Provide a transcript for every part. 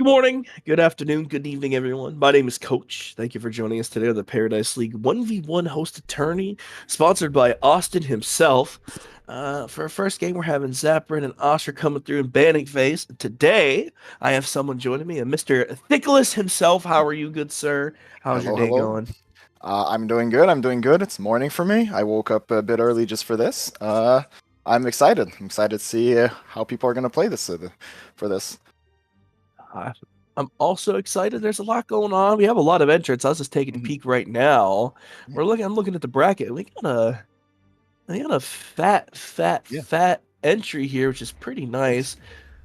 morning, good afternoon, good evening, everyone. My name is Coach. Thank you for joining us today on the Paradise League 1v1 hosted tourney, sponsored by Austin himself. For our first game, we're having Zapparn and Astra coming through in banning phase. Today, I have someone joining me, Mr. Nicholas himself. How are you, good sir? How's your Hello, day hello. going? I'm doing good. I'm doing good. It's morning for me. I woke up a bit early just for this. I'm excited. I'm excited to see how people are going to play this for this. Uh, I'm also excited. There's a lot going on. We have a lot of entrants. I was just taking a peek right now. Yeah. I'm looking at the bracket. We got a Yeah. fat entry here, which is pretty nice.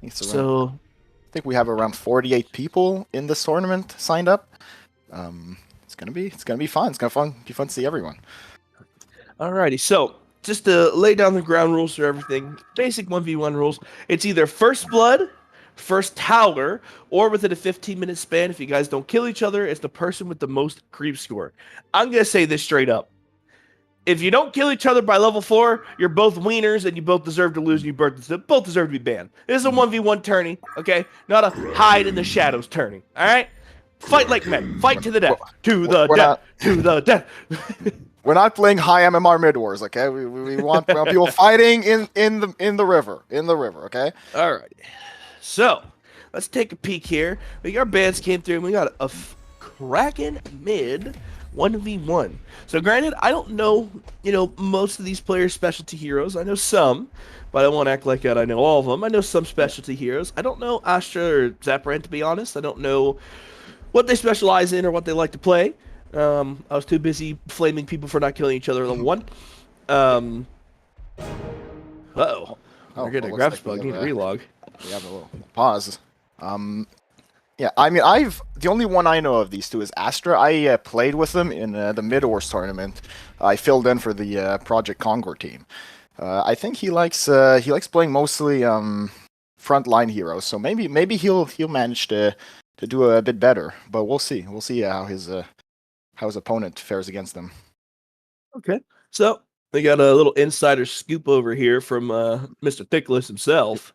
It's around. So, I think we have around 48 people in this tournament signed up. It's gonna be fun. It's gonna be fun to see everyone. alrighty. So, just to lay down the ground rules for everything, basic 1v1 rules. It's either first blood, first tower, or within a 15-minute span. If you guys don't kill each other, it's the person with the most creep score. I'm gonna say this straight up. If you don't kill each other by level 4, you're both wieners and you both deserve to lose and you both deserve to be banned. This is a 1v1 tourney, okay? Not a hide in the shadows tourney, alright? Fight like men. Fight to the death. To the death. To the death. We're not playing high MMR mid wars, okay? We want people fighting in the river, okay? Alright. So, let's take a peek here. Our bands came through and we got a Kraken mid 1v1. So granted, I don't know, most of these players' specialty heroes. I know some, but I won't act like that I know all of them. I know some specialty heroes. I don't know Astra or Zapparn, to be honest. I don't know what they specialize in or what they like to play. I was too busy flaming people for not killing each other at level 1. Uh-oh. We're getting a grab spell. Need a relog. We have a little pause. Yeah, I mean, the only one I know of these two is Astra. I played with them in the Mid Wars tournament. I filled in for the Project Conquer team. I think he likes playing mostly frontline heroes. So maybe he'll manage to do a bit better. But we'll see. We'll see how his opponent fares against them. Okay, so we got a little insider scoop over here from Mr. Thickless himself.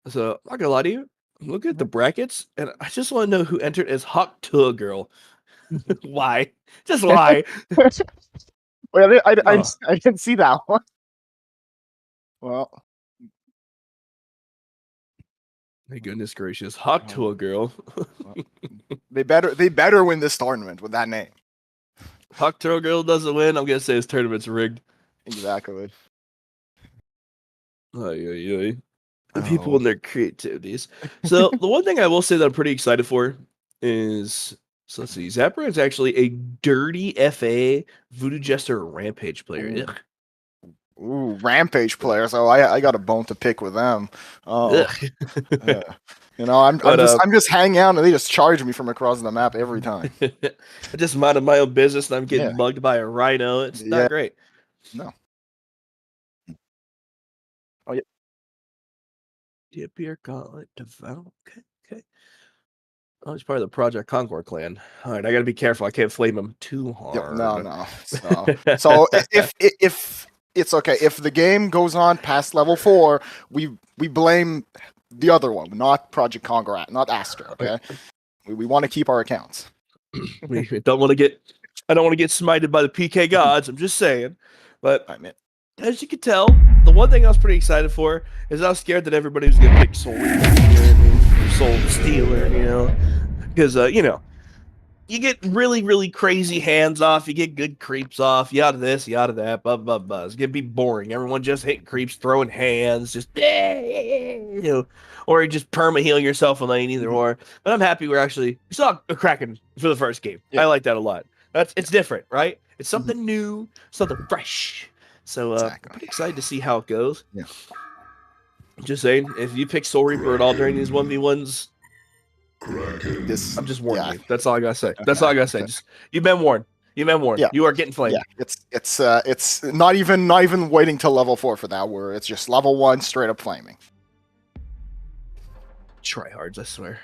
So I'm not gonna lie to you. Look at the brackets, and I just want to know who entered as Hawk to Girl. Why? Just why? Wait, I didn't see that one. Well, my goodness gracious, Hawk to a Girl. they better win this tournament with that name. Hawk to a Girl doesn't win. I'm gonna say his tournament's rigged. Exactly. The people and their creativities. So the one thing I will say that I'm pretty excited for is, so let's see, Zapparn is actually a dirty FA Voodoo Jester Rampage player. Ugh. Ooh, Rampage player. So I got a bone to pick with them. Oh, yeah. I'm just hanging out and they just charge me from across the map every time. I just minded my own business and I'm getting mugged by a rhino. It's not great. No. Oh yeah. Dip your gauntlet devout. Okay. Oh, he's part of the Project Conquer clan. All right, I gotta be careful. I can't flame him too hard. No. So if it's okay, if the game goes on past level 4, we blame the other one, not Project Conquer, not Astra. Okay, we want to keep our accounts. We don't want to get. I don't want to get smited by the PK gods. I'm just saying, but as you can tell, the one thing I was pretty excited for is I was scared that everybody was gonna pick Soul Reaper, Soul Stealer, because you get really, really crazy hands off, you get good creeps off, you out of this, you out of that, blah blah blah. It's gonna be boring. Everyone just hitting creeps, throwing hands, just or just perma healing yourself in lane, either or. But I'm happy we saw a Kraken for the first game. I like that a lot. It's different, right? It's something new, something fresh. So I'm pretty excited to see how it goes. Yeah. Just saying, if you pick Soul Reaper at all during these 1v1s, I'm just warning you. That's all I gotta say. That's all I gotta say. Just you've been warned. Yeah. You are getting flamed. Yeah. It's not even waiting till level 4 for that. Where it's just level 1 straight up flaming. Tryhards, I swear.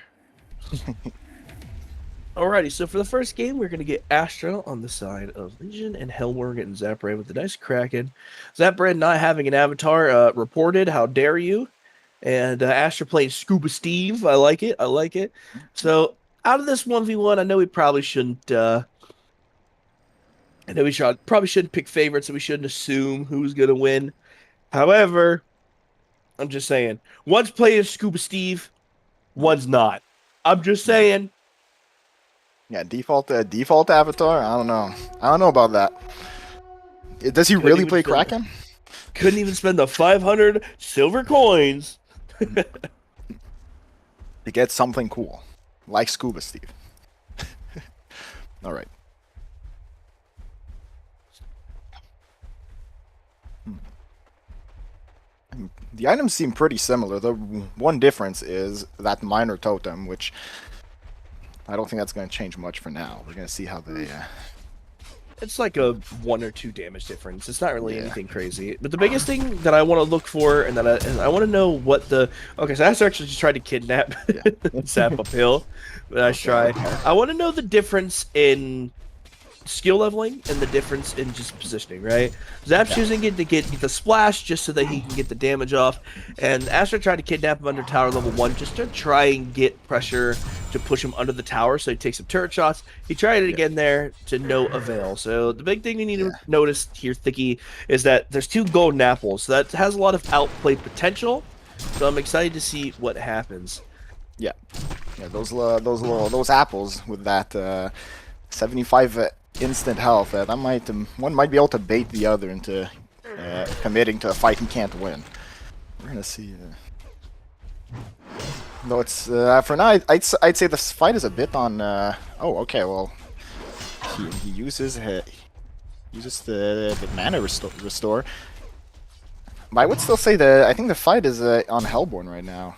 Alrighty, so for the first game, we're going to get Astra on the side of Legion, and Hellworm getting Zapparn with the nice Kraken. Zapparn not having an avatar reported. How dare you? And Astra playing Scuba Steve. I like it. I like it. So out of this 1v1, I know we probably shouldn't. I know we probably shouldn't pick favorites, and we shouldn't assume who's gonna win. However, I'm just saying, one's playing Scuba Steve, one's not. I'm just saying. Yeah, default avatar. I don't know. I don't know about that. Does he really play Kraken? Couldn't even spend the 500 silver coins to get something cool, like Scuba Steve. All right. The items seem pretty similar. The one difference is that minor totem, which I don't think that's going to change much for now. We're going to see how they... It's like a 1 or 2 damage difference. It's not really anything crazy. But the biggest thing that I want to look for, and that I want to know what the... Okay, so Astra actually just tried to kidnap Zap uphill. Nice try. I want to know the difference in skill leveling and the difference in just positioning, right? Zap's choosing it to get the splash just so that he can get the damage off, and Astra tried to kidnap him under tower level 1 just to try and get pressure to push him under the tower so he takes some turret shots. He tried it again there to no avail. So the big thing we need to notice here, Thicky, is that there's 2 golden apples. So that has a lot of outplay potential, so I'm excited to see what happens. Yeah, those apples with that 75 instant health, that one might be able to bait the other into committing to a fight he can't win. We're gonna see. Though it's for now, I'd say this fight is a bit on. Oh, okay. Well, he uses the mana restore. But I would still say I think the fight is on Hellborn right now.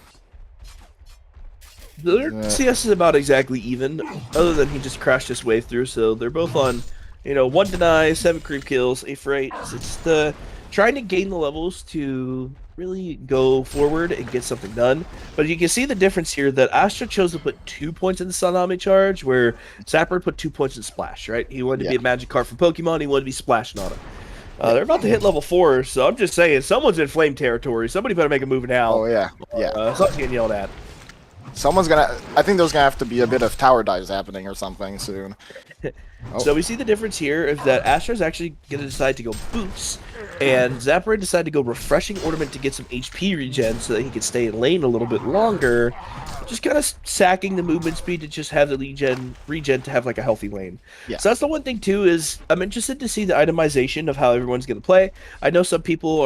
Their CS is about exactly even, other than he just crashed his way through, so they're both on, 1 deny, 7 creep kills, 8 for 8. It's the trying to gain the levels to really go forward and get something done. But you can see the difference here that Astra chose to put 2 points in the Tsunami charge, where Zapparn put 2 points in Splash, right? He wanted to be a magic card from Pokemon, he wanted to be splashing on him. They're about to hit level 4, so I'm just saying, someone's in flame territory. Somebody better make a move now. Oh, yeah. Someone's getting yelled at. Someone's gonna... I think there's gonna have to be a bit of tower dives happening or something soon. So we see the difference here is that Astra's actually gonna decide to go boots, and Zapparn decided to go refreshing ornament to get some HP regen so that he could stay in lane a little bit longer, just kind of sacking the movement speed to just have the regen to have like a healthy lane. So that's the one thing too, is I'm interested to see the itemization of how everyone's gonna play. I know some people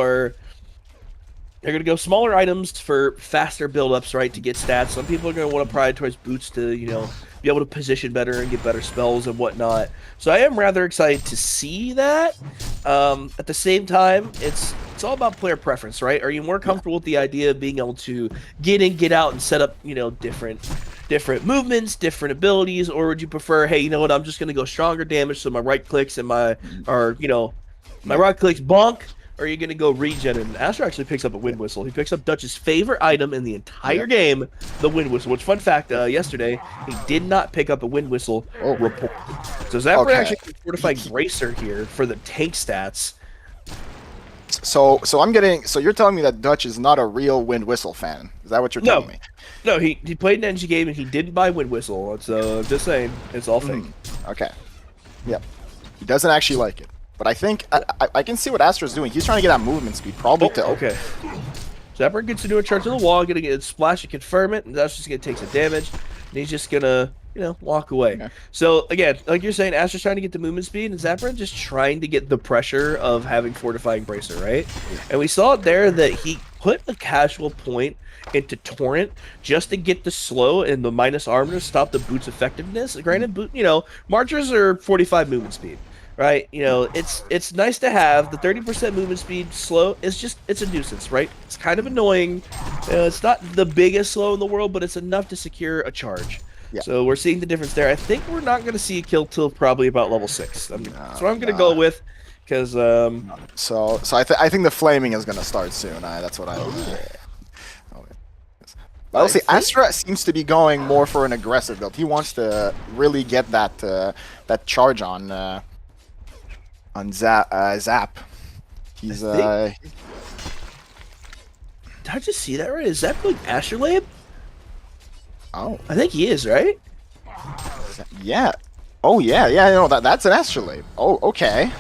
they're going to go smaller items for faster build-ups, right, to get stats. Some people are going to want to prioritize boots to, be able to position better and get better spells and whatnot. So I am rather excited to see that. At the same time, it's all about player preference, right? Are you more comfortable with the idea of being able to get in, get out, and set up, different movements, different abilities, or would you prefer, hey, you know what, I'm just going to go stronger damage, so my right clicks and my right clicks bonk, or are you going to go regen? And Astra actually picks up a wind whistle. He picks up Dutch's favorite item in the entire game, the wind whistle. Which, fun fact, yesterday, he did not pick up a wind whistle report. So Zapparn actually fortified Bracer here for the tank stats. So you're telling me that Dutch is not a real wind whistle fan? Is that what you're telling me? No, he played an NG game and he didn't buy wind whistle. So just saying, it's all fake. Okay. Yep. He doesn't actually like it. But I think I can see what Astra's doing. He's trying to get that movement speed, probably to... Okay. Zapparn gets to do a charge to the wall, gonna get a splash and confirm it, and that's just gonna take some damage. And he's just gonna, walk away. Okay. So again, like you're saying, Astra's trying to get the movement speed, and Zapparn just trying to get the pressure of having fortifying bracer, right? And we saw it there that he put a casual point into Torrent just to get the slow and the minus armor to stop the boot's effectiveness. Granted, marchers are 45 movement speed. Right, it's nice to have the 30% movement speed slow. It's a nuisance, right? It's kind of annoying. It's not the biggest slow in the world, but it's enough to secure a charge. So we're seeing the difference there. I think we're not going to see a kill till probably about level 6. That's what I'm going to go with, because So I think the flaming is going to start soon. That's what I. I'll say Astra seems to be going more for an aggressive build. He wants to really get that charge on Zap. He's I I just see that right? Is that like Astrolabe? Oh, I think he is, right? yeah. Oh yeah, yeah. No, that's an Astrolabe. Oh, okay.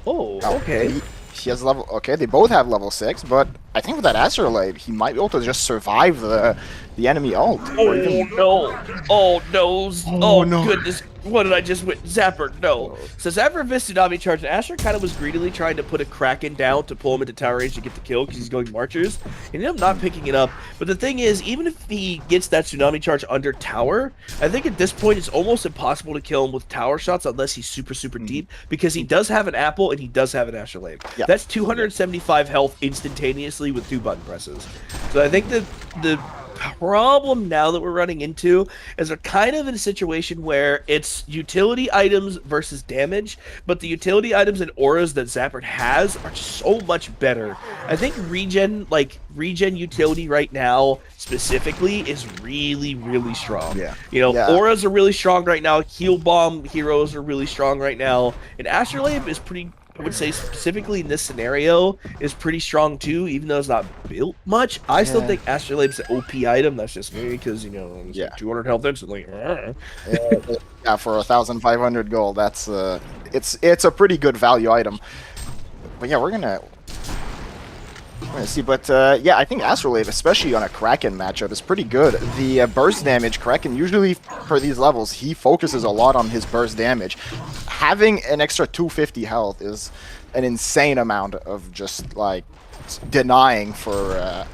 Oh, Now, okay. he has level. Okay, they both have level 6, but I think with that Astrolabe, he might be able to just survive the enemy ult. Oh Or even... no! Oh no! Oh Oh no! goodness! What did I just witness? Zapparn, no! So Zapparn missed Tsunami charge, and Astra kind of was greedily trying to put a Kraken down to pull him into tower range to get the kill because he's going Marchers. He ended up not picking it up. But the thing is, even if he gets that Tsunami charge under tower, I think at this point it's almost impossible to kill him with tower shots unless he's super deep, because he does have an apple and he does have an Astrolabe. Yeah. That's 275 health instantaneously with 2 button presses. So I think the problem now that we're running into is we're kind of in a situation where it's utility items versus damage, but the utility items and auras that Zapparn has are so much better. I think regen utility right now specifically is really strong. Yeah. You know, Yeah. auras are really strong right now, heal bomb heroes are really strong right now, and Astrolabe is pretty, I would say specifically in this scenario, is pretty strong too, even though it's not built much. I still think Astrolabe's an OP item. That's just me, because, you know, it's like 200 health instantly. Yeah, for 1,500 gold, that's it's a pretty good value item. But yeah, we're gonna see. But yeah, I think Astrolabe, especially on a Kraken matchup, is pretty good. The burst damage, Kraken usually for these levels, he focuses a lot on his burst damage. Having an extra 250 health is an insane amount of just like denying for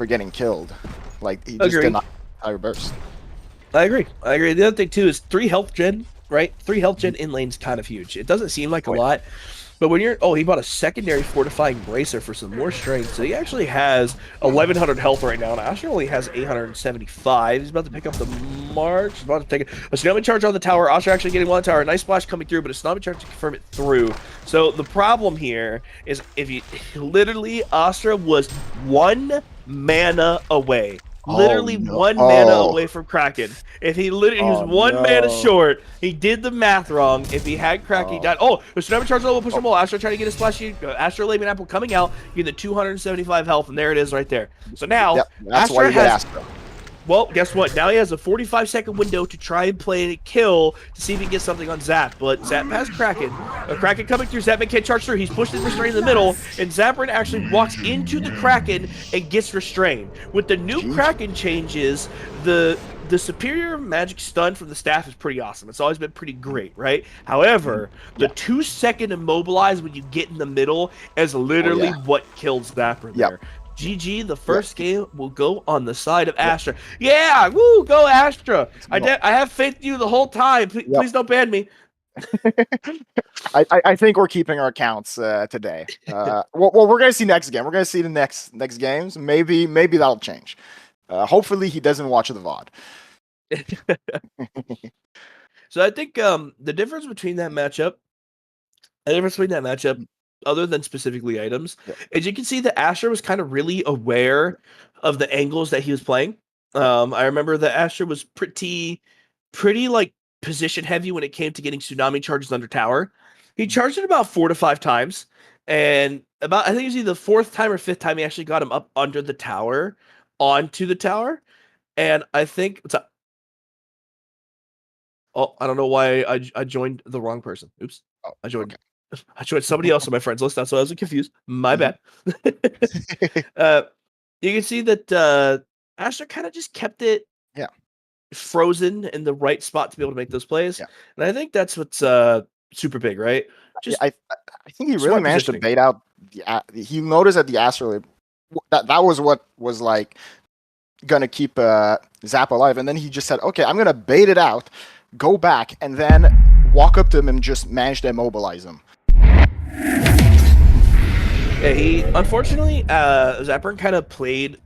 getting killed. Like he just denies entire burst. I agree. The other thing too is 3 health gen, right? 3 health gen in lane's kind of huge. It doesn't seem like a lot, but when you're, he bought a secondary fortifying bracer for some more strength, so he actually has 1100 health right now, and Astra only has 875. He's about to pick up the march. He's about to take a tsunami charge on the tower. Astra actually getting one tower. Nice splash coming through, but a tsunami charge to confirm it through. So the problem here is if you literally, Astra was 1 mana away. Literally 1 mana away from Kraken. If he literally was 1 mana short, he did the math wrong. If he had Kraken, he died. Oh, the tsunami charge level, push him all. Astra trying to get a splashy Astrolabe and Apple coming out, getting the 275 health, and there it is right there. So now Astra has. Well, guess what? Now he has a 45-second window to try and play a kill to see if he can get something on Zap. But Zap has Kraken. A Kraken coming through. Zapparn can't charge through. He's pushed his restraint in the middle, and Zapparn actually walks into the Kraken and gets restrained. With the new Kraken changes, the superior magic stun from the staff is pretty awesome. It's always been pretty great, right? However, the 2-second immobilize when you get in the middle is literally what kills Zapparn there. GG, the first game will go on the side of Astra. Yeah, woo, go Astra. I have faith in you the whole time. Please don't ban me. I think we're keeping our counts today. Well, we're gonna see next game. We're gonna see the next games. Maybe that'll change. Hopefully he doesn't watch the VOD. So I think the difference between that matchup, other than specifically items, as you can see, that Astra was kind of really aware of the angles that he was playing. I remember that Astra was pretty like position heavy when it came to getting tsunami charges under tower. He charged it about 4 to 5 times, and I think it was either the 4th time or 5th time he actually got him up under the tower, onto the tower. And I think what's up? Oh, I don't know why I joined the wrong person. Oops. I joined somebody else on my friends list. That's why I was confused. My bad. You can see that Astra kind of just kept it frozen in the right spot to be able to make those plays. And I think that's what's super big, right? Just I think he really managed to bait out. He noticed that the Astrolabe, that was what was like gonna keep Zap alive, and then he just said, "Okay, I'm gonna bait it out, go back, and then walk up to him and just manage to immobilize him." Yeah, he unfortunately Zapparn kind of played.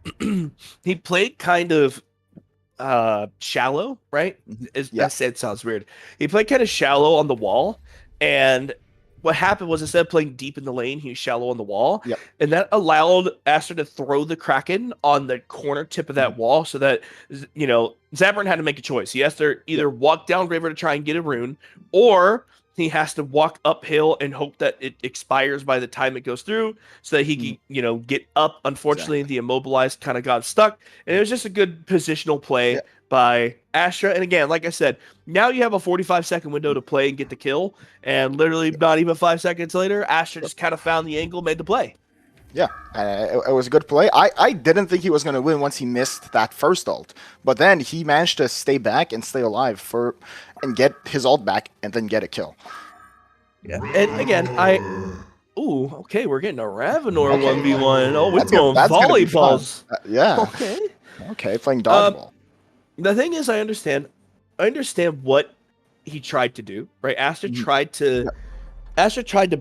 He played kind of shallow, right? That sounds weird. He played kind of shallow on the wall, and what happened was instead of playing deep in the lane, he was shallow on the wall, and that allowed Astra to throw the Kraken on the corner tip of that wall, so that, you know, Zapparn had to make a choice. He has to either walk down River to try and get a rune, or he has to walk uphill and hope that it expires by the time it goes through so that he can, you know, get up. Unfortunately, the immobilized kind of got stuck, and it was just a good positional play by Astra. And again, like I said, now you have a 45-second window to play and get the kill, and literally not even 5 seconds later, Astra just kind of found the angle, made the play. Yeah, it was a good play. I didn't think he was going to win once he missed that first ult, but then he managed to stay back and stay alive and get his ult back and then get a kill. Yeah, and again, ooh, okay, we're getting a Ravenor 1v1. Oh, we're going volleyballs. Yeah. Okay, playing dodgeball. The thing is, I understand what he tried to do, right? Astra tried to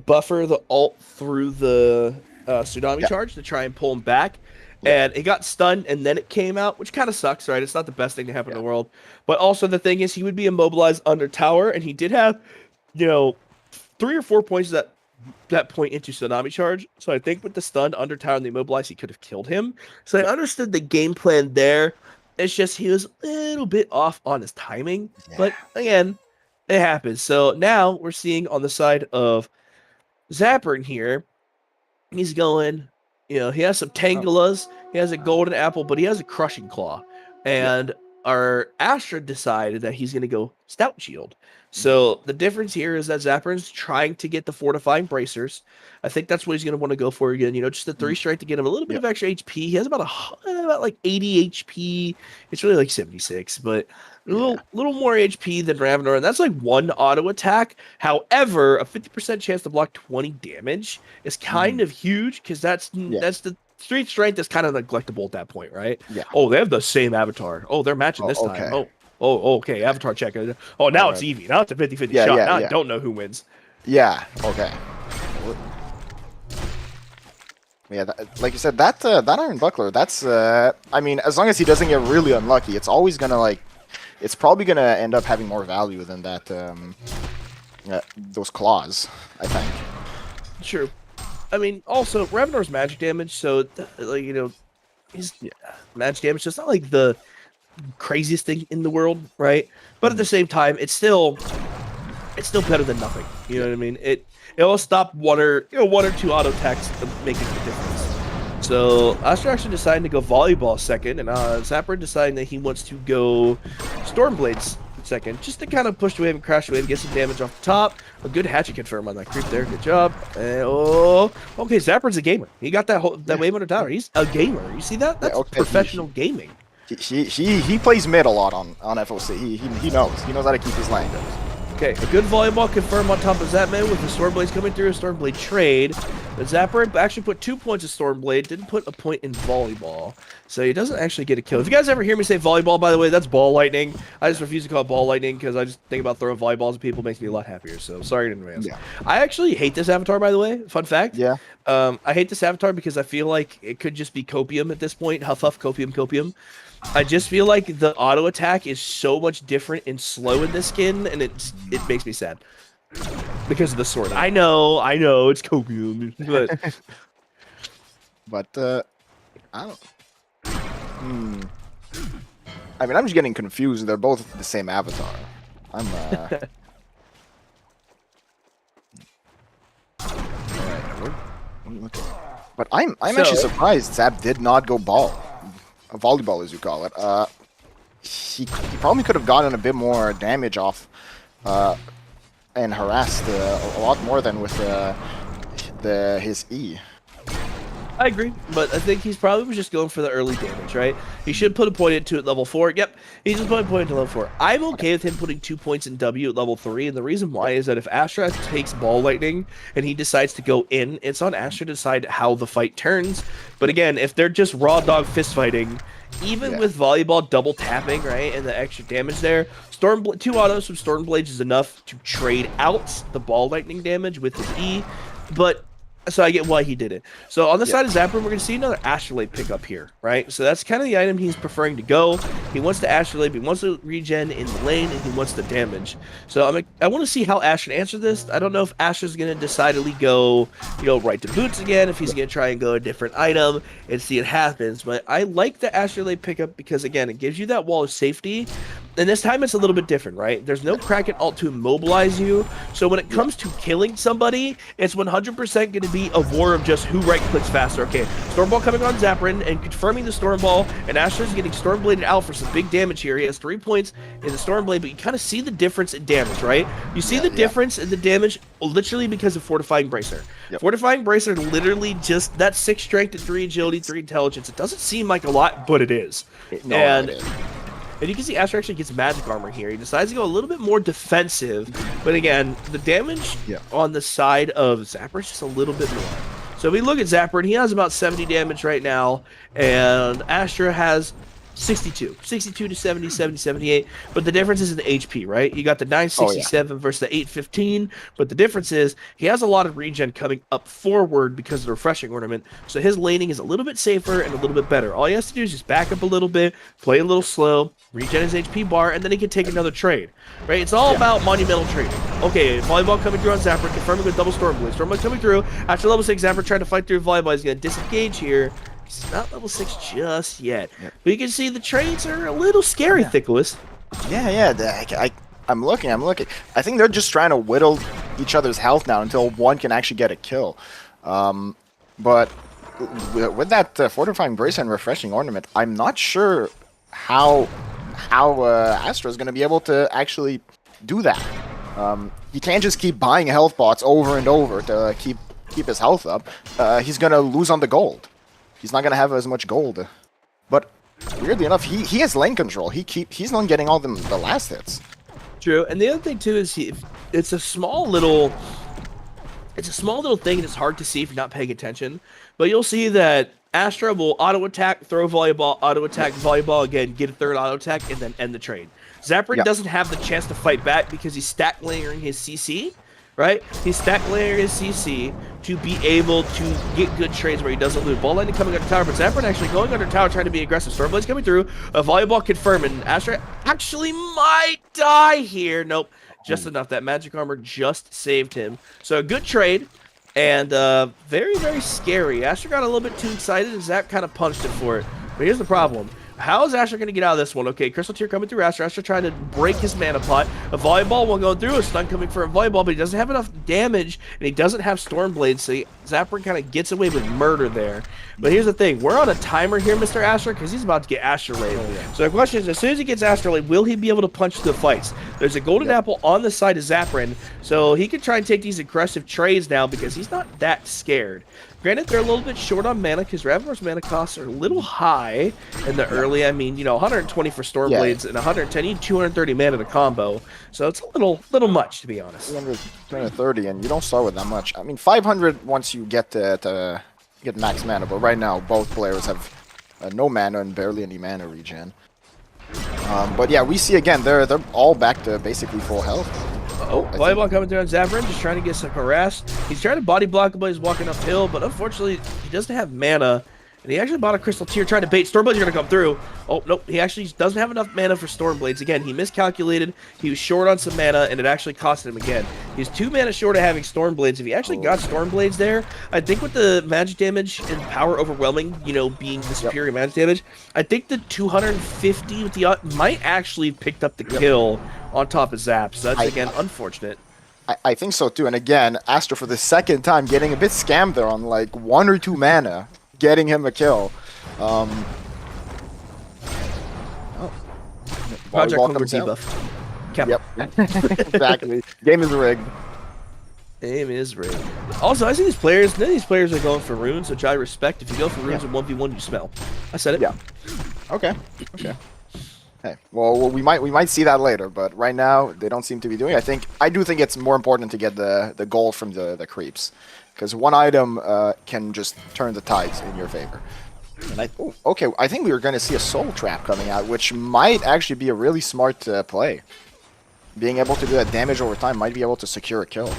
buffer the ult through the tsunami charge to try and pull him back, and it got stunned, and then it came out, which kind of sucks, right? It's not the best thing to happen in the world, but also the thing is, he would be immobilized under tower, and he did have, you know, 3 or 4 points that point into tsunami charge. So I think with the stun under tower and the immobilized, he could have killed him. So I understood the game plan there. It's just he was a little bit off on his timing, but again, it happens. So now we're seeing on the side of Zapparn here. He's going, you know, he has some Tangulas, he has a golden apple, but he has a crushing claw. And our Astra decided that he's going to go stout shield. So the difference here is that Zapparn's trying to get the fortifying bracers. I think that's what he's going to want to go for again. You know, just the 3 strike to get him a little bit of extra HP. He has about like 80 HP. It's really like 76, but a little more HP than Ravenor, and that's like 1 auto attack. However, a 50% chance to block 20 damage is kind of huge because that's the street strength is kind of neglectable at that point, right? Yeah. Oh, they have the same avatar. Oh, they're matching this time. Oh, okay. Avatar check. Oh, now it's Eevee. Now it's a 50-50 shot. Now I don't know who wins. Yeah. Okay. Yeah, like you said, that Iron Buckler, that's, I mean, as long as he doesn't get really unlucky, it's always gonna, like, it's probably gonna end up having more value than that, those claws, I think. True. I mean, also, Ravenor's magic damage, so, like, you know, his magic damage is not, like, the craziest thing in the world, right? But at the same time, it's still better than nothing. You know what I mean? It'll stop one or two auto attacks to make a difference. So Astra actually deciding to go volleyball second, and Zapparn deciding that he wants to go Stormblades second, just to kind of push the wave and crash the wave and get some damage off the top. A good hatchet confirm on that creep there. Good job. And, okay, Zapparn's a gamer. He got that wave under tower. He's a gamer. You see that? That's professional gaming. He plays mid a lot on FOC. He knows. He knows how to keep his lane. Okay, a good volleyball confirmed on top of Zapman with the Stormblades coming through, a Stormblade trade. But Zapparn actually put 2 points of Stormblade, didn't put a point in volleyball. So he doesn't actually get a kill. If you guys ever hear me say volleyball, by the way, that's ball lightning. I just refuse to call it ball lightning because I just think about throwing volleyballs at people makes me a lot happier. So sorry in advance. Yeah. I actually hate this avatar, by the way. Fun fact. Yeah. I hate this avatar because I feel like it could just be copium at this point. Huff, copium. I just feel like the auto attack is so much different and slow in this skin, and it makes me sad because of the sword. I know, it's copium, but I don't. I mean, I'm just getting confused. They're both the same avatar. I'm. Alright, but I'm actually surprised Zap did not go ball. A volleyball, as you call it. He probably could have gotten a bit more damage off and harassed a lot more than with his E. I agree, but I think he's probably just going for the early damage, right? He should put a point into at level 4. Yep, he just put a point into level 4. I'm okay with him putting 2 points in W at level 3, and the reason why is that if Astra takes ball lightning and he decides to go in, it's on Astra to decide how the fight turns. But again, if they're just raw dog fist fighting, even with volleyball double tapping, right, and the extra damage there, 2 autos from Stormblades is enough to trade out the ball lightning damage with his E, but so I get why he did it. So on the side of Zapparn, we're going to see another Astrolabe pickup here, right? So that's kind of the item he's preferring to go. He wants the Astrolabe, he wants to regen in the lane, and he wants the damage. So I want to see how Astra answer this. I don't know if Astra's going to decidedly go, right to boots again, if he's going to try and go a different item and see it happens. But I like the Astrolabe pickup because, again, it gives you that wall of safety. And this time it's a little bit different, right? There's no Kraken ult to immobilize you. So when it comes to killing somebody, it's 100% going to be a war of just who right-clicks faster. Okay, Stormball coming on Zapparn and confirming the Stormball, and Astra's getting Stormbladed out for some big damage here. He has 3 points in the Stormblade, but you kind of see the difference in damage, right? You see the difference in the damage literally because of Fortifying Bracer. Fortifying Bracer literally just, that's 6 strength and 3 agility, 3 intelligence. It doesn't seem like a lot, but it is. And you can see Astra actually gets magic armor here. He decides to go a little bit more defensive. But again, the damage on the side of Zapparn is just a little bit more. So if we look at Zapparn, he has about 70 damage right now. And Astra has 62 to 70, 70, 78. But the difference is in the HP, right? You got the 967 versus the 815. But the difference is he has a lot of regen coming up forward because of the refreshing ornament. So his laning is a little bit safer and a little bit better. All he has to do is just back up a little bit, play a little slow, regen his HP bar, and then he can take another trade, right? It's all about monumental trading. Okay, volleyball coming through on Zapparn, confirming with double Stormblade. Stormblade coming through. After level 6, Zapparn trying to fight through volleyball. He's going to disengage here. He's not level 6 just yet. But you can see the trades are a little scary, Thickles. I'm looking. I think they're just trying to whittle each other's health now until one can actually get a kill. But with that Fortifying Bracer and Refreshing Ornament, I'm not sure how Astra is going to be able to actually do that. He can't just keep buying health bots over and over to keep his health up. He's going to lose on the gold. He's not going to have as much gold. But weirdly enough, he has lane control. He's not getting all the last hits. True. And the other thing too is it's a small little thing, and it's hard to see if you're not paying attention. But you'll see that Astra will auto attack, throw volleyball, auto attack, volleyball again, get a third auto attack, and then end the trade. Zapparn doesn't have the chance to fight back because he's stack layering his CC. Right? He's stack layering his CC to be able to get good trades where he doesn't lose. Ball lightning coming under tower, but Zapparn actually going under tower trying to be aggressive. Stormblade's coming through. A volleyball confirming. Astra actually might die here. Nope. Just enough. That magic armor just saved him. So a good trade. And very, very scary. Astra got a little bit too excited and Zap kind of punched him for it. But here's the problem. How is Astra going to get out of this one? Okay, Crystal Tear coming through Astra. Astra trying to break his mana pot. A volleyball will go through. A stun coming for a volleyball, but he doesn't have enough damage, and he doesn't have Stormblade, so Zapparn kind of gets away with murder there. But here's the thing. We're on a timer here, Mr. Astra, because he's about to get Astra-laid. So the question is, as soon as he gets Astra-laid, will he be able to punch the fights? There's a golden apple on the side of Zapparn, so he can try and take these aggressive trades now because he's not that scared. Granted, they're a little bit short on mana because Ravnor's mana costs are a little high in the early. I mean, 120 for Stormblades and 110, you need 230 mana to combo. So it's a little much, to be honest. 230, and you don't start with that much. I mean, 500 once you get to get max mana, but right now both players have no mana and barely any mana regen. But yeah, we see again, they're all back to basically full health. Volleyball coming through on Zapparn, just trying to get some harassed. He's trying to body block him, but he's walking uphill, but unfortunately, he doesn't have mana. And he actually bought a Crystal Tear trying to bait. Stormblade's going to come through. Oh, nope. He actually doesn't have enough mana for Stormblades. Again, he miscalculated. He was short on some mana, and it actually cost him again. He's 2 mana short of having Stormblades. If he actually got Stormblades there, I think with the magic damage and power overwhelming, being the superior magic damage, I think the 250 with the might actually have picked up the kill on top of Zap. So that's, again, unfortunate. I think so, too. And again, Astra for the second time getting a bit scammed there on, 1 or 2 mana. Getting him a kill. Project Hunger debuff. Yep. Exactly. Game is rigged. Game is rigged. Also, I see these players. None of these players are going for runes, which I respect. If you go for runes in 1v1, you smell. I said it. Yeah. Okay. Hey. Well, we might see that later, but right now they don't seem to be doing it. I do think it's more important to get the gold from the creeps. Because one item can just turn the tides in your favor. And I think we were going to see a soul trap coming out, which might actually be a really smart play. Being able to do that damage over time might be able to secure a kill.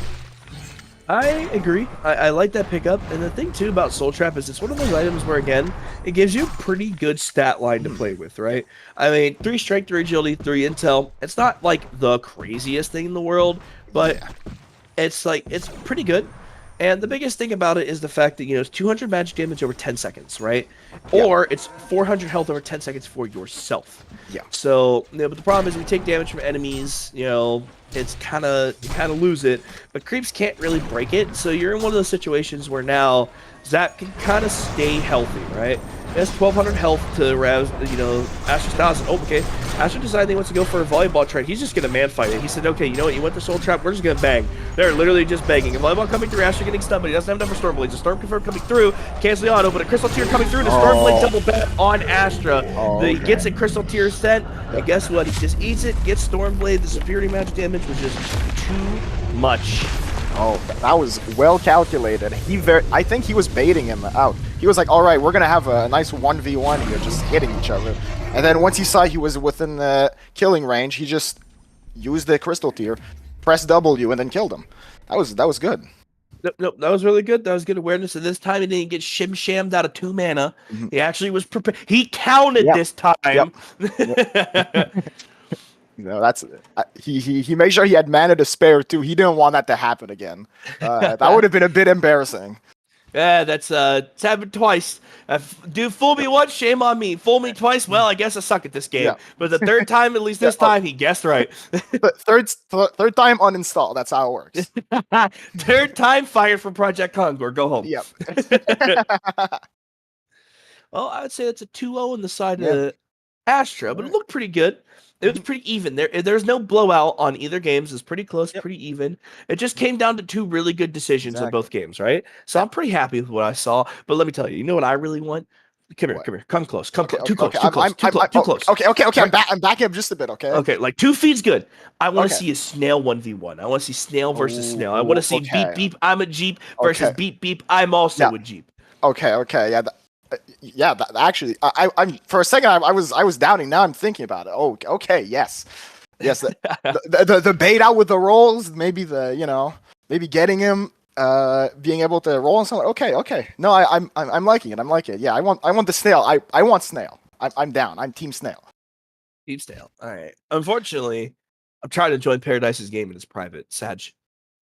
I agree. I like that pickup. And the thing, too, about Soul Trap is it's one of those items where, again, it gives you a pretty good stat line to play with, right? I mean, 3 strength, 3 agility, 3 intel. It's not, the craziest thing in the world, but it's pretty good. And the biggest thing about it is the fact that, it's 200 magic damage over 10 seconds, right? Yeah. Or it's 400 health over 10 seconds for yourself. Yeah. So, but the problem is if you take damage from enemies, it's you kind of lose it. But creeps can't really break it, so you're in one of those situations where now Zap can kind of stay healthy, right? He has 1,200 health to rouse, Astra's 1,000. Oh, okay. Astra decided he wants to go for a volleyball trade. He's just going to man fight it. He said, okay, you know what? You went the soul trap. We're just going to bang. They're literally just banging. A volleyball coming through. Astra getting stunned, but he doesn't have enough for Stormblades. A Storm Confirm coming through. Cancel the auto, but a Crystal Tear coming through. And a Stormblade double bat on Astra. He gets a Crystal Tear sent. And guess what? He just eats it, gets Stormblade. The superiority magic damage was just too much. Oh, that was well calculated. I think he was baiting him out. He was like, all right, we're going to have a nice 1v1 here, just hitting each other. And then once he saw he was within the killing range, he just used the Crystal Tier, pressed W, and then killed him. That was good. Nope, that was really good. That was good awareness. And this time he didn't get shim-shammed out of 2 mana. Mm-hmm. He actually was prepared. He counted this time. Yep. That's he made sure he had mana to spare too. He didn't want that to happen again. That would have been a bit embarrassing. Yeah, that's it's happened twice. Dude, fool me once, shame on me. Fool me twice, well, I guess I suck at this game. Yeah. But the third time, at least this time, he guessed right. third time uninstall. That's how it works. Third time fired from Project Concord. Go home. Yep. Well, I would say that's a 2-0 on the side of Astra, but it looked pretty good. It was pretty even. There's no blowout on either games. It's pretty close, pretty even. It just came down to 2 really good decisions in both games, right? So I'm pretty happy with what I saw. But let me tell you, you know what I really want? Come here. Come close. Too close. Okay. I'm backing up just a bit, okay? Okay, like 2 feet's good. I want to see a snail 1v1. I want to see snail versus snail. I want to see beep beep, I'm a Jeep versus beep beep, I'm also a Jeep. Okay. Yeah. Actually, I'm for a second I was doubting. Now I'm thinking about it. Oh, okay. Yes. The bait out with the rolls, maybe maybe getting him, being able to roll on someone. Okay. No, I'm liking it. I'm liking it. Yeah, I want the snail. I want snail. I'm down. I'm team snail. Team snail. All right. Unfortunately, I'm trying to join Paradise's game and it's private. Sad.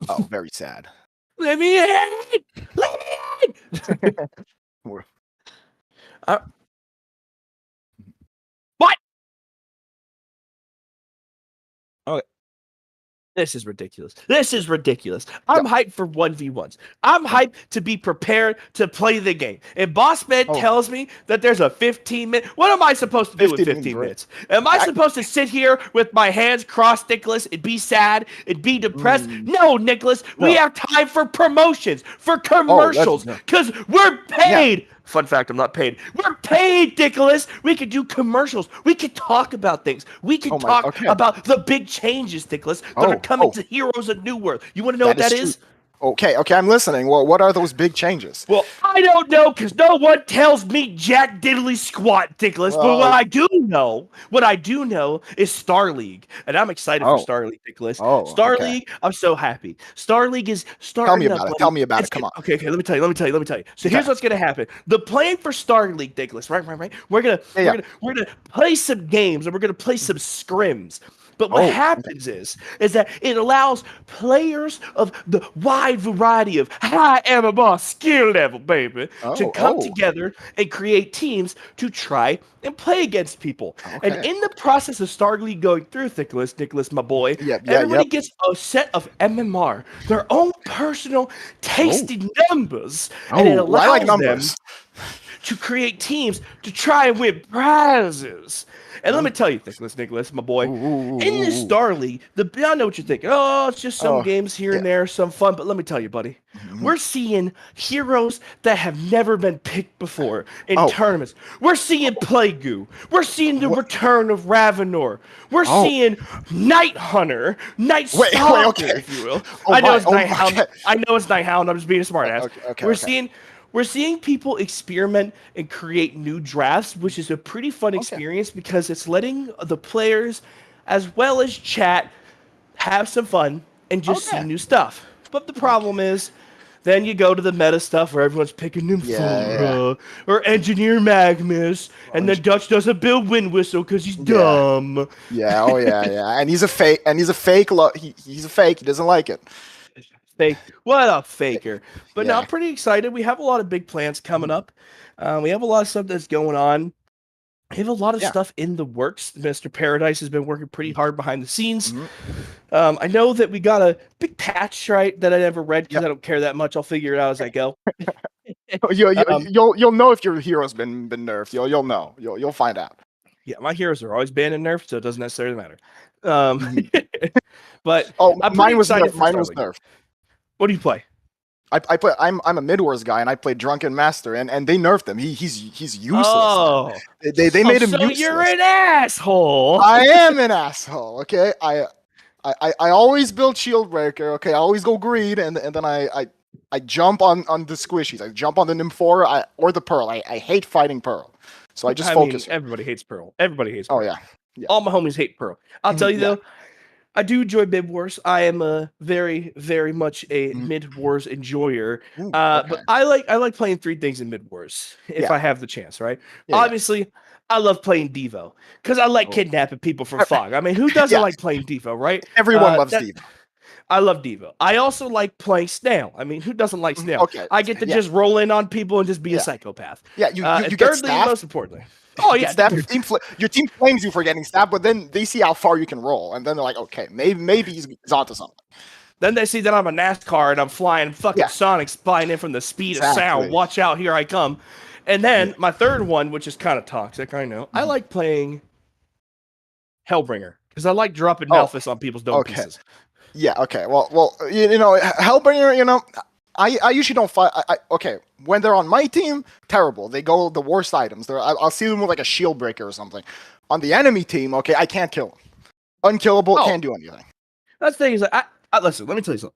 Oh, very sad. Let me in. What? Okay. This is ridiculous. I'm hyped for 1v1s. I'm hyped to be prepared to play the game. If Boss Man tells me that there's a 15-minute... What am I supposed to do with 15 minutes? Am I supposed to sit here with my hands crossed, Nicholas, and be sad and be depressed? No, Nicholas. No. We have time for promotions, for commercials, because we're paid. Yeah. Fun fact, I'm not paid. We're paid, Nicholas. We could do commercials. We could talk about things. We could talk about the big changes, Nicholas, that are coming to Heroes of Newerth. You want to know what that is? Okay, I'm listening. Well, what are those big changes? Well, I don't know, because no one tells me jack diddly squat, Nicholas. But what I do know is Star League. And I'm excited for Star League, Nicholas. Star League, I'm so happy. Star League is starting up. Tell me about it. Come on. Okay, let me tell you. So here's what's gonna happen. The plan for Star League, Nicholas, right? We're gonna play some games and we're gonna play some scrims. But what happens is that it allows players of the wide variety of high MMR skill level, baby, to come together and create teams to try and play against people. And in the process of Star League going through, Nicholas, my boy, everybody gets a set of MMR, their own personal tasty numbers, and it allows them to create teams to try and win prizes. And let me tell you, Nicholas, my boy, in this Star League, I know what you're thinking. Oh, it's just some games here and there, some fun. But let me tell you, buddy, we're seeing heroes that have never been picked before in tournaments. We're seeing Plague-Goo. We're seeing the return of Ravenor. We're seeing Night Hunter, Night Stalker, if you will. I know it's Nighthound. I know it's Nighthound. I'm just being a smartass. We're seeing people experiment and create new drafts, which is a pretty fun experience because it's letting the players as well as chat have some fun and just see new stuff. But the problem is, then you go to the meta stuff where everyone's picking Nymphora or Engineer Magnus, and then Dutch doesn't build Wind Whistle because he's dumb. And he's a fake. He's a fake. He doesn't like it. fake. What a faker. But no, Yeah. I'm pretty excited. We have a lot of big plans coming up. We have a lot of stuff that's going on. We have a lot of Yeah. stuff in the works. Mr. Paradise has been working pretty hard behind the scenes. Mhm. I know that we got a big patch, right, that I never read because Yep. I don't care that much. I'll figure it out as I go. Um, You'll know if your hero's been nerfed. You'll know. You'll find out. yeah, my heroes are always banned and nerfed, so it doesn't necessarily matter. Um, Mhm. but Oh, I'm pretty mine was excited for mine was Starlink. nerfed. What do you play? I play. I'm a mid wars guy, and I played Drunken Master, and they nerfed him. He's useless. Oh, Now. They made him so useless. you're an asshole. I am an asshole. Okay, I always build shield breaker. Okay, I always go greed, and then I jump on the squishies. I jump on the Nymphora or the Pearl. I hate fighting Pearl, so I just focus. Everybody hates Pearl. Everybody hates Oh Pearl. yeah, yeah. All my homies hate Pearl. I'll tell you Yeah. though, I do enjoy mid wars. I am a very, very much a Mhm. mid wars enjoyer. Ooh, But okay. I like playing three things in mid wars if Yeah. I have the chance, right? Yeah, yeah. Obviously, I love playing Devo because I like Oh. kidnapping people for fog. I mean, who doesn't Yes. like playing Devo, right? Everyone loves Devo. I love Devo. I also like playing Snail. I mean, who doesn't like Snail? Okay. I get to Yeah. just roll in on people and just be a Yeah. psychopath. Yeah, you And get thirdly, and staffed. most importantly, oh You get yeah, stabbed, your team flames you for getting stabbed, but then they see how far you can roll, and then they're like, okay, maybe he's onto something. then they see that I'm a NASCAR and I'm flying fucking Yeah. Sonics flying in from the speed of sound. Exactly. Watch out, here I come. And then Yeah. my third one, which is kind of toxic, I know. I Mhm. like playing Hellbringer because I like dropping Oh, Malphus on people's dome okay. pieces. Yeah. Okay. Well. You know, Hellbringer. You know, I usually don't fight. Okay, when they're on my team, terrible. They go the worst items. I'll see them with like a shield breaker or something. On the enemy team, okay, I can't kill them. Unkillable, Oh. can't do anything. That's the thing is, listen. Let me tell you something.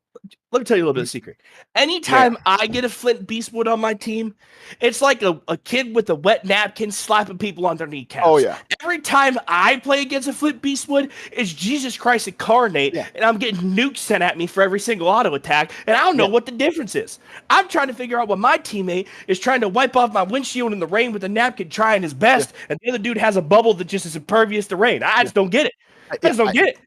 Let me tell you a little bit of a secret. Anytime I get a Flint Beastwood on my team, it's like a kid with a wet napkin slapping people on their kneecaps. Oh yeah. Every time I play against a Flint Beastwood, it's Jesus Christ incarnate, Yeah. and I'm getting nukes sent at me for every single auto attack, and I don't know what the difference is. I'm trying to figure out what my teammate is trying to wipe off my windshield in the rain with a napkin, trying his best, and the other dude has a bubble that just is impervious to rain. I just don't get it. I just don't get it.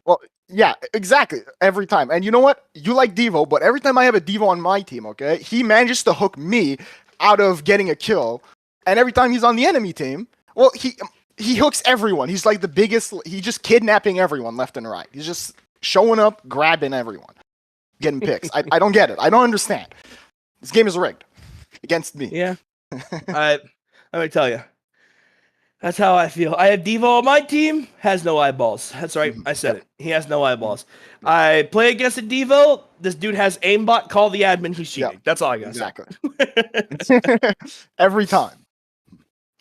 Well, yeah, exactly. Every time. And you know what? You like Devo, but every time I have a Devo on my team, okay, he manages to hook me out of getting a kill. And every time he's on the enemy team, well, he hooks everyone. He's like the biggest. He's just kidnapping everyone left and right. He's just showing up, grabbing everyone, getting picks. I don't get it. I don't understand. This game is rigged against me. Yeah. Let me tell you. That's how I feel. I have Devo on my team, has no eyeballs. That's right. I said it. He has no eyeballs. I play against a Devo. This dude has aimbot. Call the admin. He's cheating. That's all I got. Exactly. Every time.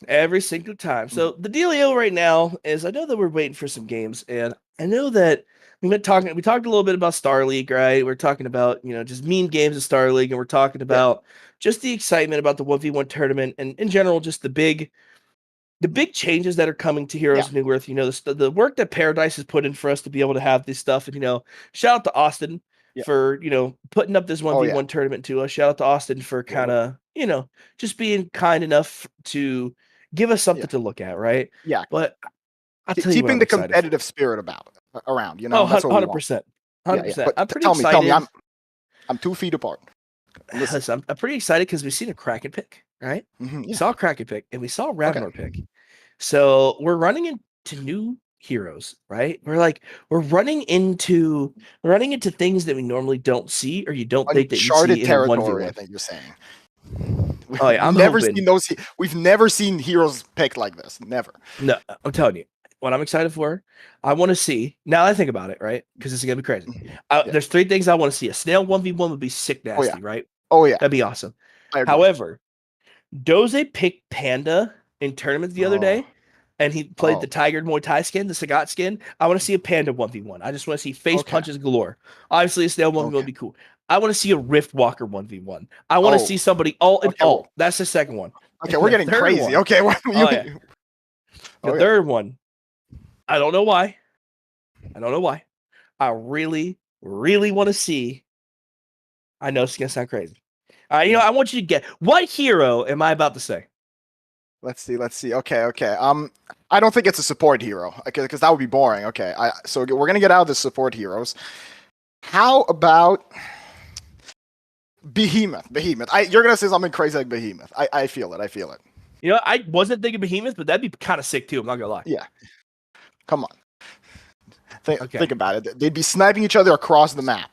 Every single time. So the dealio right now is I know that we're waiting for some games, and I know that we talked a little bit about Star League, right? We're talking about, just meme games of Star League, and we're talking about just the excitement about the 1v1 tournament and in general, just the big changes that are coming to Heroes of Newerth, the work that Paradise has put in for us to be able to have this stuff. And, shout out to Austin for, putting up this 1v1 tournament to us. Shout out to Austin for kind of, just being kind enough to give us something to look at, right? Yeah. But I'll tell you keeping the excited competitive spirit around, Oh, that's what we 100%. want. 100%. Yeah. But I'm pretty tell excited. me, I'm 2 feet apart. Listen, I'm pretty excited because we've seen a Kraken pick, right? We saw a Kraken pick and we saw a Ravenor pick. So we're running into new heroes, right? We're running into things that we normally don't see or you don't think that you see in a 1v1. I think you're saying. Oh yeah, I'm never hoping. seen those. We've never seen heroes picked like this. Never. No, I'm telling you, what I'm excited for. I want to see. Now that I think about it, right? Because this is gonna be crazy. There's 3 things I want to see. A snail 1v1 would be sick nasty, right? Oh yeah, that'd be awesome. However, Doze picked Panda in tournaments the other day, and he played the Tiger Muay Thai skin, the Sagat skin. I want to see a Panda 1v1. I just want to see face punches galore. Obviously, a snail 1v1 would be cool. I want to see a Rift Walker 1v1. I want to see somebody alt and alt. That's the second one. Okay, we're getting crazy. One, okay, the third one, I don't know why. I really, really want to see. I know it's gonna sound crazy. I want you to get what hero am I about to say? Let's see. Okay. I don't think it's a support hero, okay, because that would be boring. Okay, so we're gonna get out of the support heroes. How about Behemoth? You're gonna say something crazy like Behemoth. I feel it. You know, I wasn't thinking Behemoth, but that'd be kind of sick too. I'm not gonna lie. Yeah. Come on. Okay. Think about it. They'd be sniping each other across the map.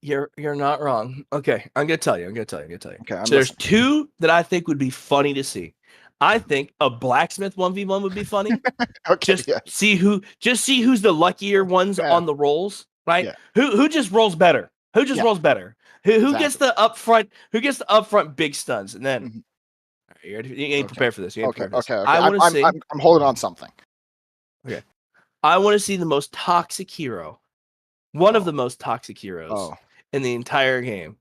You're not wrong. Okay, I'm gonna tell you. Okay, I'm so there's two that I think would be funny to see. I think a blacksmith 1v1 would be funny. Okay. Just see who's the luckier ones on the rolls, right? Yeah. Who just rolls better? Who just rolls better? Who gets the upfront? Who gets the upfront big stuns? And then you ain't prepared for this. You ain't prepared for this. Okay. I want to see. I'm holding on something. Okay. I want to see the most toxic hero. One of the most toxic heroes in the entire game.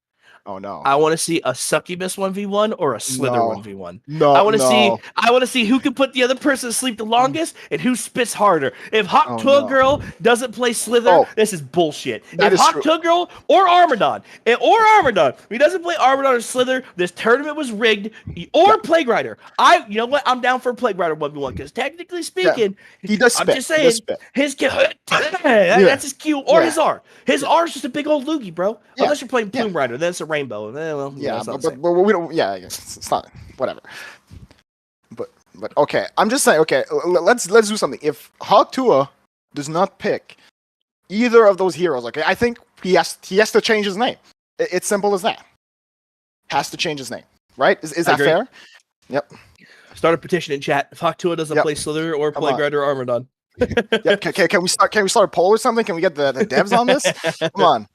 Oh no! I want to see a succubus 1v1 or a slither 1v1. No, I want to see who can put the other person to sleep the longest and who spits harder. If Hawk Girl doesn't play slither, this is bullshit. If Hawk Girl or Armadon, if he doesn't play Armadon or slither, this tournament was rigged. Or Plague Rider. You know what? I'm down for Plague Rider 1v1 because technically speaking, he does spit. I'm just saying his that's his Q or his R. His R is just a big old loogie, bro. Unless you're playing Plume Rider, then it's a rainbow. Well, but we don't. Yeah, I guess it's not. Whatever. But okay, I'm just saying. Okay, let's do something. If Hogtua does not pick either of those heroes, okay, I think he has to change his name. It's simple as that. Has to change his name, right? Is that fair? Yep. Start a petition in chat. If Hogtua doesn't play Slither or Plague Rider or Armadon. Can we start a poll or something? Can we get the devs on this? Come on.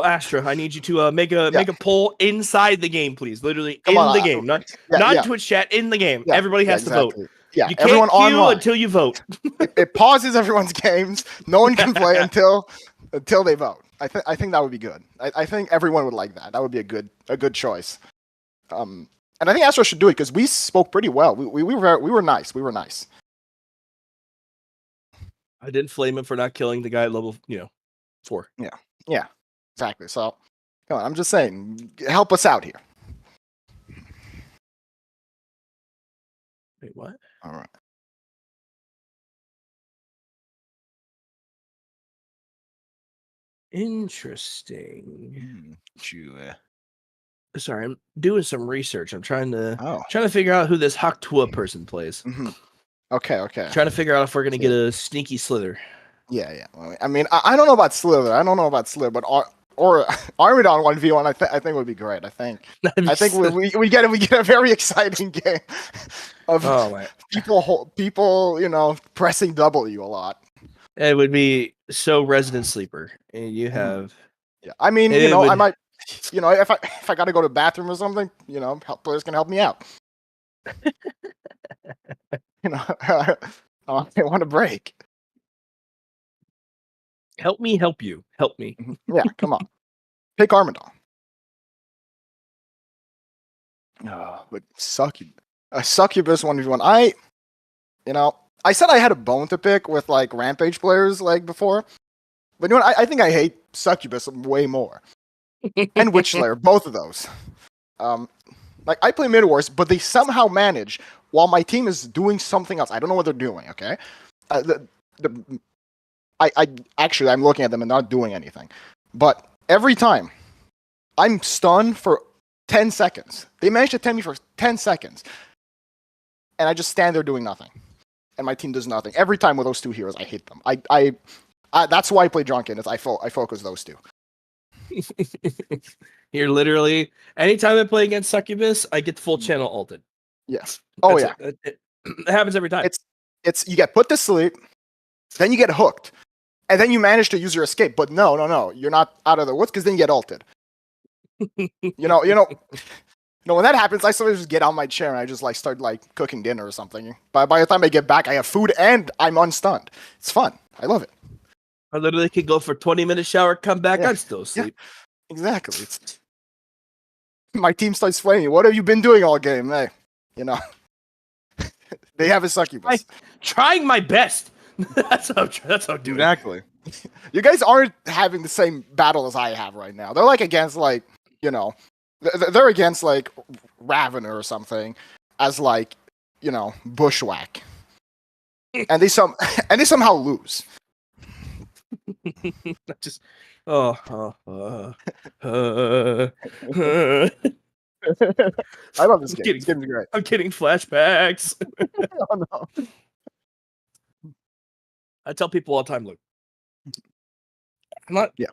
Astra, I need you to make a poll inside the game, please. Literally the game, not in Twitch chat. In the game, everybody has to vote. Yeah, you can't queue until you vote. It pauses everyone's games. No one can play until they vote. I think that would be good. I think everyone would like that. That would be a good choice. And I think Astra should do it because we spoke pretty well. We were nice. We were nice. I didn't flame him for not killing the guy at level 4. Yeah, exactly. So, come on, I'm just saying, help us out here. Wait, what? All right. Interesting. Sorry, I'm doing some research. I'm trying to figure out who this Hogtua person plays. Mm-hmm. Okay. Trying to figure out if we're gonna get a sneaky slither. Yeah. Well, I mean, I don't know about slither. But or Armadon 1v1, I think would be great. I think we get a very exciting game of people pressing W a lot. It would be so Resident Sleeper, and you have. Yeah, I mean, I might, if I got to go to the bathroom or something, players can help me out. I want a break. Help me help you. Help me. Yeah, come on. Pick Armadon. But Succubus 1v1. I said I had a bone to pick with like Rampage players like before. But you know what? I think I hate Succubus way more. And Witchslayer, both of those. Like I play Mid Wars, but they somehow manage while my team is doing something else. I don't know what they're doing, okay? I'm looking at them and not doing anything. But every time, I'm stunned for 10 seconds. They manage to 10 me for 10 seconds. And I just stand there doing nothing. And my team does nothing. Every time with those two heroes, I hate them. That's why I play Drunken, is I focus those two. You're literally, anytime I play against Succubus, I get full channel ulted. Yes. It happens every time. It's you get put to sleep, then you get hooked, and then you manage to use your escape. But no, you're not out of the woods because then you get ulted. When that happens, I sort of just get on my chair and I just like start like cooking dinner or something. By the time I get back, I have food and I'm unstunned. It's fun. I love it. I literally could go for 20-minute shower, come back, I'm still asleep. Yeah, exactly. My team starts flaming. What have you been doing all game? Hey, they have a Succubus. Trying my best. That's how I'm doing. Exactly. You guys aren't having the same battle as I have right now. They're like against like, they're against like Ravener or something as like, Bushwhack. and they somehow lose. Just uh, I love this game. Getting, This game's great. I'm getting flashbacks. Oh no. I tell people all the time, look, I'm Yeah.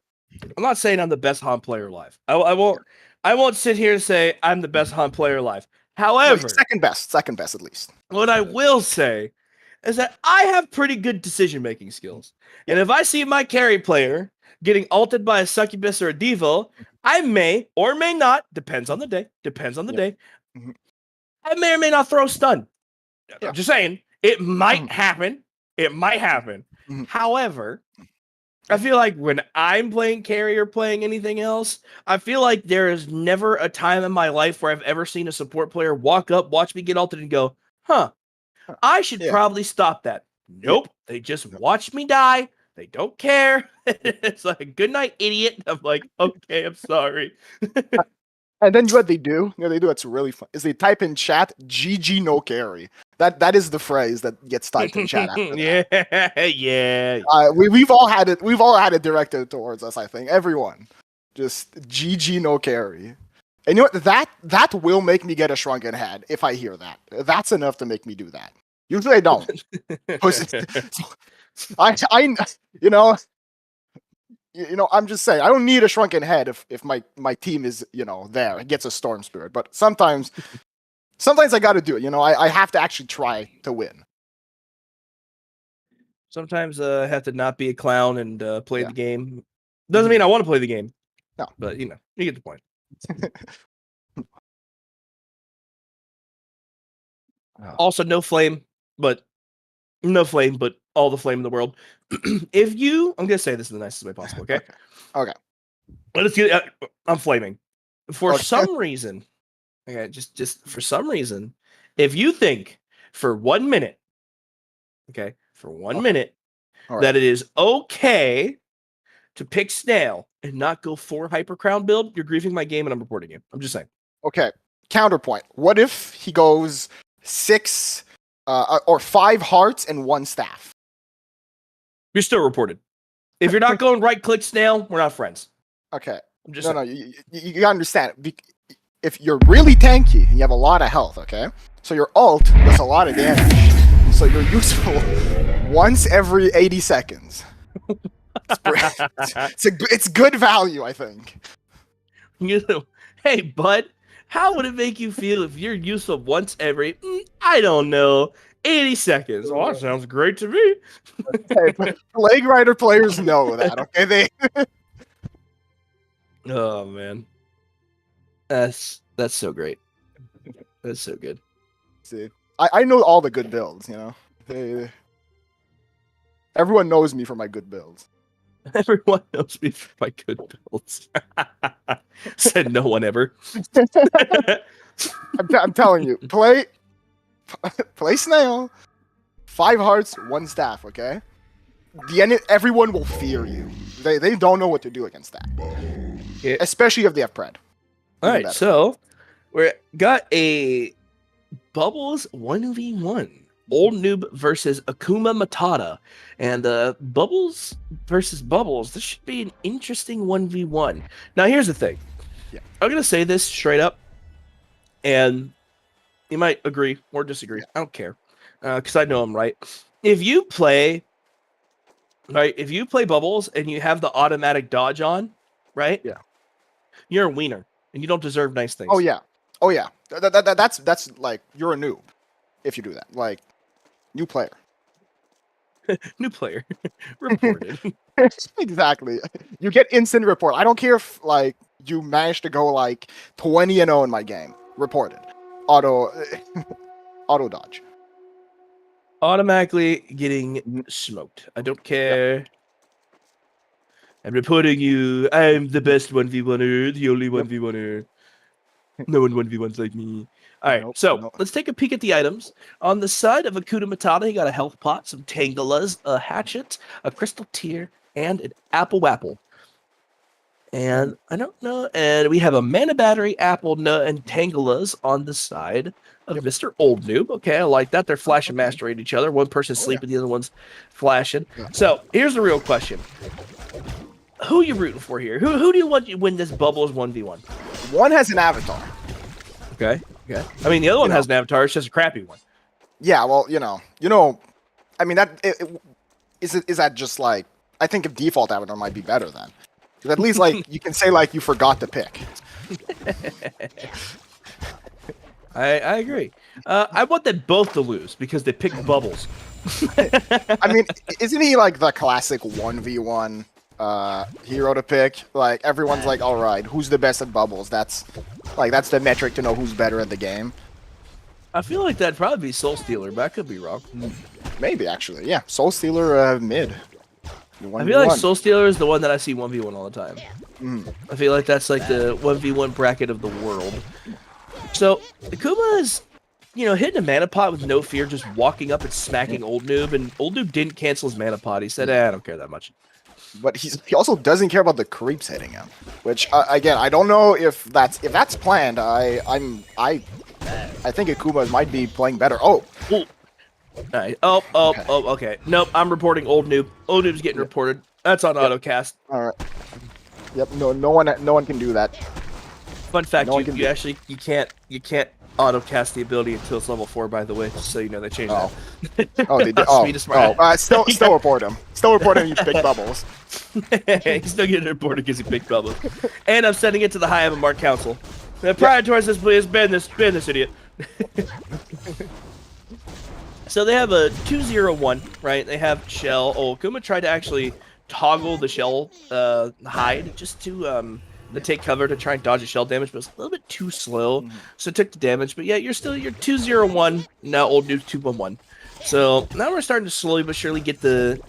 not saying I'm the best HoN player alive. I won't sit here and say I'm the best HoN player alive. However, second best at least. what I will say is that I have pretty good decision-making skills. And if I see my carry player getting ulted by a succubus or a devo, I may or may not, depends on the day, Mm-hmm. I may or may not throw stun. Yeah. I'm just saying, it might happen. It might happen. Mm-hmm. However, I feel like when I'm playing carry or playing anything else, I feel like there is never a time in my life where I've ever seen a support player walk up, watch me get ulted, and go, huh, I should probably stop that. Nope. They just watch me die. They don't care. It's like, good night, idiot. I'm like, okay, I'm sorry. And then what they do, it's really fun, is they type in chat, GG no carry. That is the phrase that gets typed in chat after that. Yeah. We've all had it directed towards us, I think. Everyone. Just GG no carry. And you know what? That will make me get a shrunken head if I hear that. That's enough to make me do that. Usually I don't. I'm just saying, I don't need a shrunken head if my team is, there. It gets a storm spirit. But sometimes I got to do it. I have to actually try to win. Sometimes I have to not be a clown and play the game. Doesn't mean I want to play the game. No. But, you get the point. Also, no flame, but all the flame in the world. I'm going to say this in the nicest way possible, okay? Okay. Let's get, I'm flaming. For some reason, okay, just for some reason, if you think for 1 minute, okay, that it is okay to pick Snail and not go for Hyper Crown build, you're griefing my game and I'm reporting you. I'm just saying. Okay. Counterpoint. What if he goes 6 or 5 hearts and 1 staff? You're still reported. If you're not going right-click Snail, we're not friends. Okay. I'm just saying. You gotta understand. If you're really tanky and you have a lot of health, okay? So your ult does a lot of damage. So you're useful once every 80 seconds. It's good value, I think. Hey, bud, how would it make you feel if you're useful once every, I don't know, 80 seconds? Oh, that sounds great to me. Hey, Plague Rider players know that, okay? Oh, man. That's so great. That's so good. See, I know all the good builds, Everyone knows me for my good builds. Everyone knows me for my good builds. Said no one ever. I'm telling you, play Snail, 5 hearts, 1 staff, okay? Everyone will fear you. They don't know what to do against that. Yeah. Especially if they have pred. All right, so we got a Bubbles 1v1. Old Noob versus Akuma Matata. And Bubbles versus Bubbles. This should be an interesting 1v1. Now, here's the thing. Yeah. I'm going to say this straight up. And you might agree or disagree. Yeah. I don't care. Because I know I'm right. If you play Bubbles and you have the automatic dodge on, right? Yeah. You're a wiener. And you don't deserve nice things. Oh, yeah. That's like, you're a noob if you do that. Like, new player. New player. Reported. Exactly. You get instant report. I don't care if, like, you manage to go, like, 20-0 in my game. Reported. Auto dodge. Automatically getting smoked. I don't care. Yep. I'm reporting you. I'm the best 1v1er, the only 1v1er. No one 1v1's like me. All right, let's take a peek at the items. On the side of Akuma Matata, you got a health pot, some Tangalas, a hatchet, a crystal tear, and an apple wapple. And I don't know. And we have a Mana Battery, Apple Nut, and Tangulas on the side of Mr. Old Noob. Okay, I like that. They're flashing mastery at each other. One person's sleeping, the other one's flashing. Yeah. So here's the real question. Who are you rooting for here? Who do you want to win this Bubbles 1v1? One has an avatar. Okay. I mean, the other one has an avatar. It's just a crappy one. Yeah, well, you know. I mean, is that just like, I think a default avatar might be better then. 'Cause at least like you can say like you forgot to pick. I agree. I want them both to lose because they picked Bubbles. I mean, isn't he like the classic 1v1 hero to pick? Like everyone's like, all right, who's the best at Bubbles? That's the metric to know who's better at the game. I feel like that'd probably be Soul Stealer, but I could be wrong. Maybe actually, yeah. Soul Stealer mid. I feel like Soul Stealer is the one that I see 1v1 all the time. I feel like that's like the 1v1 bracket of the world. So Akuma is, hitting a mana pot with no fear, just walking up and smacking Old Noob, and Old Noob didn't cancel his mana pot. He said, I don't care that much. But he also doesn't care about the creeps hitting him, which again I don't know if that's planned. I think Akuma might be playing better. Oh. Right. Okay. Nope, I'm reporting Old Noob. Old Noob's getting reported. That's on autocast. All right. Yep. No one can do that. Fun fact: you can't autocast the ability until it's level 4. By the way, just so you know, they changed that. Oh, they did. Still report him. Still report him. You pick Bubbles. He's still getting reported because he picked Bubbles. And I'm sending it to the High Heaven Mark Council. Prior to us, please ban this idiot. So they have a 2-0-1, right? They have Shell. Oh, Akuma tried to actually toggle the Shell hide just to take cover to try and dodge the Shell damage, but it's a little bit too slow, so it took the damage. But yeah, you're 2-0-1 now. Old Noob's 2-1-1. So now we're starting to slowly but surely get the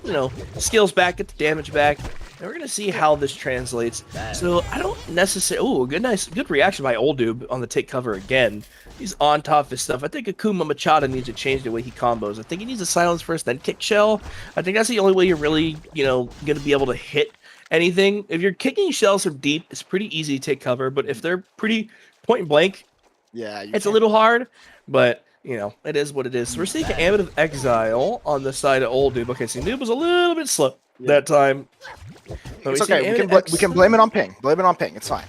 skills back, get the damage back, and we're gonna see how this translates. So I don't necessarily. Oh, good reaction by Old Noob on the take cover again. He's on top of his stuff. I think Akuma Machado needs to change the way he combos. I think he needs to silence first, then kick Shell. I think that's the only way you're really, going to be able to hit anything. If you're kicking shells from deep, it's pretty easy to take cover. But if they're pretty point blank, it's a little hard. But, it is what it is. So we're seeing an Ambit of Exile on the side of Old Noob. Okay, so Noob was a little bit slow that time. But it's okay. We can blame it on ping. Blame it on ping. It's fine.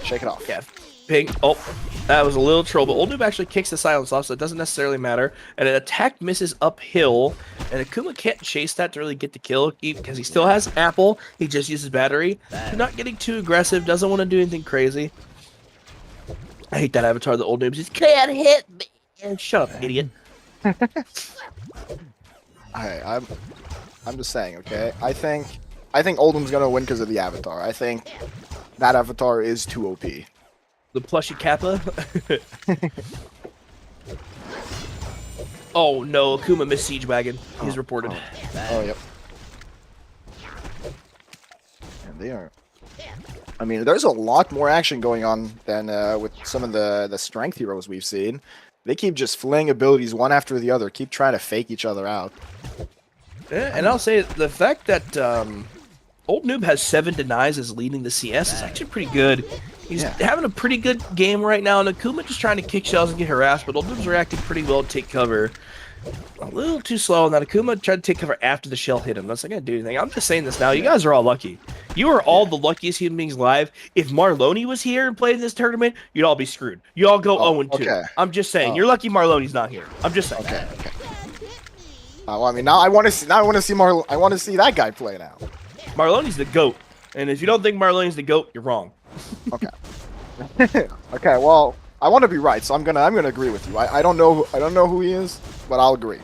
Shake it off. Yeah. Ping. Oh, that was a little troll, but Old Noob actually kicks the silence off, so it doesn't necessarily matter. And an attack misses uphill, and Akuma can't chase that to really get the kill because he still has Apple. He just uses battery. He's not getting too aggressive, doesn't want to do anything crazy. I hate that avatar, the Old Noob just can't hit me. Shut up, idiot. I'm just saying, okay? I think Old Noob's gonna win because of the avatar. I think that avatar is too OP. The plushie Kappa. Oh no, Akuma missed Siege Wagon. He's reported. Oh, yep. And they are. I mean, there's a lot more action going on than with some of the strength heroes we've seen. They keep just fling abilities one after the other, keep trying to fake each other out. Yeah, and I'll say the fact that Old Noob has 7 denies as leading the CS is actually pretty good. He's having a pretty good game right now, and Akuma just trying to kick shells and get harassed, but Old Noob's reacting pretty well to take cover. A little too slow, and then Akuma tried to take cover after the shell hit him. That's not going to do anything. I'm just saying this now. You guys are all lucky. You are all the luckiest human beings alive. If Marloni was here and played in this tournament, you'd all be screwed. You all go 0-2. Okay. I'm just saying. You're lucky Marloni's not here. I'm just saying. Okay. Well, I mean, now I want to see that guy play now. Marloni's the GOAT. And if you don't think Marloni's the GOAT, you're wrong. Okay. Okay, well, I want to be right, so I'm gonna agree with you. I don't know who he is, but I'll agree.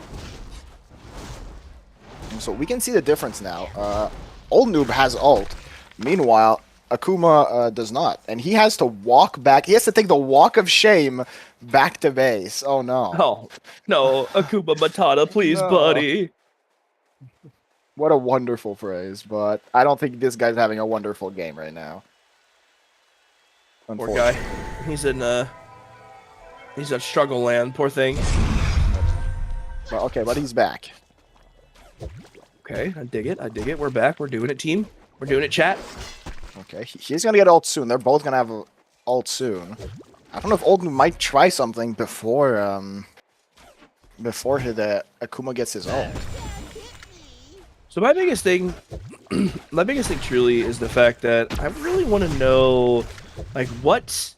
So we can see the difference now. Old Noob has ult. Meanwhile, Akuma does not, and he has to walk back. He has to take the walk of shame back to base. Oh no. Oh no, Akuma Matata, please, buddy. What a wonderful phrase, but I don't think this guy's having a wonderful game right now. Poor guy. He's in struggle land. Poor thing. Well, okay, but he's back. Okay, I dig it. We're back. We're doing it, team. We're doing it, chat. Okay, he's gonna get ult soon. They're both gonna have ult soon. I don't know if old Noob might try something before the Akuma gets his ult. So my biggest thing, truly is the fact that I really want to know, like, what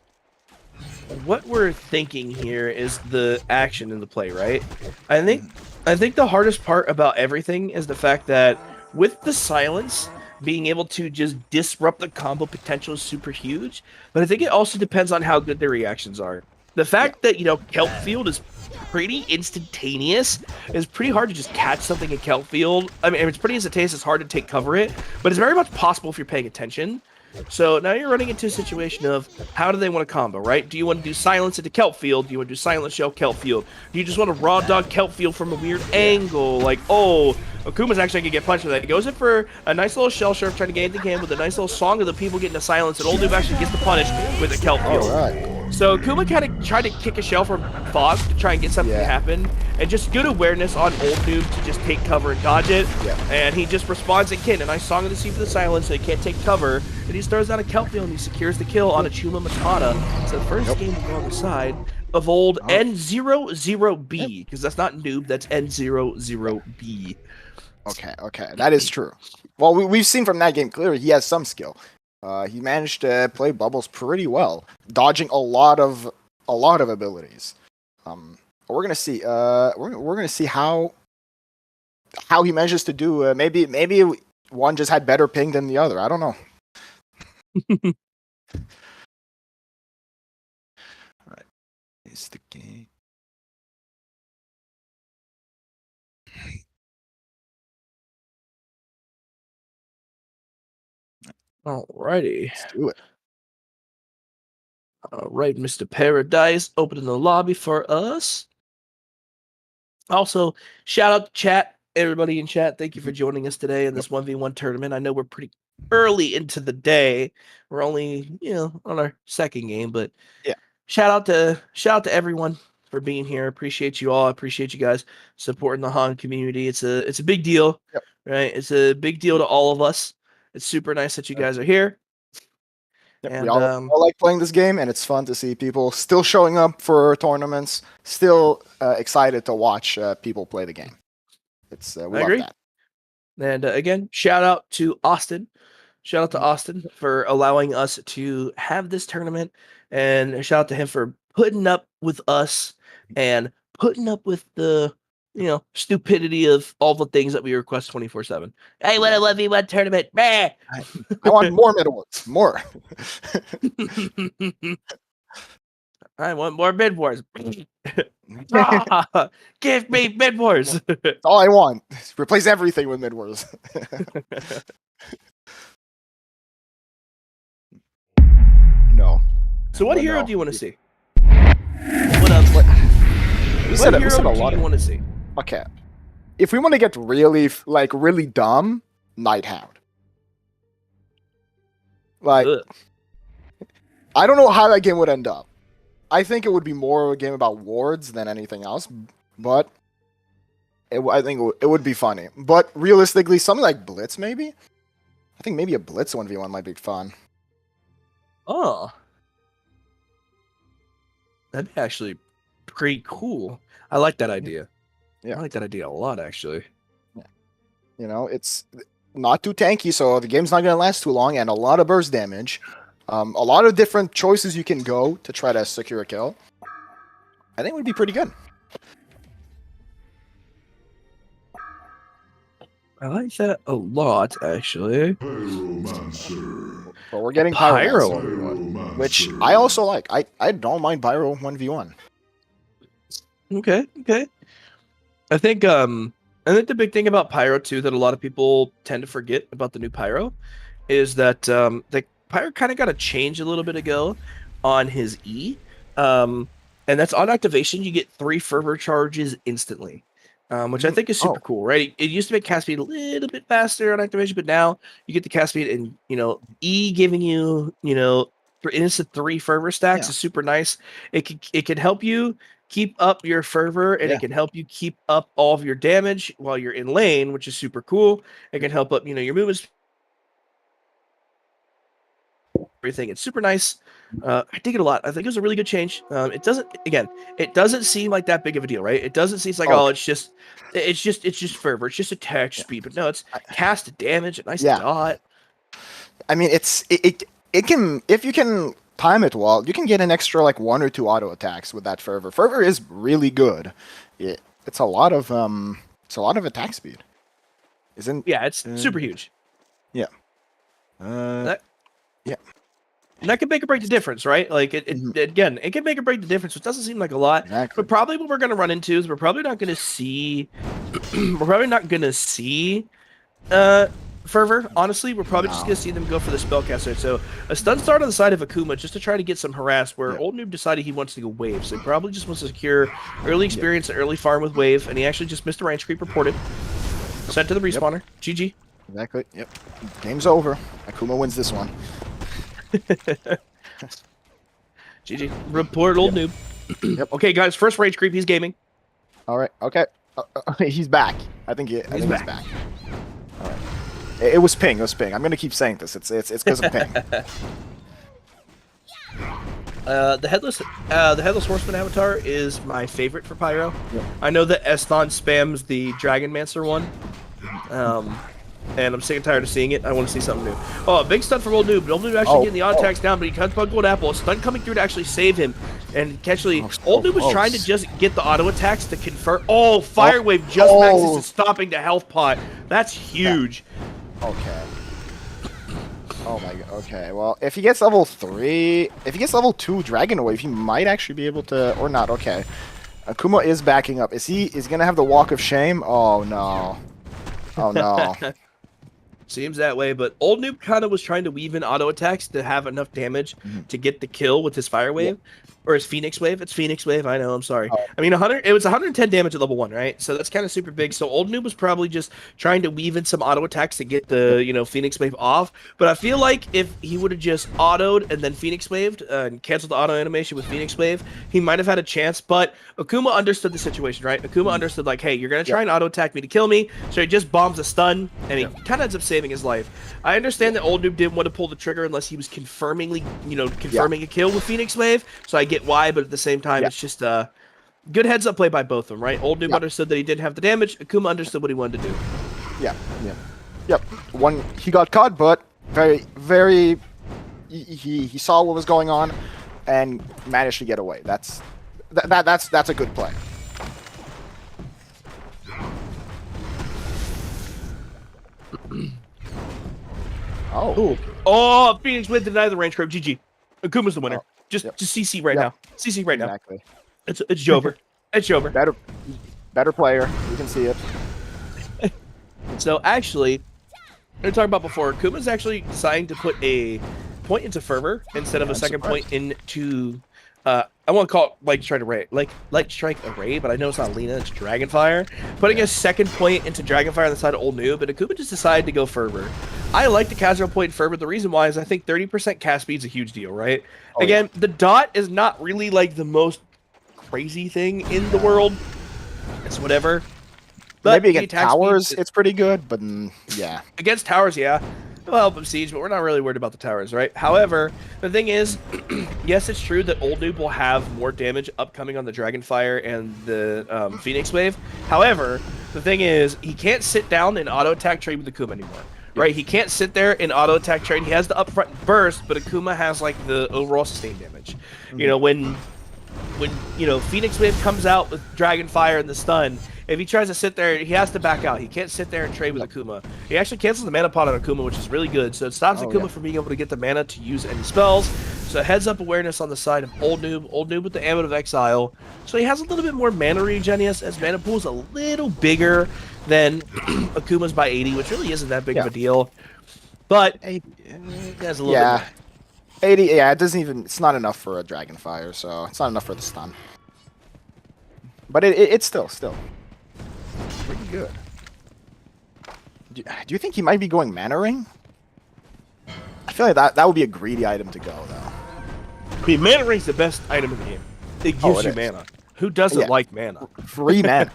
we're thinking here is the action in the play, right? I think the hardest part about everything is the fact that with the silence, being able to just disrupt the combo potential is super huge, but I think it also depends on how good their reactions are. The fact that, Kelp Field is pretty instantaneous. It's pretty hard to just catch something in Kelp Field. I mean, it's pretty instantaneous. It's hard to take cover it, but it's very much possible if you're paying attention. So now you're running into a situation of how do they want to combo, right? Do you want to do silence into Kelp Field? Do you want to do silence shell Kelp Field? Do you just want to raw dog Kelp Field from a weird angle? Like, oh, Akuma's actually going to get punched with that. He goes in for a nice little shell surf, trying to get anything he can with a nice little song of the people getting the silence, and old Noob actually gets the punish with a Kelp Field. So Akuma kind of tried to kick a shell from Fog to try and get something to happen, and just good awareness on old Noob to just take cover and dodge it. And he just responds again, a nice song of the sea for the silence, so he can't take cover. And he throws out a Kelp Field and he secures the kill on a Chuma Matata. So the first game will go on the side of old N00B, because that's not Noob, that's N00B. Okay, that is true. Well, we've seen from that game clearly he has some skill. He managed to play bubbles pretty well, dodging a lot of abilities. We're gonna see. We're gonna see how he manages to do. Maybe one just had better ping than the other. I don't know. All right, is the game. Alrighty. Let's do it. Alright, Mr. Paradise, opening the lobby for us. Also, shout out to chat, everybody in chat. Thank you for joining us today in this 1v1 tournament. I know we're pretty early into the day. We're only, on our second game, but shout out to everyone for being here. Appreciate you all. I appreciate you guys supporting the HoN community. It's a big deal, right? It's a big deal to all of us. It's super nice that you guys are here. And, we all like playing this game, and it's fun to see people still showing up for tournaments, still excited to watch people play the game. We love that. And again, shout out to Austin. Shout out to Austin for allowing us to have this tournament, and shout out to him for putting up with us and putting up with the stupidity of all the things that we request 24/7. Hey, what a 1v1 tournament. Bah! I want more mid wars. More. I want more mid wars. Give me mid wars. That's all I want. Replace everything with mid wars. No. So what hero do you want to see? What else? What hero do you want to see? Okay. If we want to get really dumb, Nighthound. Like, I don't know how that game would end up. I think it would be more of a game about wards than anything else, but I think it would be funny. But realistically, something like Blitz, maybe? I think maybe a Blitz 1v1 might be fun. Oh. That'd be actually pretty cool. I like that idea. Yeah. I like that idea a lot, actually. Yeah. It's not too tanky, so the game's not going to last too long, and a lot of burst damage. A lot of different choices you can go to try to secure a kill. I think it would be pretty good. I like that a lot, actually. But we're getting Pyro, which I also like. I don't mind Pyro 1v1. Okay. I think the big thing about Pyro too that a lot of people tend to forget about the new Pyro is that the Pyro kind of got a change a little bit ago on his E, and that's on activation. You get 3 fervor charges instantly, which I think is super cool, right? It used to make cast speed a little bit faster on activation, but now you get the cast speed, and E giving you instant 3 fervor stacks is super nice. It can help you keep up your fervor, and it can help you keep up all of your damage while you're in lane, which is super cool. It can help up your movement everything. It's super nice. I dig it a lot. I think it was a really good change. It doesn't seem like that big of a deal, right? It doesn't seem like it's just fervor, it's just attack speed, but no, it's cast damage, a nice dot. I mean, it can, if you can time it well, you can get an extra like 1 or 2 auto attacks with that fervor. Fervor is really good. It's a lot of attack speed. It's super huge. Yeah. And that can make or break the difference, right? Like it can make or break the difference. It doesn't seem like a lot, but probably what we're going to run into is we're probably not going to see fervor. Honestly, we're probably just going to see them go for the spellcaster. So a stun start on the side of Akuma just to try to get some harass. Where Old Noob decided he wants to go wave, so he probably just wants to secure early experience and early farm with wave, and he actually just missed a range creep reported. Sent to the respawner. GG. Exactly. Yep. Game's over. Akuma wins this one. GG. Report Old Noob. Yep. Okay, guys. First range creep. He's gaming. All right. Okay. He's back. I think he's back. All right. It was ping. It was ping. I'm gonna keep saying this. It's because of ping. The headless horseman avatar is my favorite for Pyro. Yep. I know that Esthon spams the Dragon Mancer one. And I'm sick and tired of seeing it. I want to see something new. Oh, a big stun from Old Noob. Old Noob actually getting the auto attacks down, but he cuts Gold Apple. A stun coming through to actually save him. And actually, Old Noob was trying to just get the auto attacks to convert. Oh, Fire Wave just maxes and stopping the health pot. That's huge. Okay. Oh my god. Okay. Well, if he gets level 3, if he gets level 2 Dragon Wave, he might actually be able to, or not. Okay. Akuma is backing up. Is he gonna have the Walk of Shame? Oh no. Oh no. Seems that way, but Old Noob kind of was trying to weave in auto attacks to have enough damage to get the kill with his Fire Wave. Or his Phoenix Wave. It's Phoenix Wave, I know, I'm sorry. I mean, it was 110 damage at level 1, right? So that's kind of super big. So Old Noob was probably just trying to weave in some auto attacks to get the, Phoenix Wave off. But I feel like if he would have just autoed and then Phoenix Waved and canceled the auto animation with Phoenix Wave, he might have had a chance. But Akuma understood the situation, right? Akuma understood, like, hey, you're going to try and auto attack me to kill me. So he just bombs a stun, and he kind of ends up saving his life. I understand that Old Noob didn't want to pull the trigger unless he was confirming a kill with Phoenix Wave. So I get why, but at the same time, it's just good heads up play by both of them, right? Old Noob understood that he didn't have the damage. Akuma understood what he wanted to do. Yep. He got caught, but very he saw what was going on and managed to get away. That's a good play. Oh, Phoenix Wave denied the range curve. GG. Akuma's the winner. Just CC right now. CC right now. It's Jover. It's Jover. Better player. You can see it. So actually, we were talking about before, Akuma's actually deciding to put a point into Fervor instead of a second point into I want to call it Light Strike Array, Light Strike Array, but I know it's not Lena, it's Dragonfire. Putting a second point into Dragonfire on the side of Old Noob, but Akuma just decided to go Fervor. I like the casual point in Fervor. The reason why is I think 30% cast speed is a huge deal, right? Again, the dot is not really like the most crazy thing in the world. It's whatever. But maybe against towers, it's pretty good, but yeah. Against towers, yeah. It'll help him siege, but we're not really worried about the towers, right? However, the thing is, yes, it's true that Old Noob will have more damage upcoming on the Dragonfire and the Phoenix Wave. However, the thing is, he can't sit down and auto-attack trade with Akuma anymore, right? He can't sit there and auto-attack trade. He has the upfront burst, but Akuma has, like, the overall sustained damage. You know, when Phoenix Wave comes out with Dragonfire and the stun, if he tries to sit there, he has to back out. He can't sit there and trade with Akuma. He actually cancels the mana pot on Akuma, which is really good. So it stops Akuma from being able to get the mana to use any spells. So heads up awareness on the side of Old Noob. Old Noob with the Amulet of Exile. So he has a little bit more mana regen, as mana pool is a little bigger than Akuma's by 80, which really isn't that big of a deal. But it has a little bit. 80, it doesn't even, it's not enough for a Dragonfire, so it's not enough for the stun. But it's still pretty good. Do you think he might be going Mana Ring? I feel like that would be a greedy item to go, though. I mean, Mana Ring's the best item in the game. It gives you mana. Who doesn't like mana? Free mana.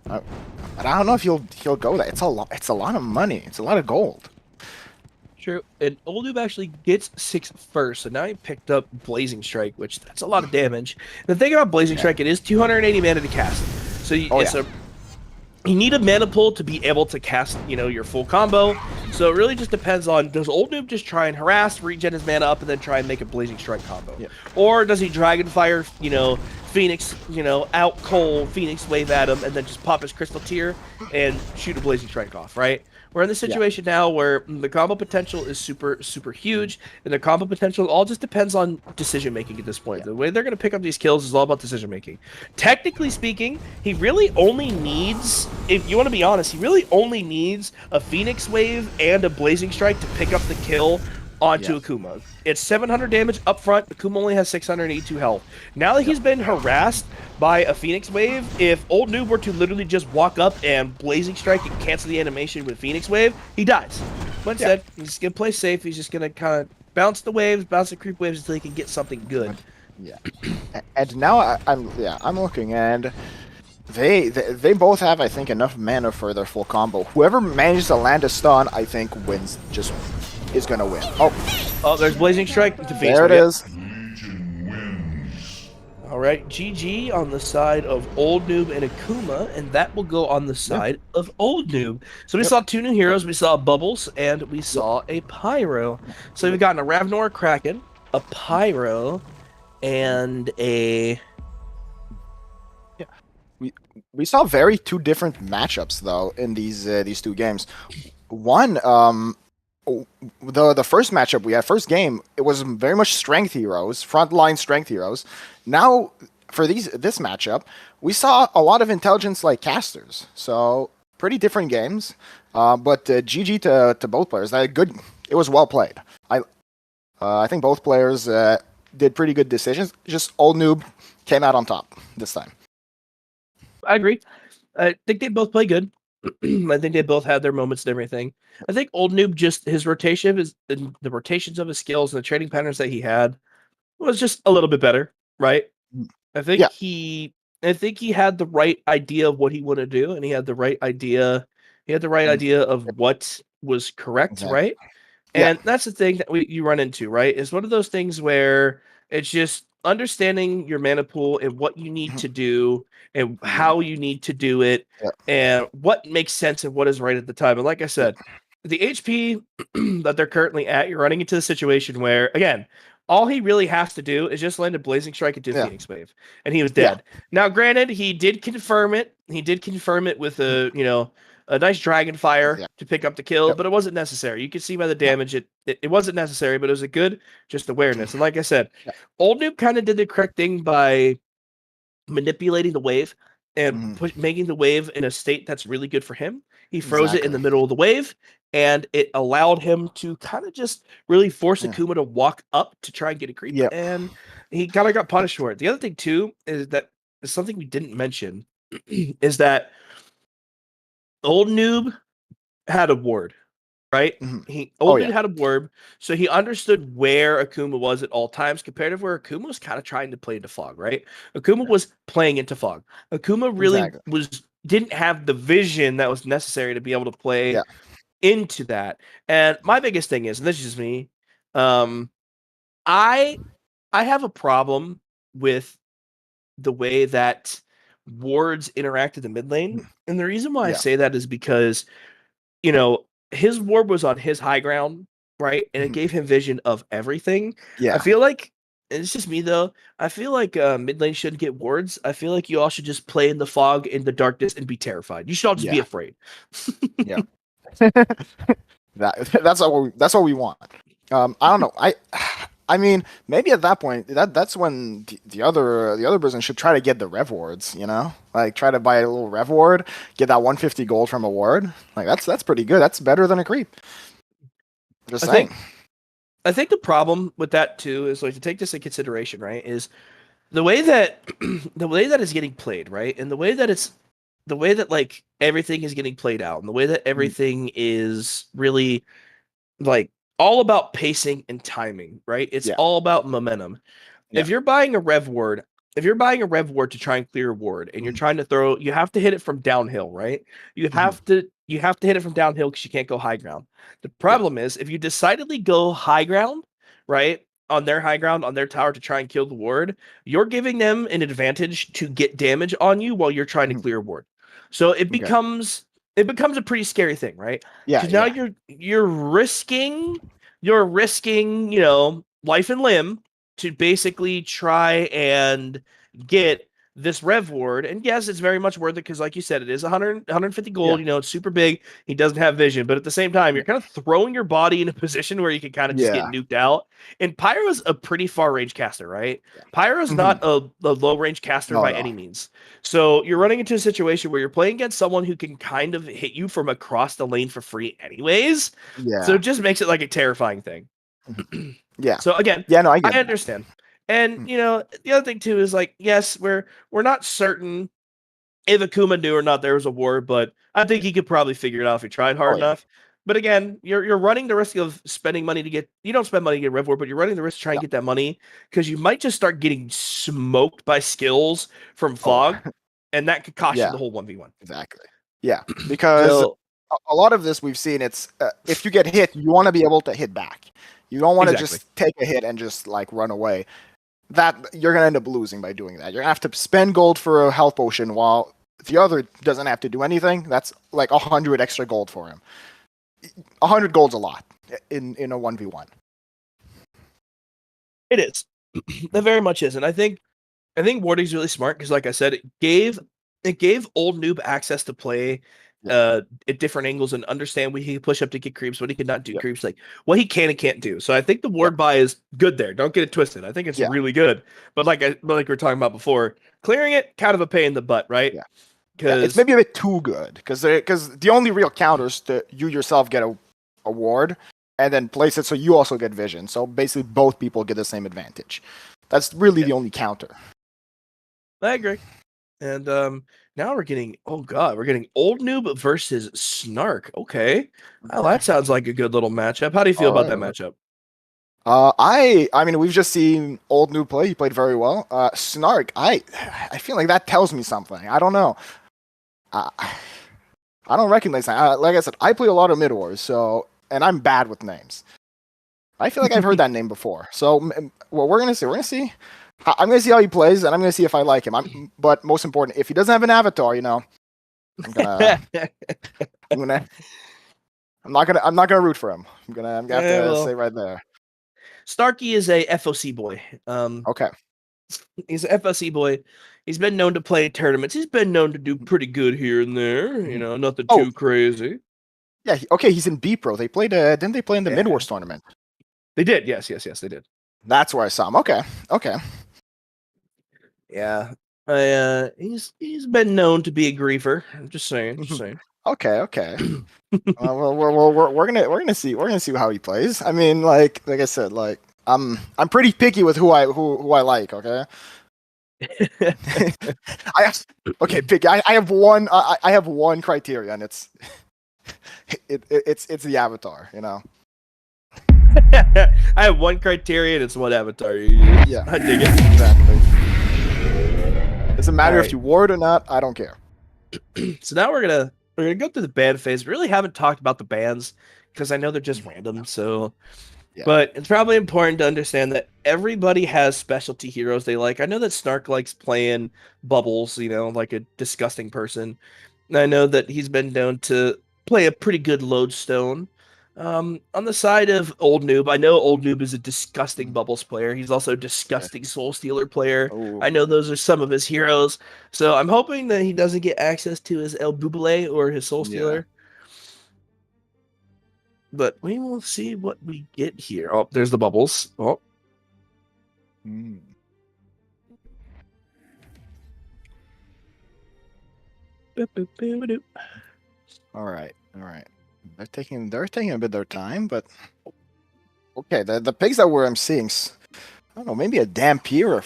But I don't know if he'll go that. It's a lot of money. It's a lot of gold. true. And Old Noob actually gets 6 first, so now he picked up Blazing Strike, which that's a lot of damage. The thing about Blazing Strike, it is 280 mana to cast. So you need a mana pool to be able to cast, your full combo. So it really just depends on, does Old Noob just try and harass, regen his mana up, and then try and make a Blazing Strike combo? Yeah. Or does he Dragonfire, Phoenix, out Cole, Phoenix Wave at him, and then just pop his Crystal Tier and shoot a Blazing Strike off, right? We're in the situation now where the combo potential is super, super huge, and the combo potential all just depends on decision making at this point. The way they're going to pick up these kills is all about decision making. Technically speaking, he really only needs, if you want to be honest, he really only needs a Phoenix Wave and a Blazing Strike to pick up the kill onto Akuma. It's 700 damage up front. Akuma only has 682 health. Now that he's been harassed by a Phoenix Wave, if Old Noob were to literally just walk up and Blazing Strike and cancel the animation with Phoenix Wave, he dies. But instead, he's just going to play safe. He's just going to kind of bounce the waves, bounce the creep waves until he can get something good. Yeah. And now I'm looking, and they both have, I think, enough mana for their full combo. Whoever manages to land a stun, I think, is gonna win. Oh, there's Blazing Strike. There it is. All right, GG on the side of Old Noob and Akuma, and that will go on the side of Old Noob. So we saw 2 new heroes. We saw Bubbles, and we saw a Pyro. So we've gotten a Ravnor Kraken, a Pyro, and a... We saw two different matchups, though, in these 2 games. One, the first matchup we had, first game, it was very much strength heroes, frontline strength heroes. Now, for this matchup, we saw a lot of intelligence like casters. So pretty different games. But GG to both players. It was well played. I think both players did pretty good decisions. Just Old Noob came out on top this time. I agree. I think they both play good. I think they both had their moments and everything. I think Old Noob, just his rotation, the rotations of his skills and the trading patterns that he had was just a little bit better, right? I think he had the right idea of what he wanted to do, and he had the right idea. He had the right idea of what was correct, right? And that's the thing that you run into, right? It's one of those things where it's just understanding your mana pool and what you need to do and how you need to do it and what makes sense and what is right at the time. And like I said, the HP that they're currently at, you're running into the situation where, again, all he really has to do is just land a Blazing Strike into Phoenix Wave, and he was dead. Now, granted, he did confirm it. He did confirm it with a nice Dragonfire to pick up the kill, but it wasn't necessary. You can see by the damage it wasn't necessary, but it was a good just awareness. And like I said, Old Noob kind of did the correct thing by manipulating the wave and making the wave in a state that's really good for him. He froze it in the middle of the wave, and it allowed him to kind of just really force Akuma to walk up to try and get a creep. And he kind of got punished for it. The other thing too is that something we didn't mention is that Old Noob had a ward, right? Old Noob had a ward, so he understood where Akuma was at all times, compared to where Akuma was kind of trying to play into fog, right? Akuma was playing into fog. Akuma really didn't have the vision that was necessary to be able to play into that. And my biggest thing is, and this is just me, I have a problem with the way that wards interact in the mid lane. And the reason why I say that is because, his ward was on his high ground, right? And it gave him vision of everything. I feel like, and it's just me though, I feel like mid lane shouldn't get wards. I feel like you all should just play in the fog, in the darkness, and be terrified. You should all just be afraid. That's what we want. I don't know. I mean, maybe at that point, that's when the other person should try to get the rev wards, like try to buy a little rev ward, get that 150 gold from a ward. Like that's pretty good. That's better than a creep. Just saying. I think the problem with that too is, like, to take this in consideration, right? Is the way that it's getting played, right, and the way that like everything is getting played out, and the way that everything is really like all about pacing and timing, right? It's all about momentum. If you're buying a rev ward, to try and clear a ward, and you're trying to you have to hit it from downhill, right? You have to you have to hit it from downhill because you can't go high ground. The problem is if you decidedly go high ground, right, on their high ground, on their tower to try and kill the ward, you're giving them an advantage to get damage on you while you're trying to clear a ward. So it Okay. becomes a pretty scary thing, right? Yeah, Because now yeah. you're risking life and limb to basically try and get this rev ward. And yes, it's very much worth it because, like you said, it is 150 gold. Yeah. It's super big. He doesn't have vision, but at the same time, Yeah. you're kind of throwing your body in a position where you can kind of just get Yeah. nuked out. And Pyro's a pretty far range caster, right? Yeah. Pyro's not a low range caster by any means. So you're running into a situation where you're playing against someone who can kind of hit you from across the lane for free, anyways. Yeah. So it just makes it like a terrifying thing. Yeah. So again, Yeah, no, I get I understand. And the other thing too is like, yes, we're not certain if Akuma knew or not there was a war, but I think he could probably figure it out if he tried hard enough. But again, you're running the risk of spending money to get, you don't spend money to get rev war, but you're running the risk to try and get that money because you might just start getting smoked by skills from fog, and that could cost you the whole 1v1. Exactly. Yeah, because a lot of this we've seen, it's if you get hit, you want to be able to hit back. You don't want to just take a hit and just like run away. That you're gonna end up losing by doing that. You're gonna have to spend gold for a health potion while the other doesn't have to do anything. That's like 100 extra gold for him. 100 gold's a lot in a 1v1. It is. It very much is, and I think Warding's really smart because, like I said, it gave old Noob access to play at different angles and understand what he could push up to get creeps, what he could not do creeps, like what he can and can't do. So I think the ward buy is good there. Don't get it twisted. I think it's really good. But like we were talking about before, clearing it kind of a pain in the butt, right? Yeah. It's maybe a bit too good because the only real counter is to you yourself get a ward and then place it so you also get vision. So basically both people get the same advantage. That's really the only counter. I agree. And now we're getting old Noob versus Snark. Okay. Well, that sounds like a good little matchup. How do you feel about that matchup? I mean, we've just seen old Noob play. He played very well. Snark, I feel like that tells me something. I don't know. I don't recognize that. Like I said, I play a lot of mid wars, and I'm bad with names. I feel like I've heard that name before. So, what we're gonna see. We're gonna see. I'm gonna see how he plays, and I'm gonna see if I like him. But most important, if he doesn't have an avatar, I'm not gonna root for him. I'm gonna have to say right there. Starkey is a FOC boy. Okay. He's an FOC boy. He's been known to play tournaments. He's been known to do pretty good here and there. Nothing too crazy. Yeah. He's in B Pro. They played. Didn't they play in the Mid Wars tournament? They did. Yes, they did. That's where I saw him. Okay. Yeah. He's been known to be a griefer. I'm just saying. Okay. Well, we're gonna see how he plays. I mean, like I said, like I'm pretty picky with who I like. Okay. Picky. I have one criteria, and it's the avatar. I have one criteria, and it's what avatar you use. Yeah, I dig it. Exactly. Doesn't matter if you ward or not. I don't care. So now we're gonna go through the ban phase. We really haven't talked about the bans because I know they're just random. So, but it's probably important to understand that everybody has specialty heroes they like. I know that Snark likes playing Bubbles, like a disgusting person. And I know that he's been known to play a pretty good Lodestone. On the side of old Noob, I know old Noob is a disgusting Bubbles player. He's also a disgusting Soul Stealer player. Ooh. I know those are some of his heroes. So I'm hoping that he doesn't get access to his El Bubble or his Soul Stealer. But we will see what we get here. Oh, there's the Bubbles. Oh. All right. They're taking a bit of their time, but okay. The pigs that I'm seeing, I don't know, maybe a Dampier or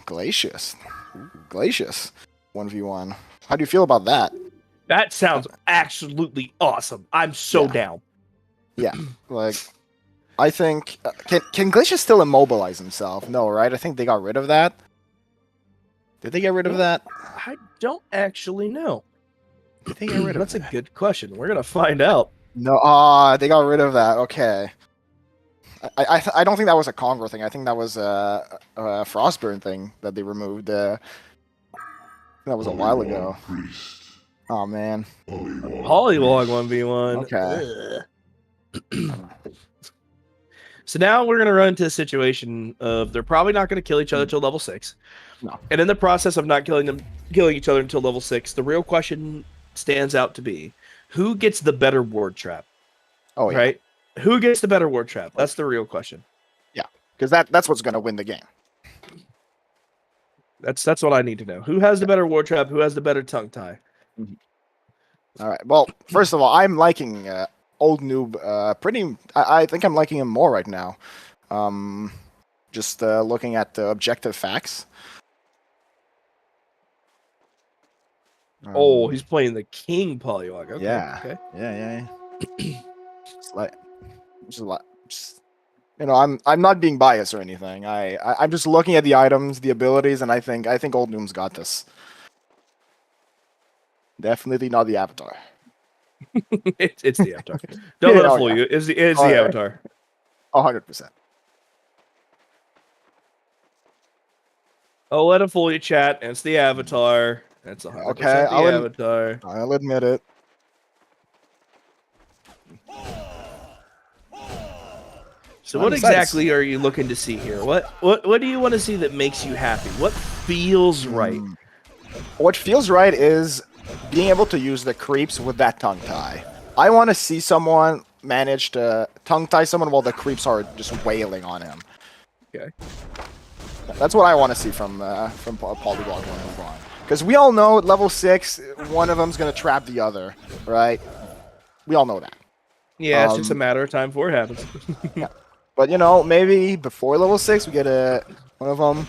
Glacius. Glacius 1v1. How do you feel about that? That sounds absolutely awesome. I'm so down. Yeah, like I think can Glacius still immobilize himself? No, right? I think they got rid of that. Did they get rid of that? I don't actually know. Did they get rid of That's a that? good question. We're gonna find out. No, they got rid of that. Okay. I don't think that was a Congo thing. I think that was a Frostburn thing that they removed. That was a while ago. Oh man. Polywog 1v1. Okay. So now we're gonna run into a situation of they're probably not gonna kill each other till level 6. No. And in the process of not killing each other until level 6, the real question stands out to be who gets the better ward trap? Oh yeah. Right? Who gets the better ward trap? That's the real question. Yeah, because that's what's gonna win the game. That's what I need to know. Who has the better ward trap? Who has the better tongue tie? All right. Well, first of all, I'm liking old Noob. I think I'm liking him more right now. Just looking at the objective facts. Oh, he's playing the King Polywog. Okay. Yeah. Okay. Yeah. I'm not being biased or anything. I'm just looking at the items, the abilities, and I think old Noob's got this. Definitely not the avatar. it's the avatar. Don't let it fool you. It's the avatar. 100%. Oh, let it fool you, chat. It's the avatar. That's 100% Okay, the avatar. I'll admit it. So what exactly are you looking to see here? What do you want to see that makes you happy? What feels right? What feels right is being able to use the creeps with that tongue tie. I want to see someone manage to tongue tie someone while the creeps are just wailing on him. Okay. That's what I want to see from Polywog 1v1. Because we all know at level 6, one of them's going to trap the other, right? We all know that. Yeah, it's just a matter of time before it happens. Yeah. But, maybe before level 6, we get one of them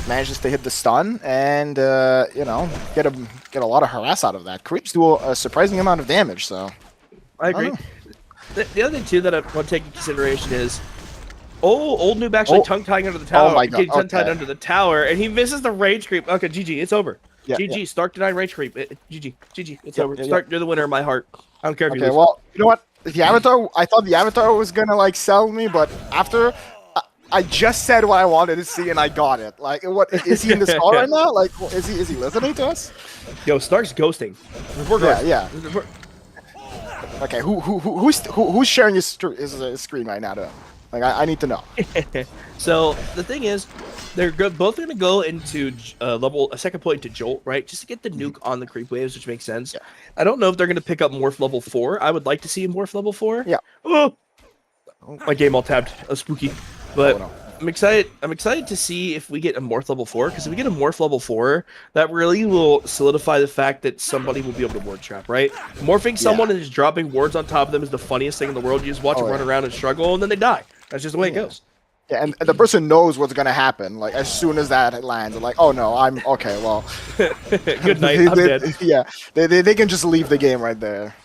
manages to hit the stun and, get a lot of harass out of that. Creeps do a surprising amount of damage, so... I agree. The other thing, too, that I want to take into consideration is... Oh, old Noob actually tongue-tying under the tower. Oh my god. Tongue-tied under the tower, and he misses the rage creep. Okay, GG, it's over. Yeah, GG, Stark denied rage creep. GG, it's over. Stark, you're the winner in my heart. I don't care if you lose. Okay, well, you know what? The avatar, I thought the avatar was gonna, sell me, but after... I just said what I wanted to see, and I got it. What is he in this call right now? Is he listening to us? Yo, Stark's ghosting. Yeah. Okay, who's sharing his screen right now? I need to know. So the thing is, they're both going to go into a second point into Jolt, right? Just to get the nuke on the creep waves, which makes sense. Yeah. I don't know if they're going to pick up Morph level 4. I would like to see Morph level 4. Yeah. Oh, my game all tabbed. Spooky. But no. I'm excited to see if we get a Morph level 4, because if we get a Morph level 4, that really will solidify the fact that somebody will be able to ward trap, right? Morphing someone and just dropping wards on top of them is the funniest thing in the world. You just watch them run around and struggle, and then they die. That's just the way it goes. Yeah, and the person knows what's gonna happen. As soon as that lands, they're like, "Oh no, I'm okay." Well, good night. I'm dead. Yeah, they can just leave the game right there.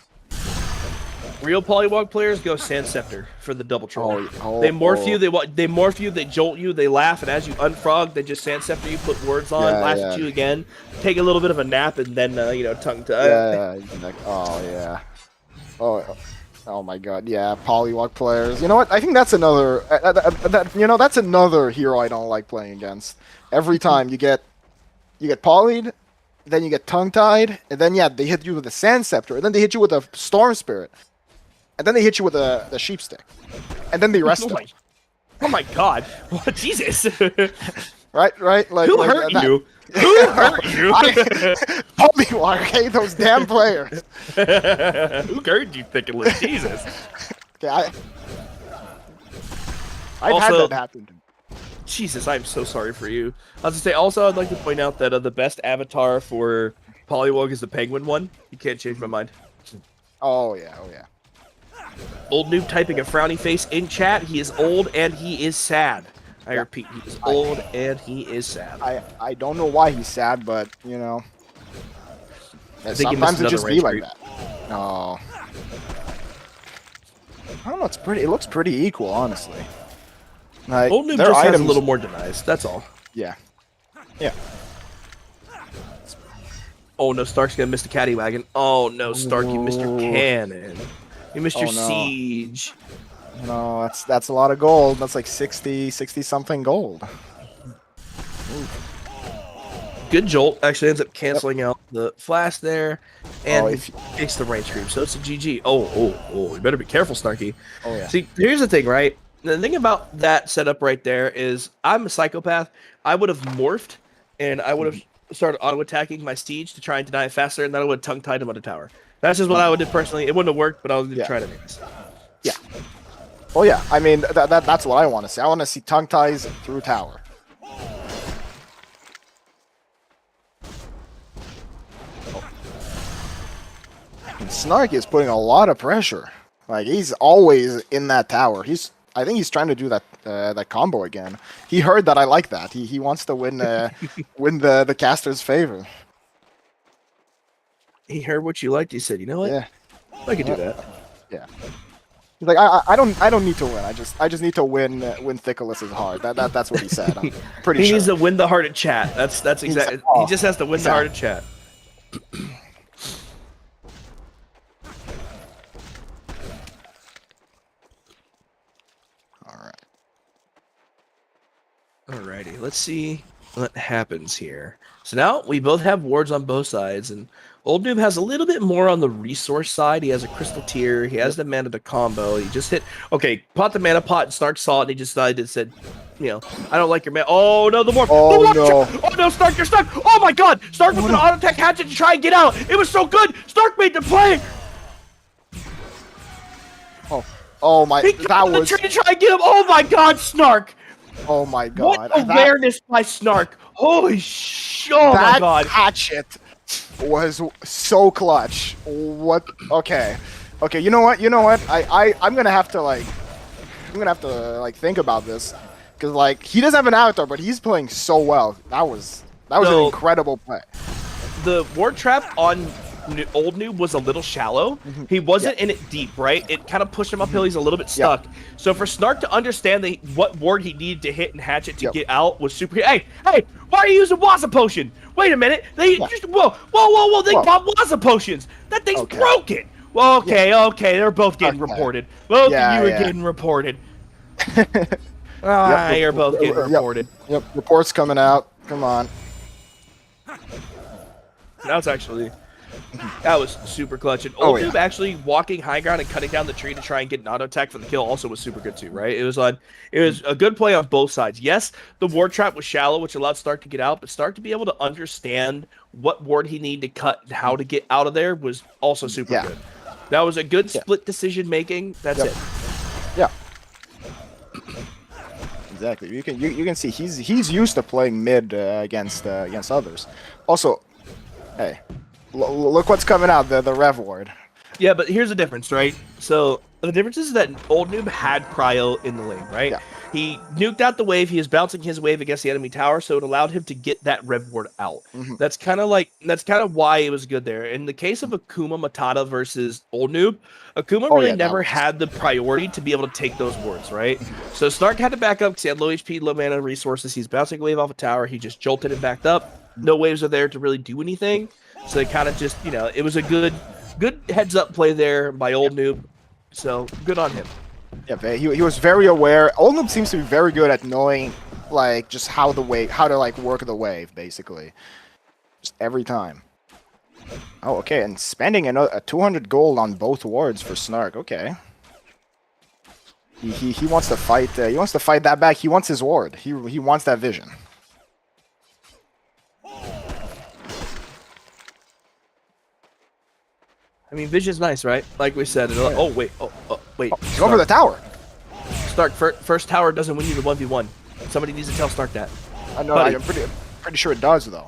Real Polywog players go Sand Scepter for the double troll. Oh, they morph you, they morph you, they jolt you, they laugh, and as you unfrog, they just Sand Scepter you, put words on, blast at you again, take a little bit of a nap, and then tongue tie. Yeah. Oh my god, yeah, Polywog players. You know what? I think that's another. That's another hero I don't like playing against. Every time you get polyed, then you get tongue tied, and then they hit you with a Sand Scepter, and then they hit you with a Storm Spirit, and then they hit you with the Sheep Stick, and then they rest. Oh my god! What Jesus? Right. Who hurt you? Who hurt you? Polywog, okay, those damn players. Who hurt you, thinking like Jesus? Okay, I've had that happen to me. Jesus, I'm so sorry for you. I was to say, also, I'd like to point out that the best avatar for Polywog is the penguin one. You can't change my mind. Oh yeah. Old Noob typing a frowny face in chat. He is old and he is sad. I repeat, he is old and he is sad. I don't know why he's sad, but sometimes it just be like that. No. I don't know. It looks pretty equal, honestly. Old Noob just has a little more denies. That's all. Yeah. Oh no, Stark's gonna miss the caddy wagon. Oh no, Stark, you missed your cannon. You missed your no. siege. No, that's a lot of gold. That's like 60 something gold. Ooh. Good jolt. Actually ends up canceling out the flash there, and Oh, takes the range creep. So it's a GG. Oh, you better be careful, Snarky. Oh yeah. See, here's the thing, right? The thing about that setup right there is I'm a psychopath. I would have morphed, and I would have started auto-attacking my siege to try and deny it faster, and then I would have tongue-tied him on the tower. That's just what I would do personally. It wouldn't have worked, but I was going to try to make this. Yeah. Oh yeah. I mean, that's what I want to see. I want to see tongue ties through tower. And Snark is putting a lot of pressure. Like, he's always in that tower. I think he's trying to do that that combo again. He heard that I like that. He wants to win win the caster's favor. He heard what you liked. He said, "You know what? Yeah, I could do that." Yeah. He's like, I don't need to win. I just need to win Thickolus's heart. That's what he said. I'm pretty He sure. needs to win the heart of chat. That's exactly. He just has to win the heart of chat. Alrighty, let's see what happens here. So now we both have wards on both sides, and Old Noob has a little bit more on the resource side. He has a crystal tier, he has the mana to combo. He just hit, okay, pot the mana pot, and Stark saw it, and he just decided, said, you know, I don't like your mana. Oh no, the morph! Oh the morph no! Oh no, Stark, you're stuck! Oh my god! Stark with an auto attack hatchet to try and get out. It was so good. Stark made the play. Oh my! He That was. to try and get him. Oh my god, Snark! Oh my god! What awareness by Snark! Holy shit! Oh my god! That hatchet was so clutch. What? Okay. You know what? I'm gonna have to think about this, because like he doesn't have an avatar, but he's playing so well. That was an incredible play. The ward trap on Old Noob was a little shallow. He wasn't in it deep, right? It kind of pushed him uphill. He's a little bit stuck. So for Snark to understand what ward he needed to hit and hatchet to get out was super. Hey, why are you using Waza potion? Wait a minute. They just whoa. They pop Waza potions. That thing's broken. Well, okay. They're both getting reported. Both of you are getting reported. You're both getting reported. Yep. Reports coming out. Come on. That was super clutch. And Old Noob actually walking high ground and cutting down the tree to try and get an auto attack for the kill also was super good too, right? It was a good play on both sides. Yes, the ward trap was shallow, which allowed Stark to get out, but Stark to be able to understand what ward he needed to cut and how to get out of there was also super good. That was a good split decision making. That's it. Yeah. Exactly. You can see he's used to playing mid against others. Also, hey. Look what's coming out, the Rev Ward. Yeah, but here's the difference, right? So the difference is that Old Noob had Cryo in the lane, right? Yeah. He nuked out the wave. He was bouncing his wave against the enemy tower, so it allowed him to get that Rev Ward out. That's kind of why it was good there. In the case of Akuma Matata versus Old Noob, Akuma really never had the priority to be able to take those wards, right? So Snark had to back up because he had low HP, low mana resources. He's bouncing a wave off a tower. He just jolted and backed up. No waves are there to really do anything. So it kind of just, it was a good heads up play there by Old Noob. So good on him. Yeah, he was very aware. Old Noob seems to be very good at knowing, like, just how to work the wave, basically. Just every time. Oh, okay, and spending a 200 gold on both wards for Snark. Okay. He wants to fight. He wants to fight that back. He wants his ward. He wants that vision. I mean, vision's nice, right? Like we said. Wait. Go for the tower. Stark, first tower doesn't win you the 1v1. Somebody needs to tell Stark that. I know. I'm pretty sure it does, though.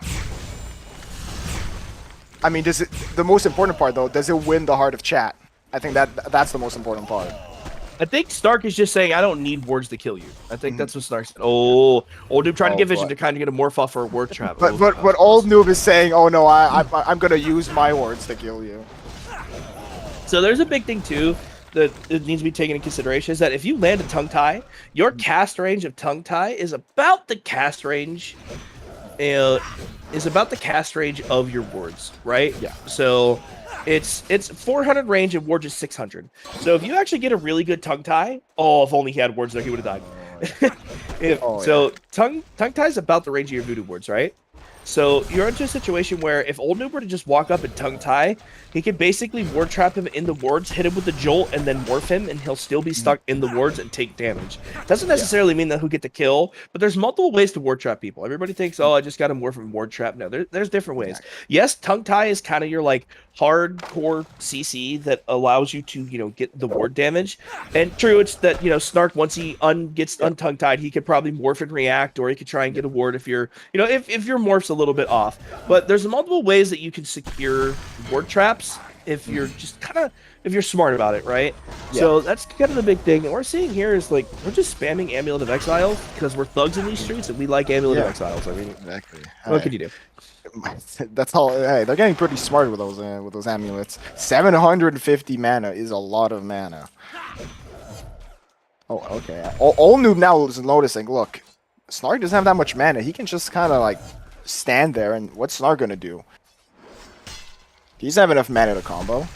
I mean, the most important part, though, does it win the heart of chat? I think that's the most important part. I think Stark is just saying, I don't need wards to kill you. I think that's what Stark said. Oh, Old Noob trying to get vision to kind of get a morph off for a ward trap. But Old Noob is saying, oh no, I'm gonna use my wards to kill you. So there's a big thing too that it needs to be taken into consideration is that if you land a tongue tie, your cast range of tongue tie is about the cast range is about the cast range of your wards, right? Yeah. So it's 400 range and wards is 600. So if you actually get a really good tongue tie, oh, if only he had wards there, he would have died. Tongue tie is about the range of your voodoo wards, right? So you're into a situation where if Old Noob were to just walk up and tongue tie, he could basically ward trap him in the wards, hit him with the jolt, and then morph him, and he'll still be stuck in the wards and take damage. Doesn't necessarily mean that he'll get the kill, but there's multiple ways to ward trap people. Everybody thinks, oh, I just got to morph and ward trap. No, there's different ways. Yes, tongue tie is kind of your like hardcore CC that allows you to, get the ward damage. And true, it's that, Snark, once he gets untongue tied, he could probably morph and react, or he could try and get a ward if you're, if your morph's a little bit off. But there's multiple ways that you can secure ward traps if you're just if you're smart about it, right? Yeah. So that's kind of the big thing. And we're seeing here is like, we're just spamming Amulet of Exiles because we're thugs in these streets and we like Amulet of Exiles. I mean, exactly. What could you do? That's all. Hey, they're getting pretty smart with those amulets. 750 mana is a lot of mana. Oh, okay. Old Noob now is noticing. Look, Snark doesn't have that much mana. He can just kind of like stand there, and what's Snark gonna do? He doesn't have enough mana to combo. I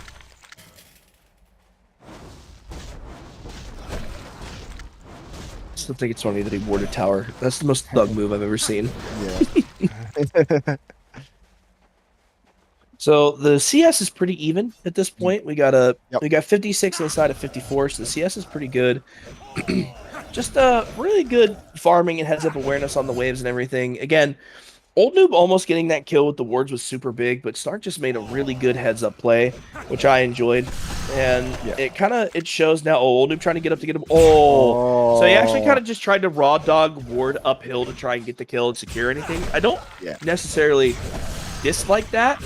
still think it's funny that he warded tower. That's the most thug move I've ever seen. Yeah. So the CS is pretty even at this point. We got we got 56 on the side of 54, so the CS is pretty good. Just really good farming and heads-up awareness on the waves and everything. Again, Old Noob almost getting that kill with the wards was super big, but Snark just made a really good heads-up play, which I enjoyed. And it shows now, Old Noob trying to get up to get him. So he actually kind of just tried to raw dog ward uphill to try and get the kill and secure anything. I don't necessarily dislike that,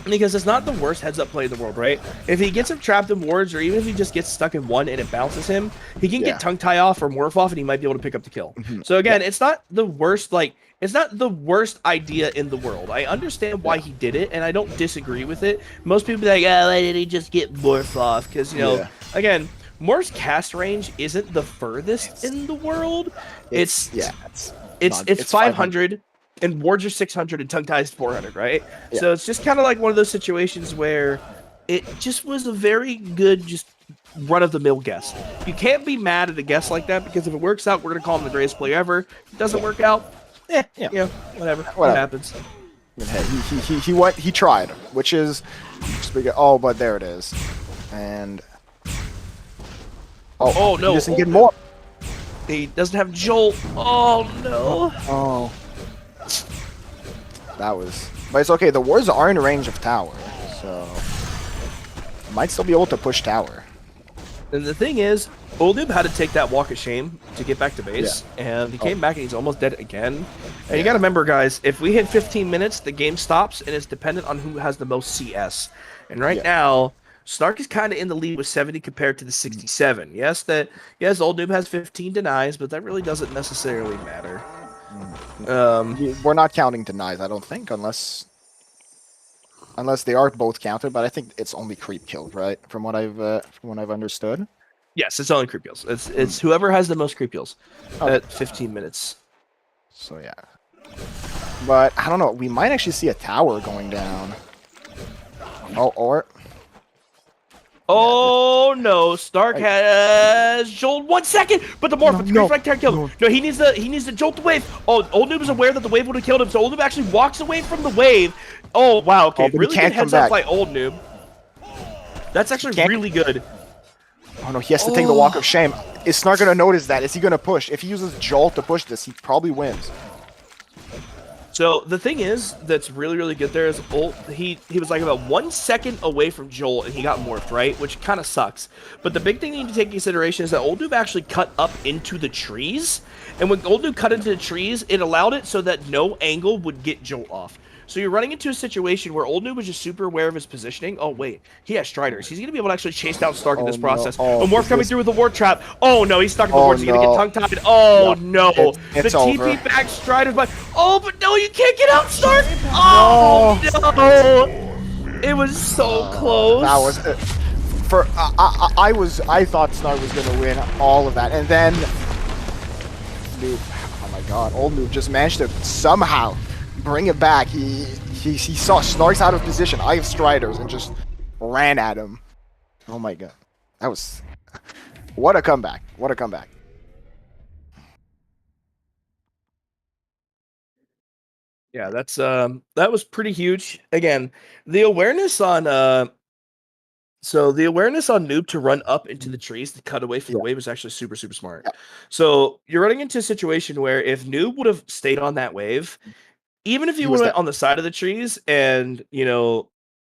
because it's not the worst heads-up play in the world, right? If he gets him trapped in wards, or even if he just gets stuck in one and it bounces him, he can get tongue tie off or morph off, and he might be able to pick up the kill. So again, it's not the worst, it's not the worst idea in the world. I understand why he did it, and I don't disagree with it. Most people be like, oh, why did he just get morph off? Because, again, Morph's cast range isn't the furthest in the world. It's 500. And wards are 600 and tongue ties 400, right? Yeah. So it's just kind of like one of those situations where it just was a very good, just run-of-the-mill guess. You can't be mad at a guess like that, because if it works out, we're going to call him the greatest player ever. If it doesn't work out, whatever. What happens. Hey, he tried, which is but there it is. And no, he doesn't get more. He doesn't have Jolt. Oh no. Oh. But it's okay. The wards are in range of tower, so might still be able to push tower. And the thing is, Old Noob had to take that walk of shame to get back to base, and he came back and he's almost dead again. And you got to remember, guys, if we hit 15 minutes, the game stops, and it's dependent on who has the most CS. And right now, Snark is kind of in the lead with 70 compared to the 67. Yes, Old Noob has 15 denies, but that really doesn't necessarily matter. We're not counting denies, I don't think, unless they are both counted. But I think it's only creep kills, right? From what I've understood. Yes, it's only creep kills. It's whoever has the most creep kills at 15 minutes. So yeah, but I don't know. We might actually see a tower going down. Oh no! Stark has Jolt 1 second, but the morph killed him. No, he needs to jolt the wave. Oh, Old Noob is aware that the wave would have killed him, so Old Noob actually walks away from the wave. Oh wow! Okay, really good heads up by Old Noob. That's actually really good. Oh no, he has to take the walk of shame. Is Snark gonna notice that? Is he gonna push? If he uses Jolt to push this, he probably wins. So the thing is that's really good there is he was like about 1 second away from Joel, and he got morphed, right? Which kind of sucks. But the big thing you need to take into consideration is that Old Noob actually cut up into the trees. And when Old Noob cut into the trees, it allowed it so that no angle would get Joel off. So you're running into a situation where Old Noob was just super aware of his positioning. Oh, wait. He has Striders. He's going to be able to actually chase down Stark in this process. A morph coming through with a ward trap. Oh, no. He's stuck in the wards. He's going to get tongue-tied. Oh, no. It's the over. TP back Striders. But no, you can't get out, Stark. Oh, no. It was so close. That was it. I thought Snark was going to win all of that. And then Noob, oh my god, Old Noob just managed to somehow bring it back. He saw Snark's out of position. I have Striders and just ran at him. Oh my god, that was what a comeback! What a comeback! Yeah, that was pretty huge. Again, the awareness on the awareness on Noob to run up into the trees to cut away from the Yeah. wave is actually super, super smart. Yeah. So you're running into a situation where if Noob would have stayed on that wave, even if he He would was have dead. went on the side of the trees and,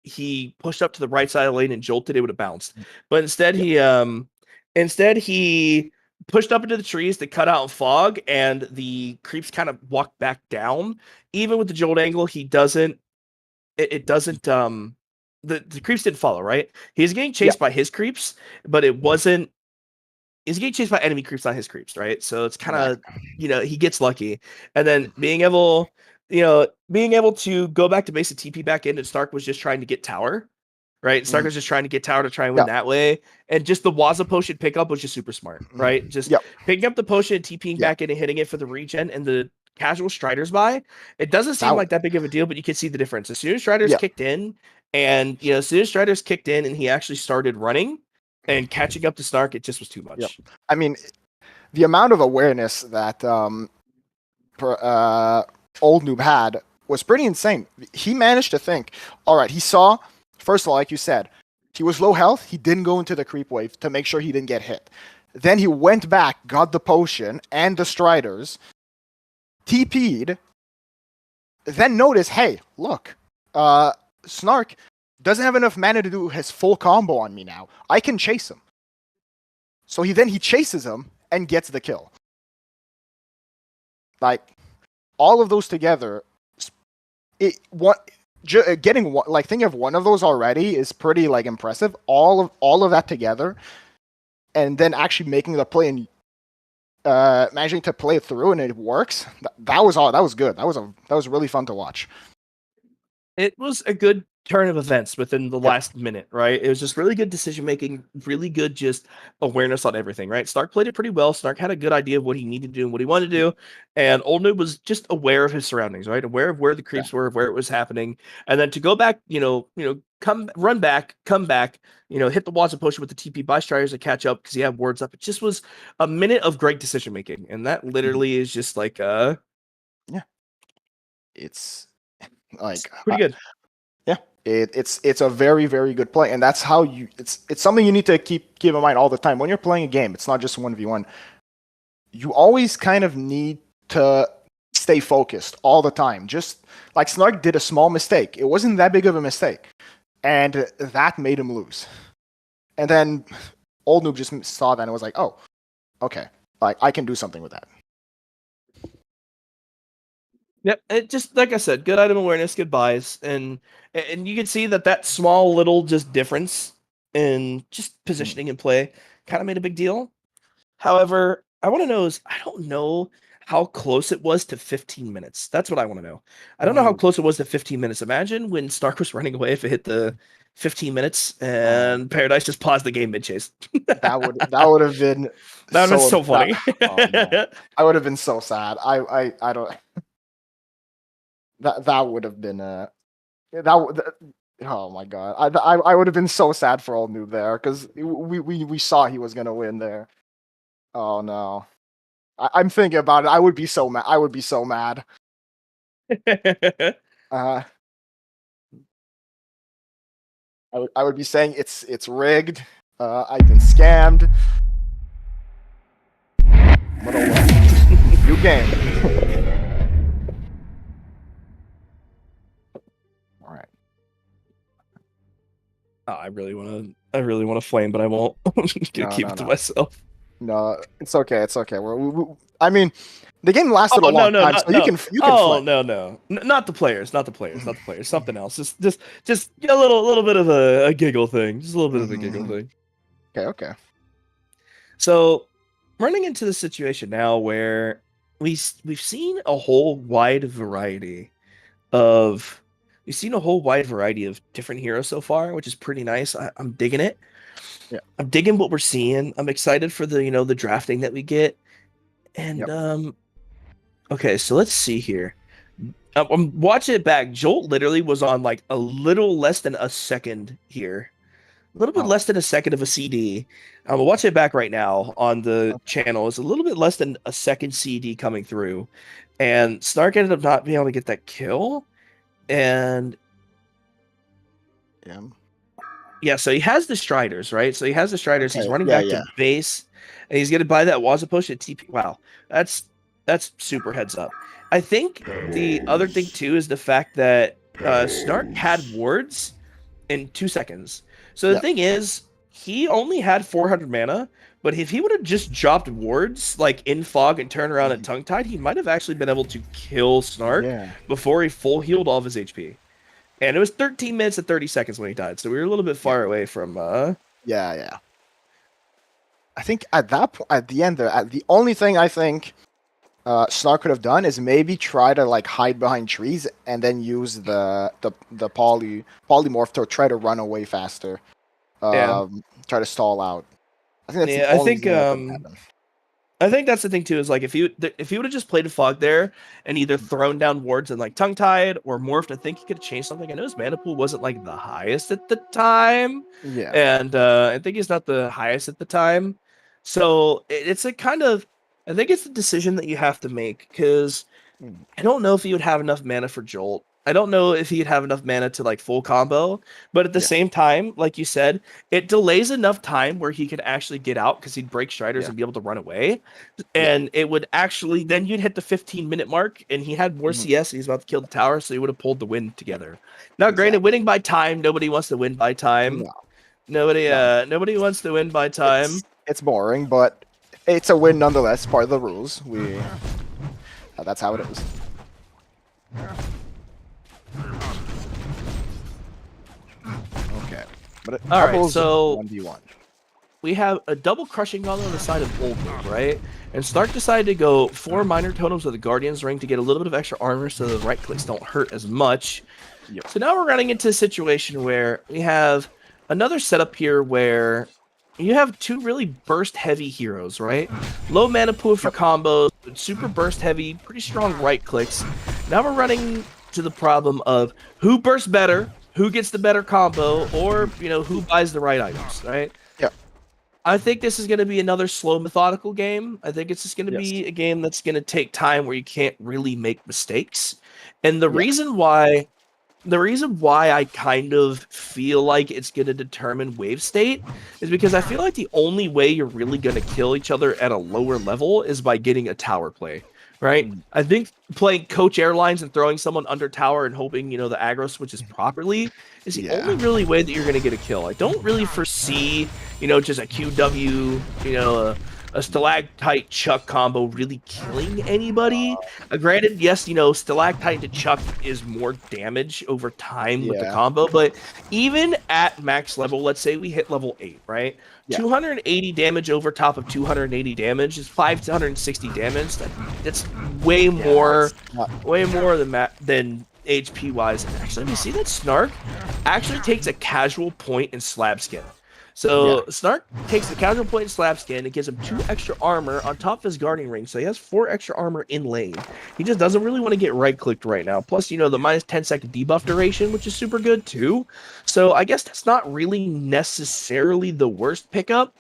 he pushed up to the right side of the lane and jolted, it would have bounced. But instead he pushed up into the trees to cut out fog, and the creeps kind of walked back down. Even with the jolt angle, he doesn't it doesn't the creeps didn't follow, right? He's getting chased by his creeps, but it wasn't he's getting chased by enemy creeps, not his creeps, right? So it's kind of, he gets lucky. And then being able to go back to base and TP back in, and Stark was just trying to get tower, right? Stark was just trying to get tower to try and win that way. And just the Waza potion pickup was just super smart, right? Just picking up the potion and TPing back in and hitting it for the regen and the casual Striders buy. It doesn't seem like that big of a deal, but you can see the difference. As soon as Striders kicked in, and as soon as Striders kicked in and he actually started running and catching up to Snark, it just was too much. Yep. I mean, the amount of awareness that old Noob had was pretty insane. He managed to think, all right, he saw, first of all, like you said, he was low health. He didn't go into the creep wave to make sure he didn't get hit. Then he went back, got the potion and the Striders, TP'd, then noticed, hey, look, Snark doesn't have enough mana to do his full combo on me now. I can chase him. So he chases him and gets the kill. Like, all of those together, thinking of one of those already is pretty impressive. All of that together, and then actually making the play and managing to play it through and it works. That was good. That was really fun to watch. It was a good turn of events within the last minute, right? It was just really good decision making, really good just awareness on everything, right? Stark played it pretty well. Stark had a good idea of what he needed to do and what he wanted to do, and Old Noob was just aware of his surroundings, right? Aware of where the creeps were, of where it was happening, and then to go back, run back, come back, hit the Waza potion with the TP by Striders to catch up because he had wards up. It just was a minute of great decision making, and that literally is just it's like pretty good. It's a very, very good play, and that's how it's something you need to keep in mind all the time when you're playing a game. It's not just 1v1. You always kind of need to stay focused all the time. Just like Snark did a small mistake. It wasn't that big of a mistake, and that made him lose. And then Old Noob just saw that and was like, oh, okay, I can do something with that. Yep, it just like I said, good item awareness, good buys, and you can see that small little just difference in just positioning and play kind of made a big deal. However, I want to know is I don't know how close it was to 15 minutes. That's what I want to know. I don't know how close it was to 15 minutes. Imagine when Stark was running away if it hit the 15 minutes and Paradise just paused the game mid chase. that would have been so funny. No. I would have been so sad. I don't. That would have been oh my god! I would have been so sad for Old Noob there because we saw he was gonna win there. Oh no! I'm thinking about it. I would be so mad. I would be so mad. I would be saying it's rigged. I've been scammed. But oh well. New game. All right. Oh, I really want to flame, but I won't. I'm just gonna keep it to myself. No, it's okay. It's okay. I mean, the game lasted a long time, so you can. Oh no, not the players, not the players. Something else. Just a little bit of a giggle thing. Just a little bit of a giggle thing. Okay. So, running into the situation now where we've seen a whole wide variety of different heroes so far, which is pretty nice. I'm digging it. Yeah. I'm digging what we're seeing. I'm excited for the the drafting that we get. And okay, so let's see here. I'm watching it back. Jolt literally was on like a little less than a second here. A little bit Oh, less than a second of a CD. I'm watching it back right now on the okay. channel. It's a little bit less than a second CD coming through. And Snark ended up not being able to get that kill. And Yeah. yeah, so he has the Striders, right? So he has the Striders. He's Okay. running Yeah. back Yeah. to base, and he's gonna buy that Waza push at TP. Wow, that's super heads up. I think the other thing too is the fact that Snark had wards in 2 seconds. So the Yeah. thing is, he only had 400 mana, but if he would have just dropped wards like in fog and turn around at tongue tied, he might have actually been able to kill Snark Yeah. before he full healed all of his HP. And it was 13 minutes and 30 seconds when he died, so we were a little bit Yeah. far away from. Yeah. Yeah. I think at that point, at the end there, the only thing I think Snark could have done is maybe try to like hide behind trees and then use the polymorph to try to run away faster. Yeah, Try to stall out. I think that's the yeah. only thing that could happen. I think that's the thing too. Is like if he would have just played a fog there and either thrown down wards and like tongue tied or morphed, I think he could have changed something. I know his mana pool wasn't like the highest at the time, Yeah. and I think he's not the highest at the time. So it's a kind of, I think it's a decision that you have to make because Mm. I don't know if he would have enough mana for Jolt. I don't know if he'd have enough mana to like full combo, but at the Yeah. same time, like you said, it delays enough time where he could actually get out because he'd break Striders Yeah. and be able to run away. Yeah. And it would actually, then you'd hit the 15-minute mark and he had more Mhm. CS and he's about to kill the tower, so he would have pulled the win together. Now, granted, Exactly. winning by time, nobody wants to win by time. No. Nobody, No. nobody wants to win by time. It's boring, but it's a win nonetheless. Part of the rules. That's how it is. Okay. But All right, so 1v1. we have a double crushing gauntlet on the side of Old Noob, right? And Stark decided to go 4 minor totems with the Guardian's Ring to get a little bit of extra armor so the right clicks don't hurt as much. Yep. So now we're running into a situation where we have another setup here where you have 2 really burst heavy heroes, right? Low mana pool for combos, but super burst heavy, pretty strong right clicks. Now we're running to the problem of who bursts better, who gets the better combo, or who buys the right items, right? Yep. I think this is going to be another slow, methodical game. I think it's just going to Yes. be a game that's going to take time where you can't really make mistakes. And the Yeah. reason why I kind of feel like it's going to determine wave state is because I feel like the only way you're really going to kill each other at a lower level is by getting a tower play, right? Mm. I think playing coach airlines and throwing someone under tower and hoping, the aggro switches properly is the Yeah. only really way that you're going to get a kill. I don't really foresee, just a QW, a stalactite chuck combo really killing anybody. Granted, yes, stalactite to chuck is more damage over time with the Yeah. combo, but even at max level, let's say we hit level 8, right? Yeah. 280 damage over top of 280 damage is 560 damage. That's way more, way more than HP wise. Actually, we see that Snark actually takes a casual point in slab skin. So Snark takes the casual point in slab skin and gives him 2 extra armor on top of his guarding ring. So he has 4 extra armor in lane. He just doesn't really want to get right clicked right now. Plus, the minus 10-second debuff duration, which is super good too. So I guess that's not really necessarily the worst pickup.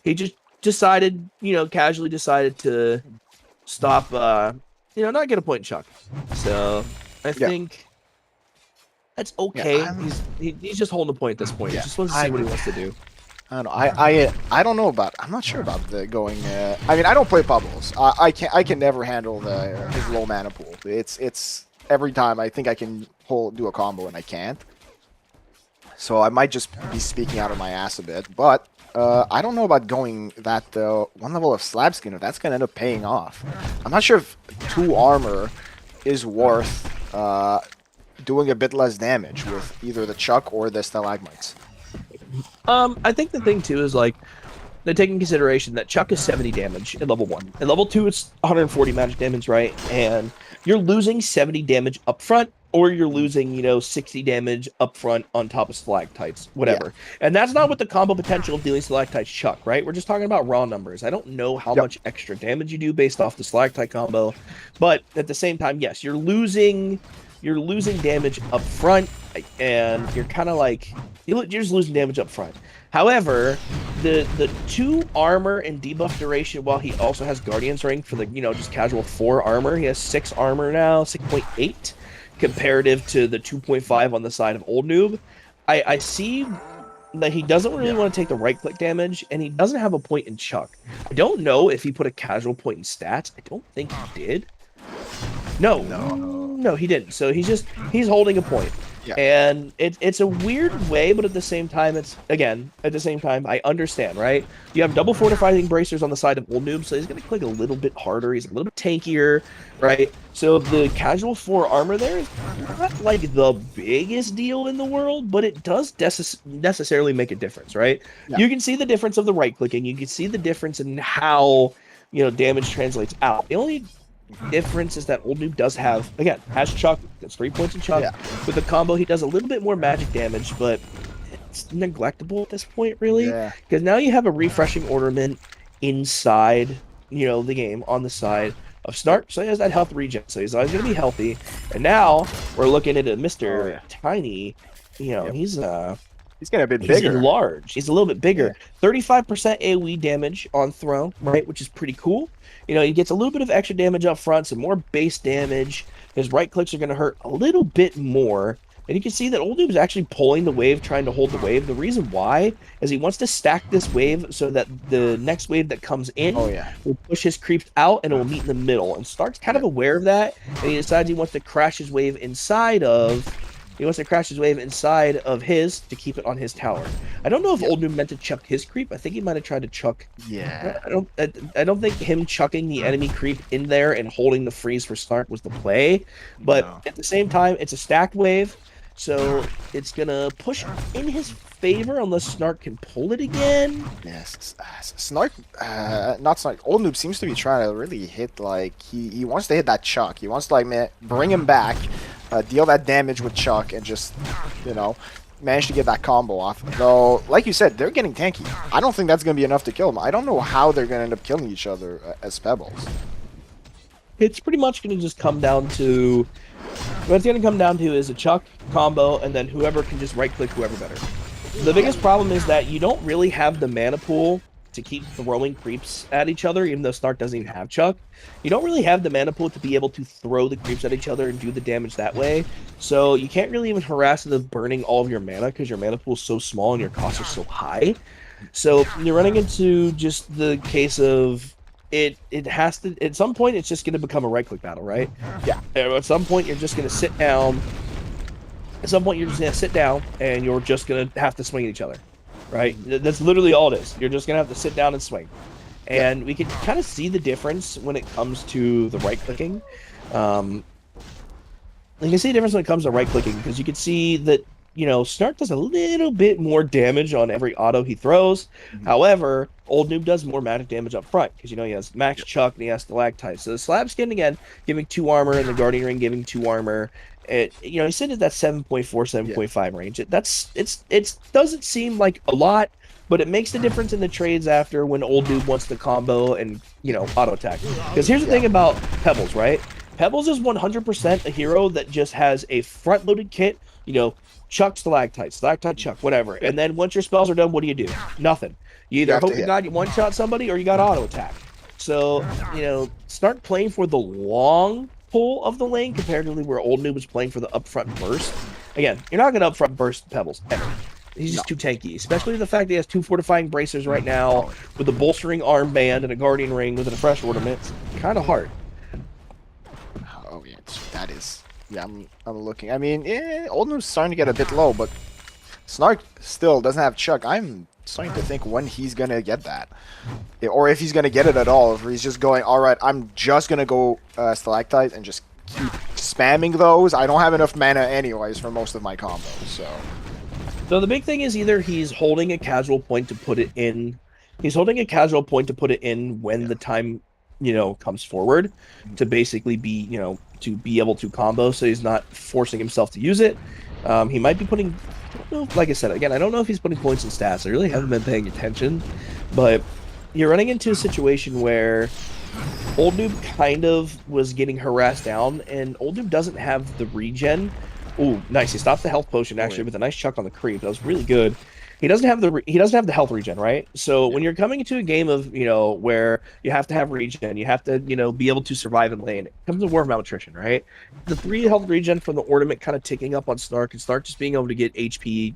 He just decided, casually decided to stop, not get a point in chuck. So I think that's okay. He's just holding a point at this point. He just wants to see what he wants to do. I don't know. I don't know about. I'm not sure about the going. I mean, I don't play bubbles. I can never handle his low mana pool. It's every time I think I can do a combo and I can't. So I might just be speaking out of my ass a bit, but I don't know about going that 1 level of slab skin if that's gonna end up paying off. I'm not sure if 2 armor is worth doing a bit less damage with either the chuck or the stalagmites. I think the thing too is like they take in consideration that Chuck is 70 damage at level 1. At level 2, it's 140 magic damage, right? And you're losing 70 damage up front or you're losing, 60 damage up front on top of stalactites, whatever. And that's not what the combo potential of dealing stalactites chuck, right? We're just talking about raw numbers. I don't know how much extra damage you do based off the stalactite combo, but at the same time, yes, you're losing damage up front, and you're kind of like you're just losing damage up front. However, the 2 armor and debuff duration, while he also has Guardian's Ring for the just casual 4 armor, he has 6 armor now, 6.8 comparative to the 2.5 on the side of old Noob. I see that he doesn't really want to take the right click damage, and he doesn't have a point in Chuck. I don't know if he put a casual point in stats. I don't think he did. No, he didn't. So he's holding a point. Yeah. And it's a weird way, but at the same time, I understand, right? You have double fortifying bracers on the side of old Noob, so he's going to click a little bit harder. He's a little bit tankier, right? So the casual 4 armor there is not like the biggest deal in the world, but it does necessarily make a difference, right? Yeah. You can see the difference of the right clicking. You can see the difference in how damage translates out. The only difference is that old Noob has Chuck. That's 3 points in Chuck. Yeah. With the combo, he does a little bit more magic damage, but it's neglectable at this point, really. Because now you have a refreshing ornament inside, the game on the side of Snark, so he has that health regen, so he's always going to be healthy. And now we're looking at Mr. Tiny. He's getting a bit bigger. He's large. He's a little bit bigger. 35% AoE damage on throw, right, which is pretty cool. He gets a little bit of extra damage up front, some more base damage. His right clicks are going to hurt a little bit more. And you can see that old Noob is actually pulling the wave, trying to hold the wave. The reason why is he wants to stack this wave so that the next wave that comes in will push his creeps out and it will meet in the middle. And Stark's kind of aware of that, and he decides he wants to crash his wave inside of... his to keep it on his tower. I don't know if old Noob meant to chuck his creep. I think he might have tried to chuck. Yeah. I don't think him chucking the enemy creep in there and holding the freeze for Snark was the play. But at the same time, it's a stacked wave, so it's gonna push in his favor unless Snark can pull it again. Yes, not Snark. Old Noob seems to be trying to really hit, like, he wants to hit that Chuck. He wants to, bring him back, deal that damage with Chuck, and just, manage to get that combo off. Though, like you said, they're getting tanky. I don't think that's going to be enough to kill them. I don't know how they're going to end up killing each other as Pebbles. It's pretty much going to just come down to... What it's going to come down to is a Chuck combo, and then whoever can just right-click whoever better. The biggest problem is that you don't really have the mana pool to keep throwing creeps at each other, even though Snark doesn't even have Chuck. You don't really have the mana pool to be able to throw the creeps at each other and do the damage that way. So you can't really even harass the burning all of your mana because your mana pool is so small and your costs are so high. So you're running into just the case of it has to, at some point, it's just going to become a right-click battle, right? Yeah. At some point, you're just going to sit down. At some point, you're just going to sit down and you're just going to have to swing at each other. Right? That's literally all it is. You're just going to have to sit down and swing. And we can kind of see the difference when it comes to the right-clicking. You can see the difference when it comes to right-clicking, because you can see that, Snark does a little bit more damage on every auto he throws. However, old Noob does more magic damage up front, because, he has max Chuck and he has stalactites. So the slab skin, again, giving 2 armor, and the Guardian Ring giving 2 armor. He's sitting at that 7.4, 7.5 range. It doesn't seem like a lot, but it makes the difference in the trades after when old Noob wants to combo and, auto attack. Because here's the thing about Pebbles, right? Pebbles is 100% a hero that just has a front-loaded kit, Chuck, stalactite, Chuck, whatever. And then once your spells are done, what do? Nothing. You either hope to God you one-shot somebody or you got auto attack. So, start playing for the long pull of the lane comparatively where old Noob was playing for the upfront burst. Again, you're not going to upfront burst Pebbles ever. He's just too tanky, especially the fact that he has 2 fortifying bracers right now with a bolstering armband and a Guardian Ring with a fresh ornament. It's kind of hard. Oh yeah, that is. Yeah, I'm looking. I mean, old Noob's starting to get a bit low, but Snark still doesn't have Chuck. I'm starting to think when he's gonna get that, or if he's gonna get it at all. If he's just going, all right, I'm just gonna go stalactite and just keep spamming those. I don't have enough mana anyways for most of my combos. So the big thing is either he's holding a casual point to put it in. He's holding a casual point to put it in when the time comes forward to basically be, to be able to combo, so he's not forcing himself to use it. He might be putting, I don't know, like I said, again, I don't know if he's putting points in stats. I really haven't been paying attention, but you're running into a situation where Old Noob kind of was getting harassed down, and Old Noob doesn't have the regen. Ooh, nice. He stopped the health potion actually with a nice chuck on the creep. That was really good. He doesn't have the health regen, right? So when you're coming into a game of where you have to have regen, you have to be able to survive in lane. It comes to war of malnutrition, right? The 3 health regen from the ornament kind of ticking up on Snark, and Snark just being able to get HP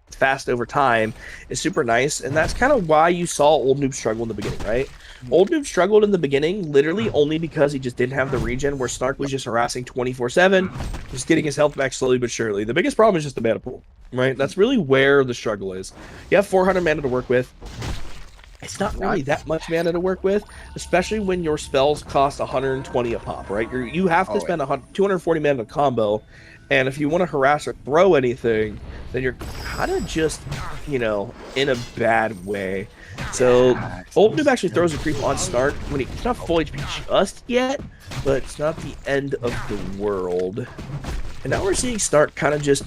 fast over time is super nice, and that's kind of why you saw Old Noob struggle in the beginning, right? Old Noob struggled in the beginning literally only because he just didn't have the regen, where Snark was just harassing 24/7, just getting his health back slowly but surely. The biggest problem is just the mana pool, right? That's really where the struggle is. You have 400 mana to work with. It's not really that much mana to work with, especially when your spells cost 120 a pop, right? You have to spend 240 mana to combo, and if you want to harass or throw anything, then you're kind of just, in a bad way. So Old Noob actually throws a creep on Snark when he's not full HP just yet, but it's not the end of the world. And now we're seeing Snark kind of just,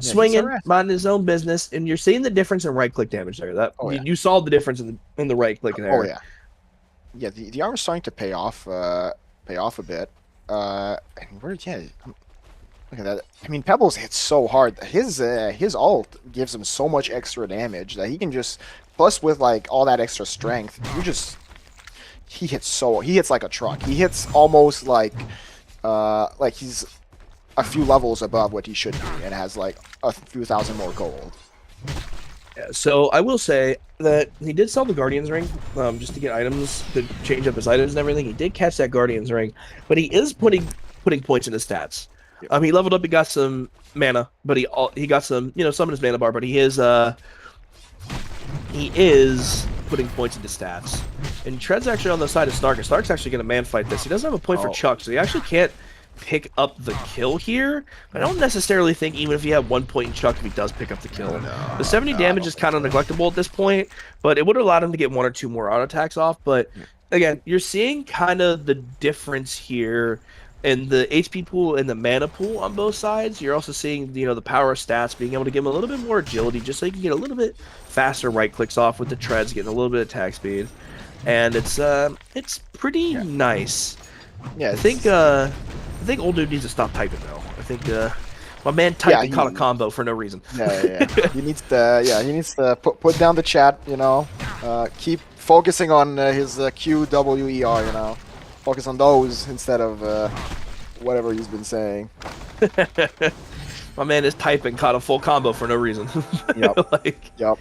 swinging, minding his own business, and you're seeing the difference in right-click damage there. You saw the difference in the right-click there. Oh yeah, yeah. The armor's starting to pay off a bit. And look at that. I mean, Pebbles hits so hard. His ult gives him so much extra damage that he can just, plus with like all that extra strength, he hits like a truck. He hits almost like he's a few levels above what he should be, and has like a few thousand more gold. Yeah, so I will say that he did sell the Guardian's Ring just to get items, to change up his items and everything. He did catch that Guardian's Ring, but he is putting points in his stats. He leveled up. He got some mana, but he got some some in his mana bar. But he is putting points into stats. And Tread's actually on the side of Snark. And Snark's actually going to man fight this. He doesn't have a point for Chuck, so he actually can't pick up the kill here. I don't necessarily think even if he had 1 point in Chuck, if he does pick up the kill. The 70 damage is kind of neglectable at this point, but it would have allowed him to get 1 or 2 more auto attacks off. But again, you're seeing kind of the difference here in the HP pool and the mana pool on both sides. You're also seeing the power of stats, being able to give him a little bit more agility, just so you can get a little bit faster right clicks off with the treads, getting a little bit of attack speed, and it's pretty nice. Yeah, I think Old Dude needs to stop typing though. I think my man typed caught a combo for no reason. Yeah. He needs to put down the chat. Keep focusing on his Q, W, E, R. Focus on those instead of whatever he's been saying. My man is typing caught a full combo for no reason. Yep. Yep.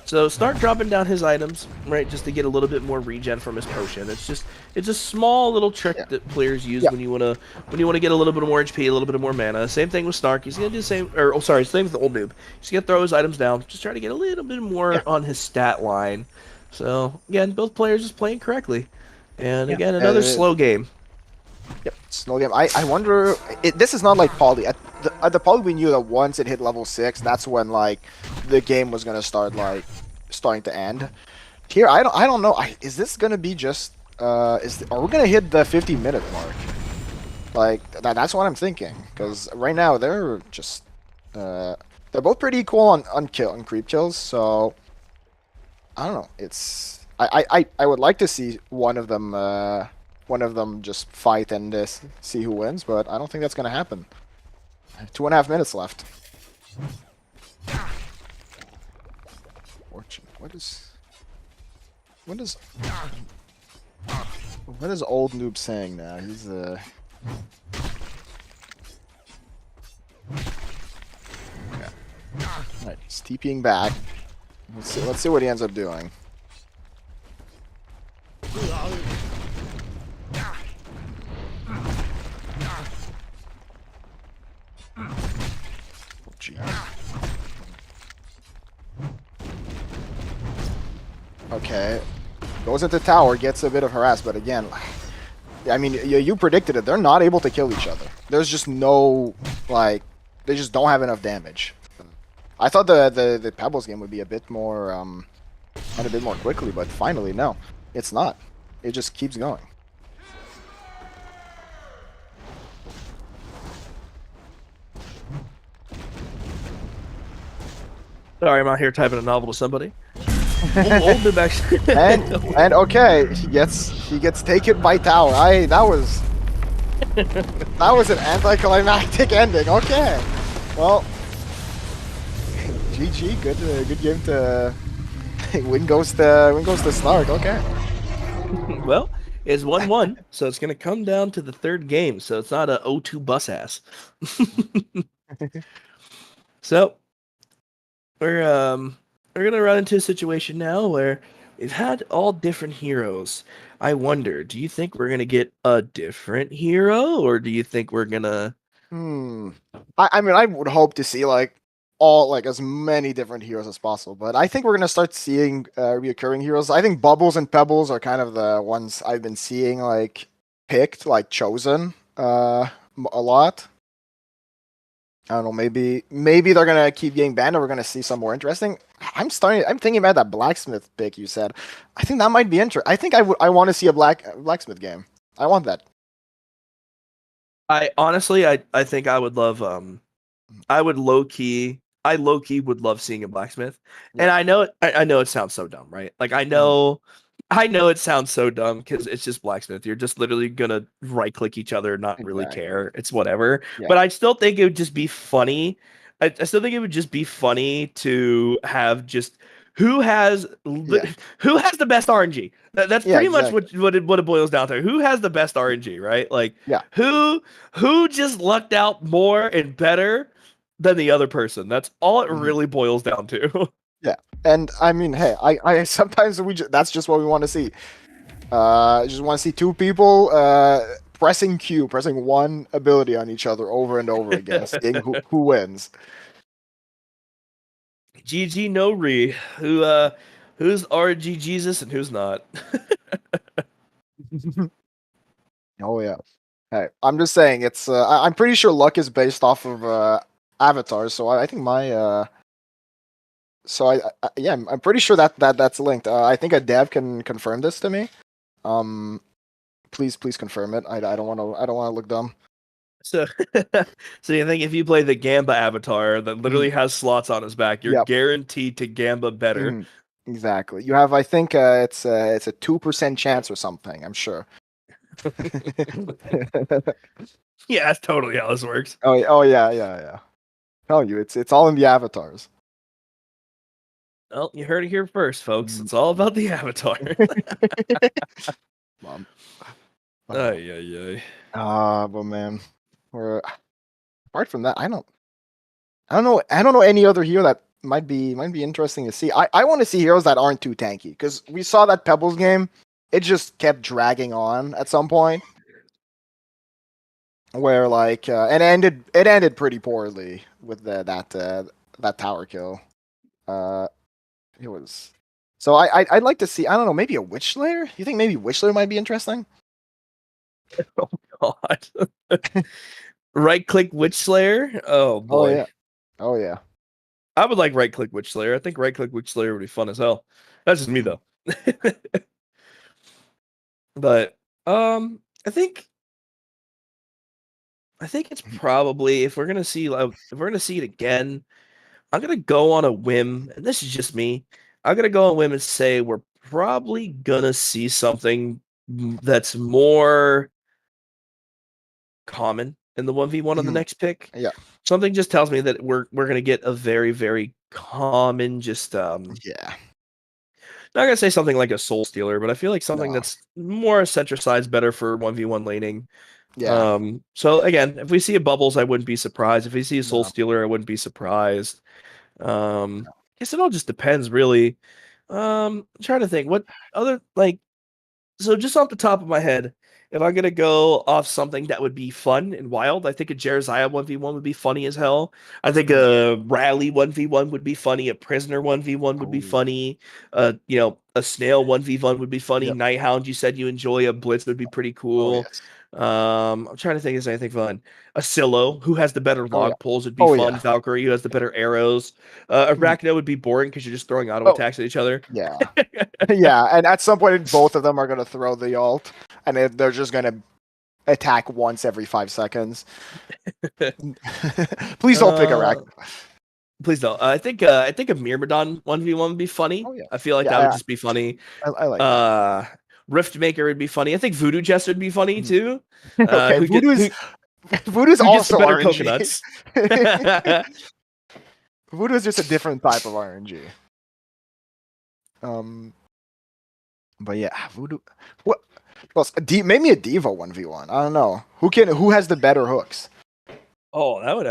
So start dropping down his items, right, just to get a little bit more regen from his potion. It's a small little trick that players use when you wanna get a little bit more HP, a little bit more mana. Same thing with Snark. He's gonna do the same, same with the Old Noob. He's gonna throw his items down, just try to get a little bit more on his stat line. So again, both players just playing correctly. And again, another slow game. Yep, slow game. I wonder. This is not like Poly. At the Poly, we knew that once it hit level 6, that's when like the game was gonna start starting to end. Here, I don't know. Is this gonna be just? Are we gonna hit the 50-minute mark? Like that's what I'm thinking. Because right now they're just they're both pretty equal on creep kills. So I don't know. It's I would like to see one of them just fight and see who wins, but I don't think that's going to happen. 2.5 minutes left. Fortune. What is Old Noob saying now? He's Alright, he's TPing back. Let's see what he ends up doing. Okay, goes into tower, gets a bit of harass, but again, I mean, you predicted it. They're not able to kill each other. There's just no, they just don't have enough damage. I thought the Pebbles game would be a bit more, and a bit more quickly, but finally, no. It's not. It just keeps going. Sorry, I'm out here typing a novel to somebody. Old Noob actually. and okay, he gets taken by tower. That was an anticlimactic ending. Okay, well, GG. Good game to win goes to Snark. Okay. Well, it's 1-1, so it's gonna come down to the third game. So it's not a 0-2 bus ass. So we're gonna run into a situation now where we've had all different heroes. I wonder, do you think we're gonna get a different hero, or do you think we're gonna? I mean, I would hope to see like as many different heroes as possible, but I think we're gonna start seeing reoccurring heroes. I think Bubbles and Pebbles are kind of the ones I've been seeing like picked, like chosen a lot. I don't know. Maybe they're gonna keep getting banned, or we're gonna see some more interesting. I'm thinking about that blacksmith pick you said. I think that might be interesting. I think I want to see a blacksmith game. I want that. I honestly, I think I would love. I would low key would love seeing a blacksmith. Yeah. And I know it sounds so dumb, right? Like I know it sounds so dumb because it's just blacksmith. You're just literally gonna right click each other, not really Exactly. care. It's whatever. Yeah. But I still think it would just be funny. I still think it would just be funny to have just who has who has the best RNG. That's pretty much what it boils down to. Who has the best RNG, right? Like who just lucked out more and better than the other person. That's all it really boils down to. Yeah, and I mean, hey, I sometimes that's just what we want to see. Just want to see two people pressing one ability on each other over and over again, seeing who wins. GG no re. Who's RG Jesus and who's not? Oh yeah. Hey, I'm just saying it's. I'm pretty sure luck is based off of avatars, so I think my. So yeah, I'm pretty sure that's linked. I think a dev can confirm this to me. Please confirm it. I don't want to look dumb. So you think if you play the Gamba avatar that literally has slots on his back, you're guaranteed to Gamba better. Exactly. You have, I think, it's a 2% chance or something. I'm sure. Yeah, that's totally how this works. Oh yeah. Tell you, it's all in the avatars. Well, you heard it here first, folks. It's all about the avatar. Mom. Ay. But man, apart from that, I don't know any other hero that might be interesting to see. I want to see heroes that aren't too tanky, because we saw that Pebbles game. It just kept dragging on at some point, where like it ended pretty poorly with that tower kill. It was. So I'd like to see, I don't know, maybe a Witch Slayer? You think maybe Witch Slayer might be interesting? Oh god. Right click Witch Slayer? Oh boy. Oh yeah. I would like right click Witch Slayer. I think right click Witch Slayer would be fun as hell. That's just me though. But I think it's probably, if we're gonna see it again, I'm gonna go on a whim, and this is just me. I'm gonna go on a whim and say we're probably gonna see something that's more common in the 1v1 on the next pick. Yeah. Something just tells me that we're gonna get a very, very common, just not gonna say something like a Soul Stealer, but I feel like something that's more centricide's better for 1v1 laning. Yeah. So again, if we see a Bubbles, I wouldn't be surprised. If we see a Soul Stealer, I wouldn't be surprised. I guess it all just depends, really. I'm trying to think what other, like, so just off the top of my head, if I'm gonna go off something that would be fun and wild, I think a Jeremiah 1v1 would be funny as hell. I think a Rally 1v1 would be funny. A Prisoner 1v1 would be funny. A Snail 1v1 would be funny. Nighthound, you said you enjoy. A Blitz would be pretty cool. I'm trying to think. Is there anything fun? A Silo, who has the better Oh yeah. log pulls, would be Oh fun. yeah. Valkyrie, who has the better arrows. Arachno would be boring because you're just throwing auto Oh attacks at each other. yeah. Yeah, and at some point, both of them are gonna throw the ult, and they're just gonna attack once every 5 seconds. Please don't pick Uh, Arachno. Please don't. I think a Myrmidon 1v1 would be funny. Oh yeah. I feel like that Yeah, would just be funny. I like that. Riftmaker would be funny. I think Voodoo Jester would be funny too. Okay, Who Voodoo's who gets the also better RNG. coconuts? Voodoo is just a different type of RNG. But yeah, Voodoo. What? Well, maybe a Diva 1v1. I don't know. Who has the better hooks? Oh, that will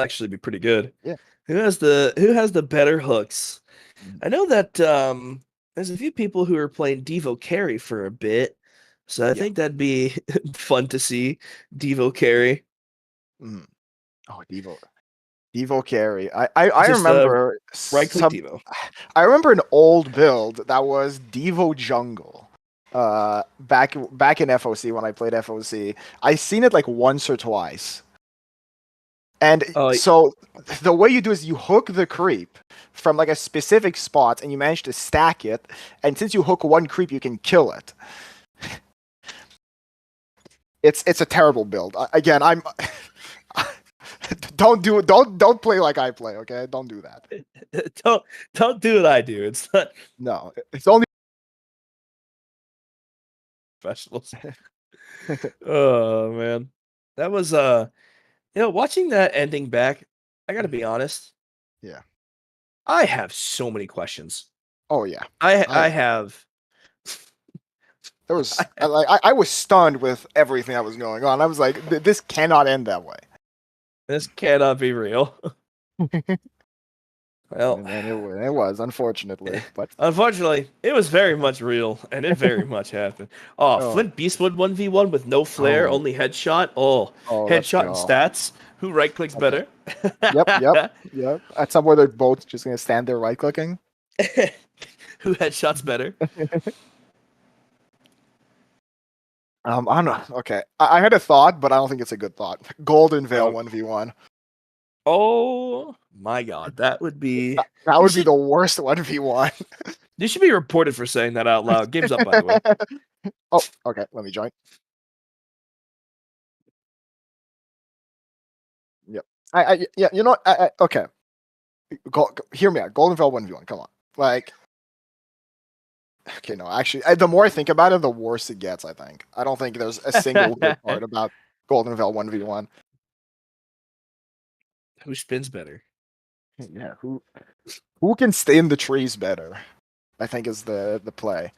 actually be pretty good. Yeah. Who has the better hooks? I know that there's a few people who are playing Devo carry for a bit, so I think that'd be fun to see Devo carry. Oh, Devo carry. I remember right click Devo. I remember an old build that was Devo jungle. Back in FOC when I played FOC, I seen it like once or twice. And so the way you do is you hook the creep from like a specific spot and you manage to stack it, and since you hook one creep you can kill it. It's a terrible build. Again, I'm don't play like I play, okay? Don't do that. Don't do what I do. It's not No, it's only professionals. Oh man. That was watching that ending back, I gotta be honest. Yeah. I have so many questions. Oh yeah. I have. There was I was stunned with everything that was going on. I was like, this cannot end that way. This cannot be real. Well, and it was, unfortunately, but unfortunately, it was very much real, and it very much happened. Oh, Flint Beastwood 1v1 with no flare, only headshot. Headshot and stats. Who right clicks better? Yep. At some point, they're both just gonna stand there right clicking. Who headshots better? I don't know. Okay, I had a thought, but I don't think it's a good thought. Golden Veil 1v1. Oh my god, that would be be the worst 1v1. You should be reported for saying that out loud. Game's up, by the way. Oh, okay. Let me join. Yep. Yeah. You know what? Okay. Hear me out. Golden Veil 1v1. Come on. Like. Okay, no. Actually, the more I think about it, the worse it gets. I think. I don't think there's a single good part about Golden Veil 1v1. Who spins better? Yeah, who can stay in the trees better? I think is the play.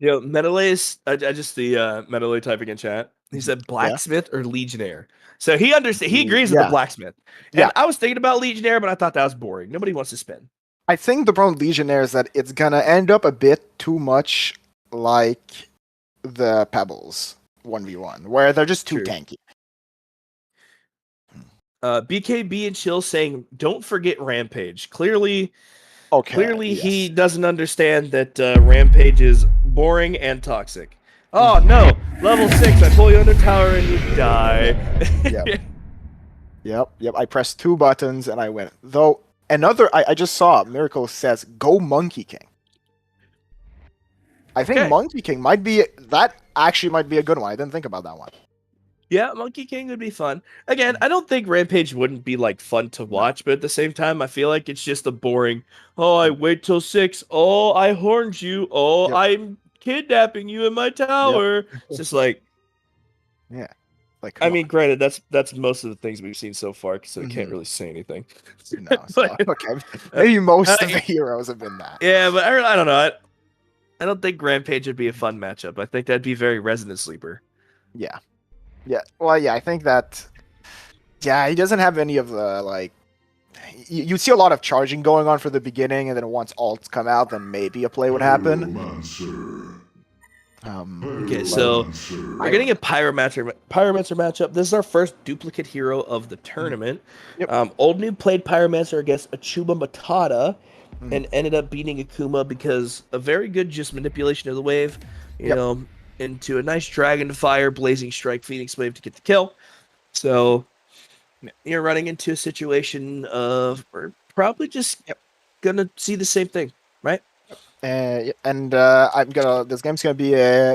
Yo, Metale's I just the Metale typing in chat. He said blacksmith or legionnaire. So he understands. He agrees with the blacksmith. And I was thinking about legionnaire, but I thought that was boring. Nobody wants to spin. I think the problem with legionnaire is that it's gonna end up a bit too much like the Pebbles 1v1, where they're just too tanky. BKB and Chill saying, "Don't forget Rampage." Clearly, he doesn't understand that Rampage is boring and toxic. Oh no! Level 6, I pull you under tower and you die. Yep. I pressed 2 buttons and I win. Though I just saw Miracle says go Monkey King. I think Monkey King might be a good one. I didn't think about that one. Yeah, Monkey King would be fun. Again, I don't think Rampage wouldn't be like fun to watch, but at the same time, I feel like it's just a boring. Oh, I wait till 6. Oh, I horned you. Oh, I'm kidnapping you in my tower. It's just like, like I mean, granted, that's most of the things we've seen so far, so we can't really say anything. No, okay, maybe most of the heroes have been that. Yeah, but I don't know. I don't think Rampage would be a fun matchup. I think that'd be very Resident Sleeper. Yeah. Well, I think that. Yeah, he doesn't have any of the like. You see a lot of charging going on for the beginning, and then once alts come out, then maybe a play would happen. Okay, so we're getting a Pyromancer matchup. This is our first duplicate hero of the tournament. Yep. Old Noob played Pyromancer against Achuma Matata Mhm. and ended up beating Akuma because a very good just manipulation of the wave, Yep. into a nice Dragon Fire, Blazing Strike, Phoenix Wave to get the kill. So you're running into a situation of we're probably just gonna see the same thing, right? This game's gonna be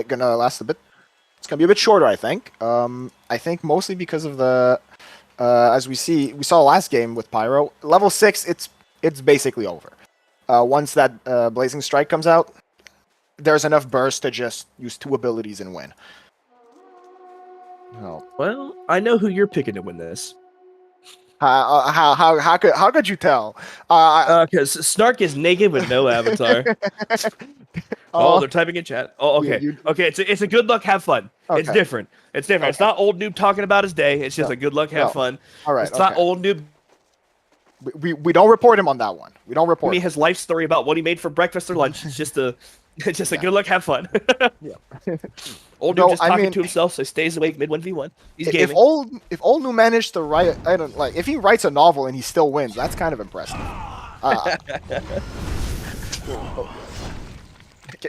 gonna last a bit. It's gonna be a bit shorter, I think. I think mostly because of the as we saw last game with Pyro level 6. It's basically over. Once that Blazing Strike comes out, there's enough burst to just use 2 abilities and win. Oh. Well, I know who you're picking to win this. How could you tell? Because Snark is naked with no avatar. They're typing in chat. Oh, okay. Yeah, Okay, it's a good luck, have fun. Okay. It's different. It's different. Okay. It's not Old Noob talking about his day. It's just a good luck, have fun. All right. It's not Old Noob. We don't report him on that one. We don't report Me his life story about what he made for breakfast or lunch. It's just a good luck, have fun. Yeah. Old Noob just talking to himself, so he stays awake mid 1v1. He's gaming. If Old Noob managed to write, if he writes a novel and he still wins, that's kind of impressive.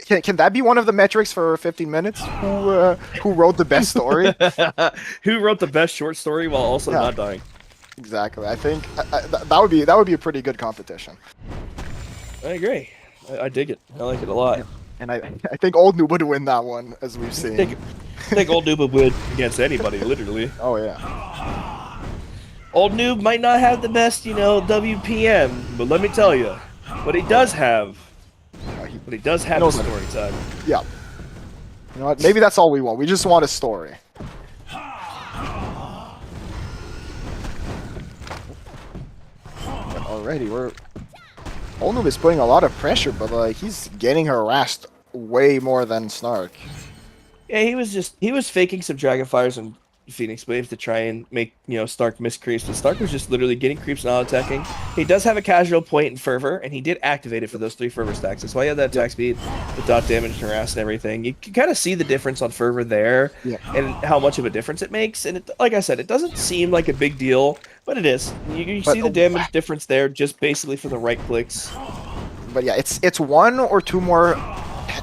Can that be one of the metrics for 15 minutes? Who wrote the best story? Who wrote the best short story while also not dying? Exactly. I think that would be a pretty good competition. I agree. I dig it. I like it a lot. And I think Old Noob would win that one, as we've seen. I think Old Noob would win against anybody, literally. Oh yeah. Old Noob might not have the best, WPM, but let me tell you, what he does have. But he does have a story time. Yeah. You know what? Maybe that's all we want. We just want a story. But already Old Noob is putting a lot of pressure, but he's getting harassed way more than Snark. Yeah, he was faking some Dragonfires and Phoenix Waves to try and make, Stark miss creeps, but Stark was just literally getting creeps and auto-attacking. He does have a casual point in Fervor, and he did activate it for those 3 Fervor stacks. That's why he had that attack speed, the dot damage, and harass, and everything. You can kind of see the difference on Fervor there, and how much of a difference it makes. And like I said, it doesn't seem like a big deal, but it is. You see the damage difference there just basically for the right clicks. But yeah, it's 1 or 2 more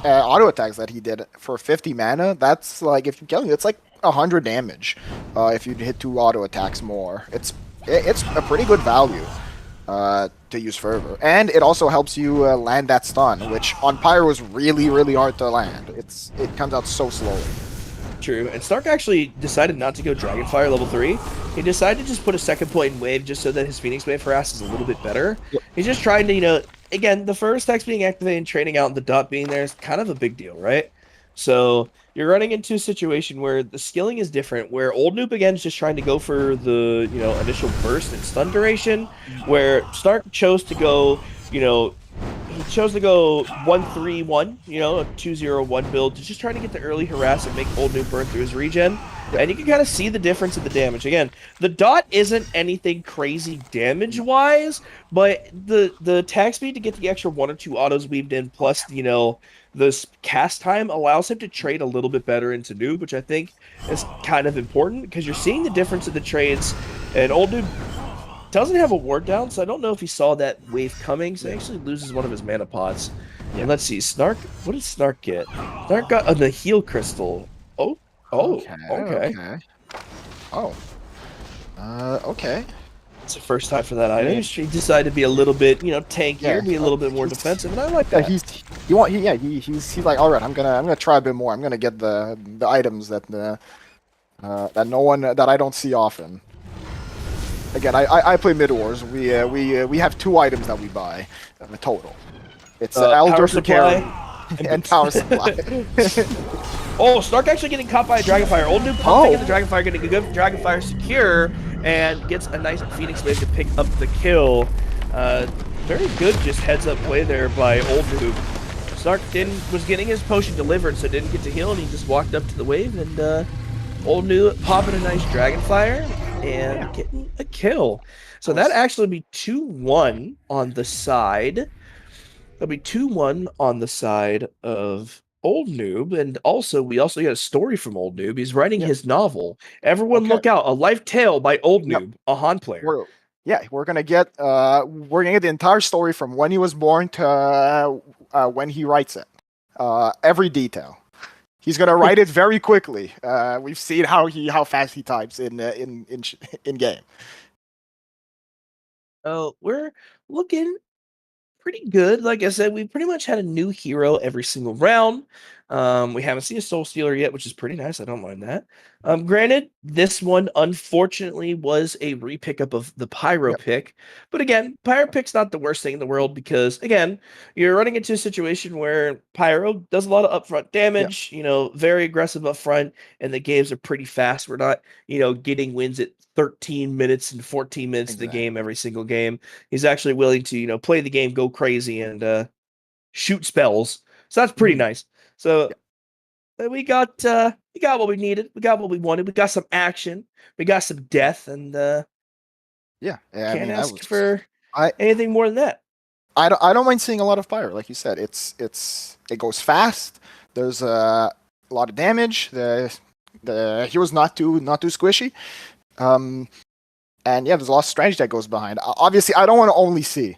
auto attacks that he did for 50 mana. That's if you kill him, it's 100 damage if you hit 2 auto attacks more. It's a pretty good value to use Fervor, and it also helps you land that stun, which on Pyro is really hard to land. It comes out so slowly. True, and Stark actually decided not to go Dragonfire level 3. He decided to just put a second point in Wave just so that his Phoenix Wave harass is a little bit better. Yep. He's just trying to, again, the first stacks being activated and trading out and the dot being there is kind of a big deal, right? So you're running into a situation where the skilling is different, where Old Noob again is just trying to go for the initial burst and stun duration, where Stark chose to go, he chose to go 1-3-1, a 2-0-1 build to just try to get the early harass and make Old Noob burn through his regen. And you can kind of see the difference in the damage. Again, the dot isn't anything crazy damage-wise, but the attack speed to get the extra 1 or 2 autos weaved in, plus, the cast time allows him to trade a little bit better into Noob, which I think is kind of important, because you're seeing the difference in the trades, and Old Noob doesn't have a ward down, so I don't know if he saw that wave coming, so he actually loses one of his mana pots. Yeah. And let's see, Snark, what did Snark get? Snark got the heal crystal. Okay. Okay. It's the first time for that item. He decided to be a little bit, tankier, be a little bit more defensive, and I like that. He's like, all right, I'm gonna try a bit more. I'm gonna get the items that that I don't see often. Again, I play mid wars. We have 2 items that we buy total. It's Elder Supply and Power Supply. Oh, Stark actually getting caught by a Dragonfire. Old Noob pumping in the Dragonfire, getting a good Dragonfire secure, and gets a nice Phoenix Wave to pick up the kill. Very good just heads up play there by Old Noob. Stark was getting his potion delivered, so didn't get to heal, and he just walked up to the wave, and Old Noob popping a nice Dragonfire and getting a kill. So that actually be 2-1 on the side. That'll be 2-1 on the side of old Noob, and also we also got a story from old Noob. He's writing Yeah. his novel. Everyone, Okay. look out! A Life Tale by old Yep. Noob, a HoN player. We're gonna get the entire story from when he was born to when he writes it. Every detail. He's gonna write it very quickly. We've seen how fast he types in game. Oh, we're looking pretty good. Like I said, we pretty much had a new hero every single round. We haven't seen a Soul Stealer yet, which is pretty nice. I don't mind that. Granted, this one unfortunately was a repickup of the Pyro Yep. pick. But again, Pyro pick's not the worst thing in the world because again, you're running into a situation where Pyro does a lot of upfront Yep. damage, very aggressive upfront, and the games are pretty fast. We're not, getting wins at 13 minutes and 14 minutes of the Exactly. game every single game. He's actually willing to, play the game, go crazy, and shoot spells. So that's pretty Mhm. nice. So Yep. we got what we needed. We got what we wanted. We got some action. We got some death, and Yeah. I can't mean, that ask was for I anything more than that. I don't mind seeing a lot of pyro, like you said. It goes fast. There's a lot of damage. The hero's not too squishy. And yeah, there's a lot of strategy that goes behind. Obviously, I don't want to only see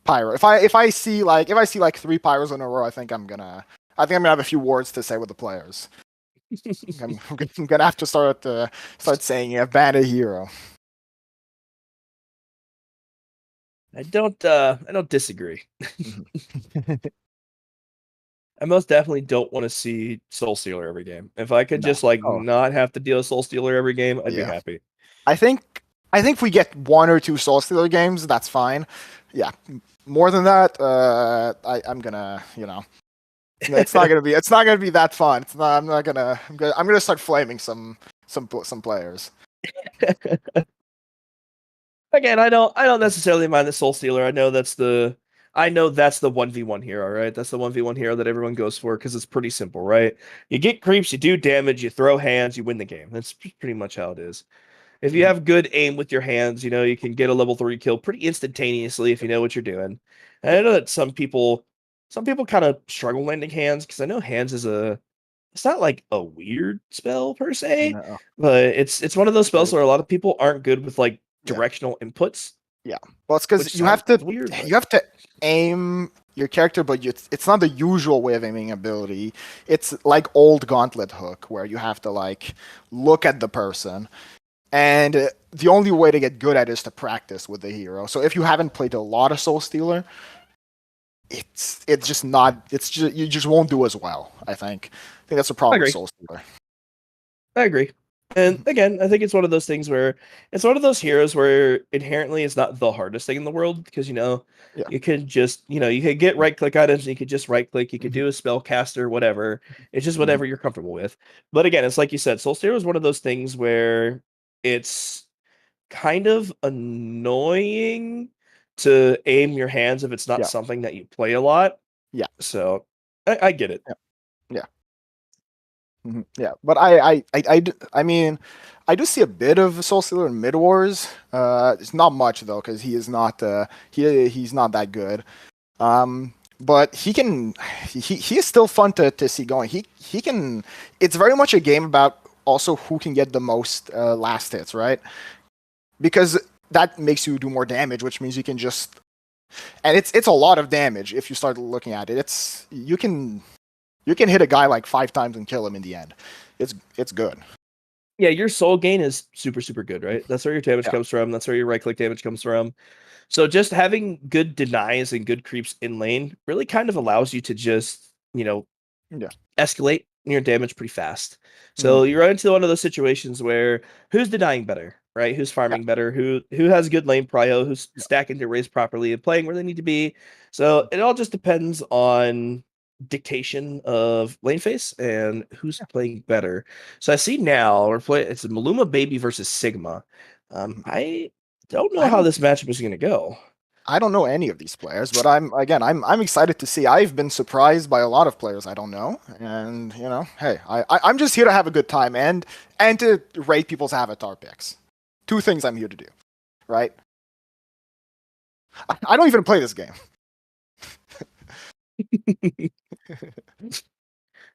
pyro. If I see like 3 pyros in a row, I think I'm gonna have a few words to say with the players. I'm gonna have to start saying ban a hero. I don't disagree. I most definitely don't want to see Soul Stealer every game. If I could No. just like Oh not have to deal with Soul Stealer every game, I'd be yeah. happy. I think if we get 1 or 2 Soul Stealer games, that's fine. Yeah, more than that, I'm gonna, it's not gonna be that fun. I'm gonna start flaming some players. Again, I don't necessarily mind the Soul Stealer. I know that's the 1v1 hero, right? That's the 1v1 hero that everyone goes for because it's pretty simple, right? You get creeps, you do damage, you throw hands, you win the game. That's pretty much how it is. If you Mhm. have good aim with your hands, you can get a level 3 kill pretty instantaneously if you know what you're doing. And I know that some people kind of struggle landing hands because I know hands is it's not like a weird spell per se, No. but it's one of those spells But where a lot of people aren't good with like yeah, directional inputs, yeah. Well, it's because which sounds weird, but you have to aim your character, but it's not the usual way of aiming ability. It's like old Gauntlet Hook, where you have to like look at the person. And the only way to get good at it is to practice with the hero. So if you haven't played a lot of Soul Stealer, it's just not. It's just you just won't do as well. I think that's a I problem with agree. Soul Stealer. I agree. And again, I think it's one of those things where it's one of those heroes where inherently it's not the hardest thing in the world because Yeah. you can just you could get right click items, you could just right click, you could Mhm. do a spell caster, whatever. It's just Mhm. whatever you're comfortable with. But again, it's like you said, Soul Stealer is one of those things where it's kind of annoying to aim your hands if it's not Yeah. something that you play a lot. Yeah. So I get it. Yeah. Yeah. Yeah. But I mean, I do see a bit of Soul Stealer in Mid Wars. It's not much though, because he is not he's not that good. But he is still fun to see going. He can. It's very much a game about also who can get the most last hits, right? Because that makes you do more damage, which means you can just, and it's a lot of damage if you start looking at it. It's you can hit a guy like 5 times and kill him in the end. It's good. Yeah, your soul gain is super, super good, right? That's where your damage Yeah. comes from. That's where your right click damage comes from. So just having good denies and good creeps in lane really kind of allows you to just, Yeah. escalate your damage pretty fast. Hmm. So you run into one of those situations where who's denying better, right? Who's Yeah. farming better? Who has good lane prio? Who's Yeah. stacking their raise properly and playing where they need to be? So it all just depends on dictation of lane face and who's Yeah. playing better. So I see now we're playing. It's Maluma Baby versus Sigma. I don't know I how don't this matchup is going to go. I don't know any of these players, but I'm excited to see. I've been surprised by a lot of players I don't know, and hey, I'm just here to have a good time and to rate people's avatar picks. 2 things I'm here to do, right? I don't even play this game.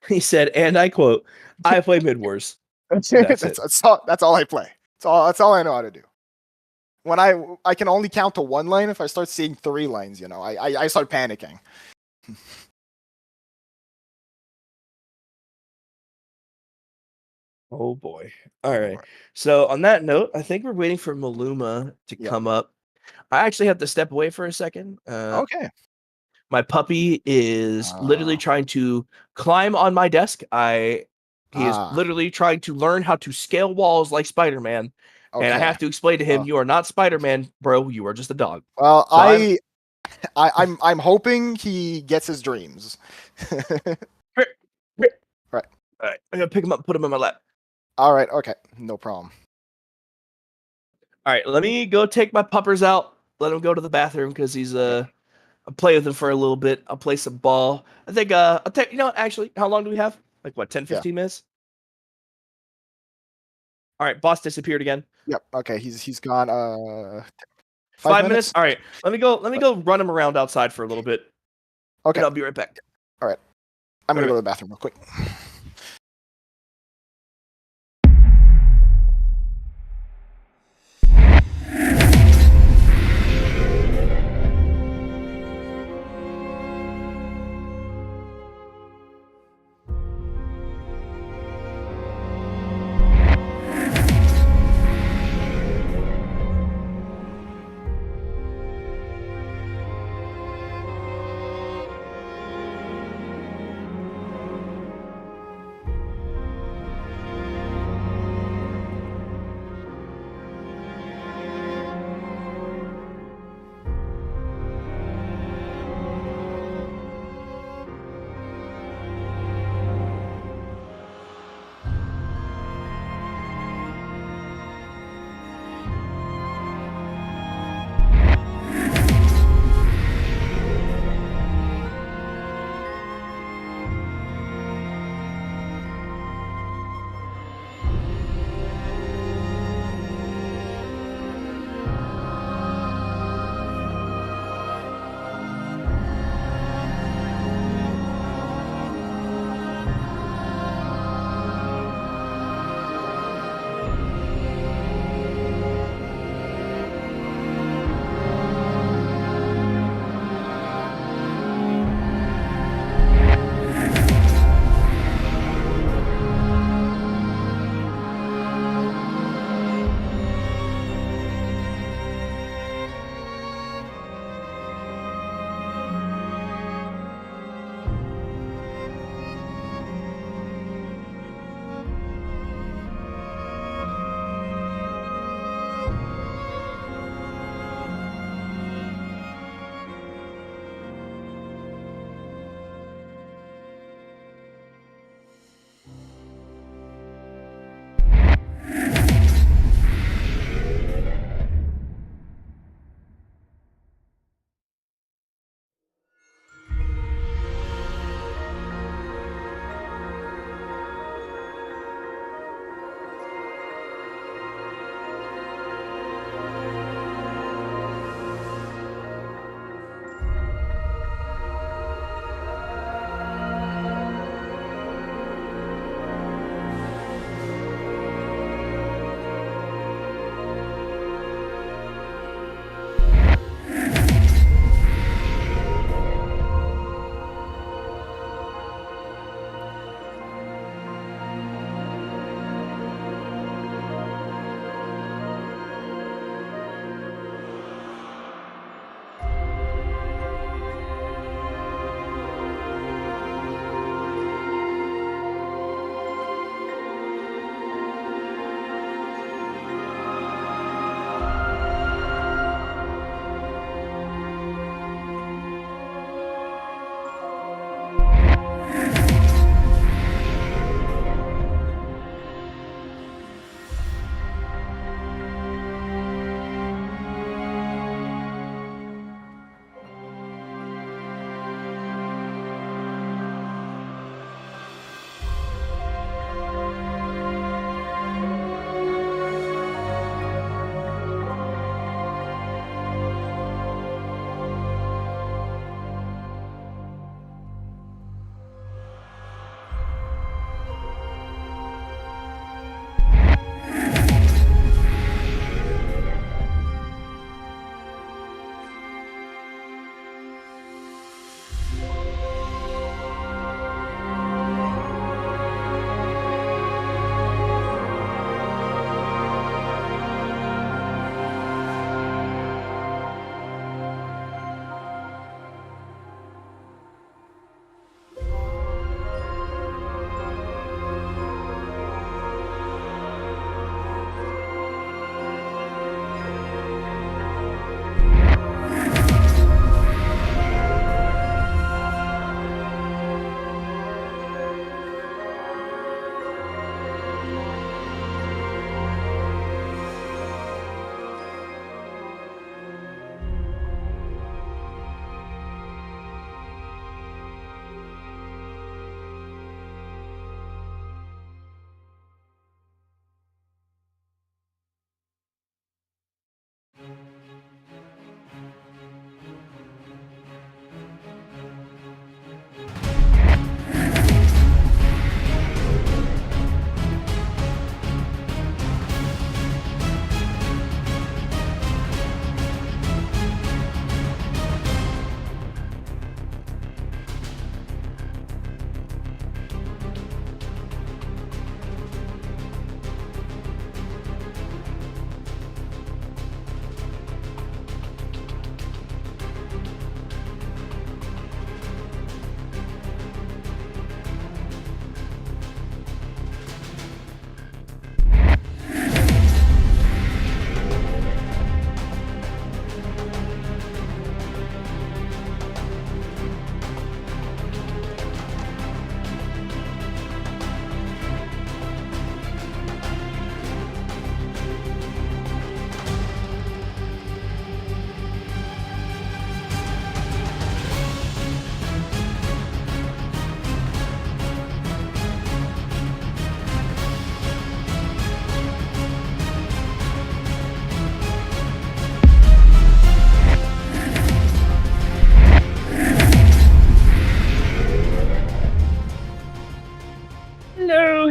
He said, and I quote, "I play Mid Wars." that's, That's it. that's all I play. That's all I know how to do. When I can only count to one lane. If I start seeing 3 lanes, I start panicking. Oh boy. All right. So on that note, I think we're waiting for Maluma to Yeah. come up. I actually have to step away for a second. Okay. My puppy is literally trying to climb on my desk. He is literally trying to learn how to scale walls like Spider-Man. And I Okay. have to explain to him, you are not Spider-Man, bro. You are just a dog. Well, So I'm hoping he gets his dreams. Right. All right. I'm gonna pick him up, and put him in my lap. All right. Okay. No problem. All right. Let me go take my puppers out. Let him go to the bathroom because he's I'll play with him for a little bit. I'll play some ball. I think I'll take, actually, how long do we have? Like what, 10, 15 minutes? All right, boss disappeared again. Yep. Okay. He's gone. 5 minutes. All right. Let me go run him around outside for a little bit. Okay. And I'll be right back. All right. I'm gonna go to the bathroom real quick.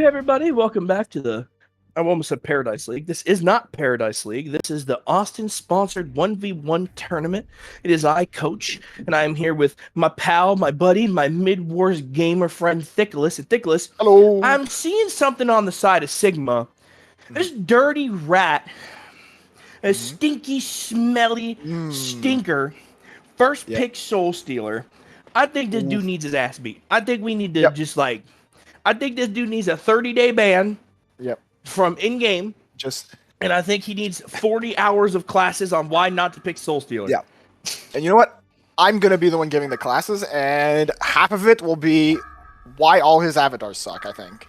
Hey everybody, welcome back to the I almost said Paradise League. This is not Paradise League. This is the Austin sponsored 1v1 tournament. It is I, Coach, and I am here with my pal, my buddy, my mid-wars gamer friend Thickless. And Thickless, Hello. I'm seeing something on the side of Sigma. This dirty rat, a stinky, smelly stinker, first pick Soul Stealer. I think this dude needs his ass beat. I think we need to I think this dude needs a 30-day ban from in-game. And I think he needs 40 hours of classes on why not to pick Soul Stealer. Yeah. And you know what? I'm going to be the one giving the classes, and half of it will be why all his avatars suck, I think.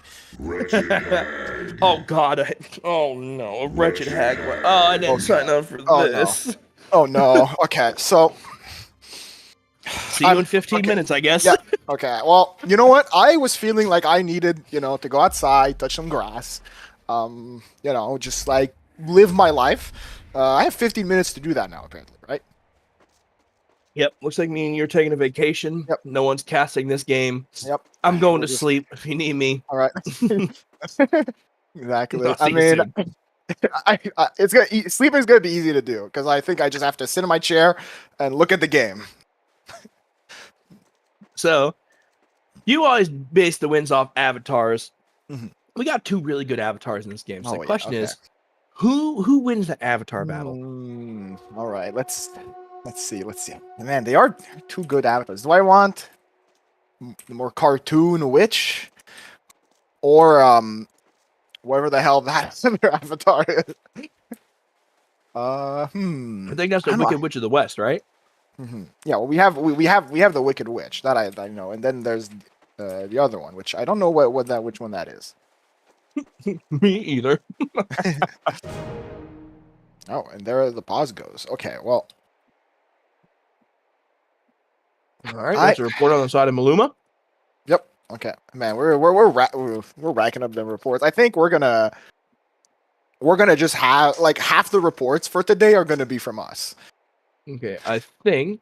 Oh, God. Oh, no. A wretched hag. Oh, I didn't sign up for this. No. Oh, no. Okay, so... See you in 15 minutes, I guess. Yeah. Okay. Well, you know what? I was feeling like I needed, to go outside, touch some grass, just like live my life. I have 15 minutes to do that now, apparently, right? Yep. Looks like me and you're taking a vacation. Yep. No one's casting this game. Yep. I'm going to sleep if you need me. All right. Exactly. I mean, sleeping is gonna be easy to do because I think I just have to sit in my chair and look at the game. So, you always base the wins off avatars. Mm-hmm. We got two really good avatars in this game. So the question is, who wins the avatar battle? All right, let's see. Man, they are two good avatars. Do I want the more cartoon witch or whatever the hell that other avatar is? I think that's the Wicked Witch of the West, right? Mm-hmm. Yeah, well, we have the Wicked Witch that I know, and then there's the other one, which I don't know which one that is. Me either. Oh, and there the pause goes. Okay, well, all right. That's a report on the side of Maluma. Yep. Okay, man, we're racking up the reports. I think we're gonna just have like half the reports for today are gonna be from us. Okay, I think.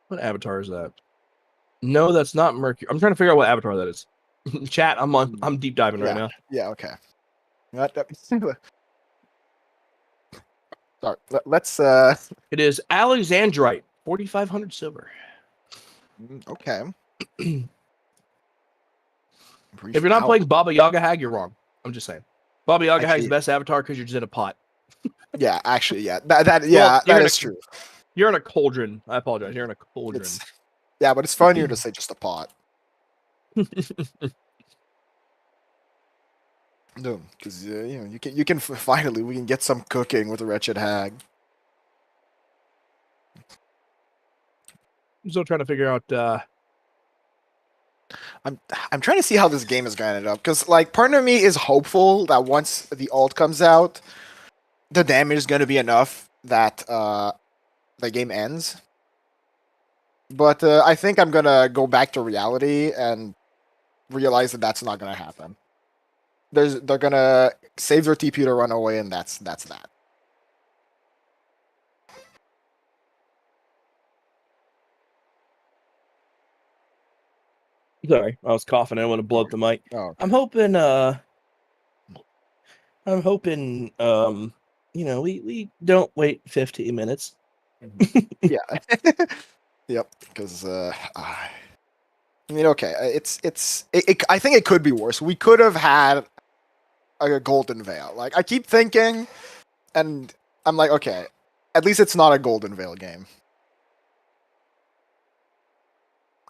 What avatar is that? No, that's not Mercury. I'm trying to figure out what avatar that is. Chat, I'm deep diving right now. Yeah. Okay. Sorry. Let's. It is Alexandrite, 4,500 silver. Okay. If you're not playing Baba Yaga Hag, you're wrong. I'm just saying. Baba Yaga Hag is the best avatar because you're just in a pot. Yeah, actually, yeah. That is true. You're in a cauldron. I apologize. You're in a cauldron. But it's funnier to say just a pot. No, because you can finally we can get some cooking with a wretched hag. I'm still trying to figure out. I'm trying to see how this game is going to end up because like part of me is hopeful that once the ult comes out, the damage is going to be enough that the game ends. But I think I'm going to go back to reality and realize that that's not going to happen. They're going to save their TP to run away, and that's that. Sorry, I was coughing. I don't want to blow up the mic. Oh, okay. I'm hoping. We don't wait 15 minutes. Yeah. Yep. Because I mean, okay, I think it could be worse. We could have had a golden veil. Like I keep thinking, and I'm like, okay, at least it's not a golden veil game.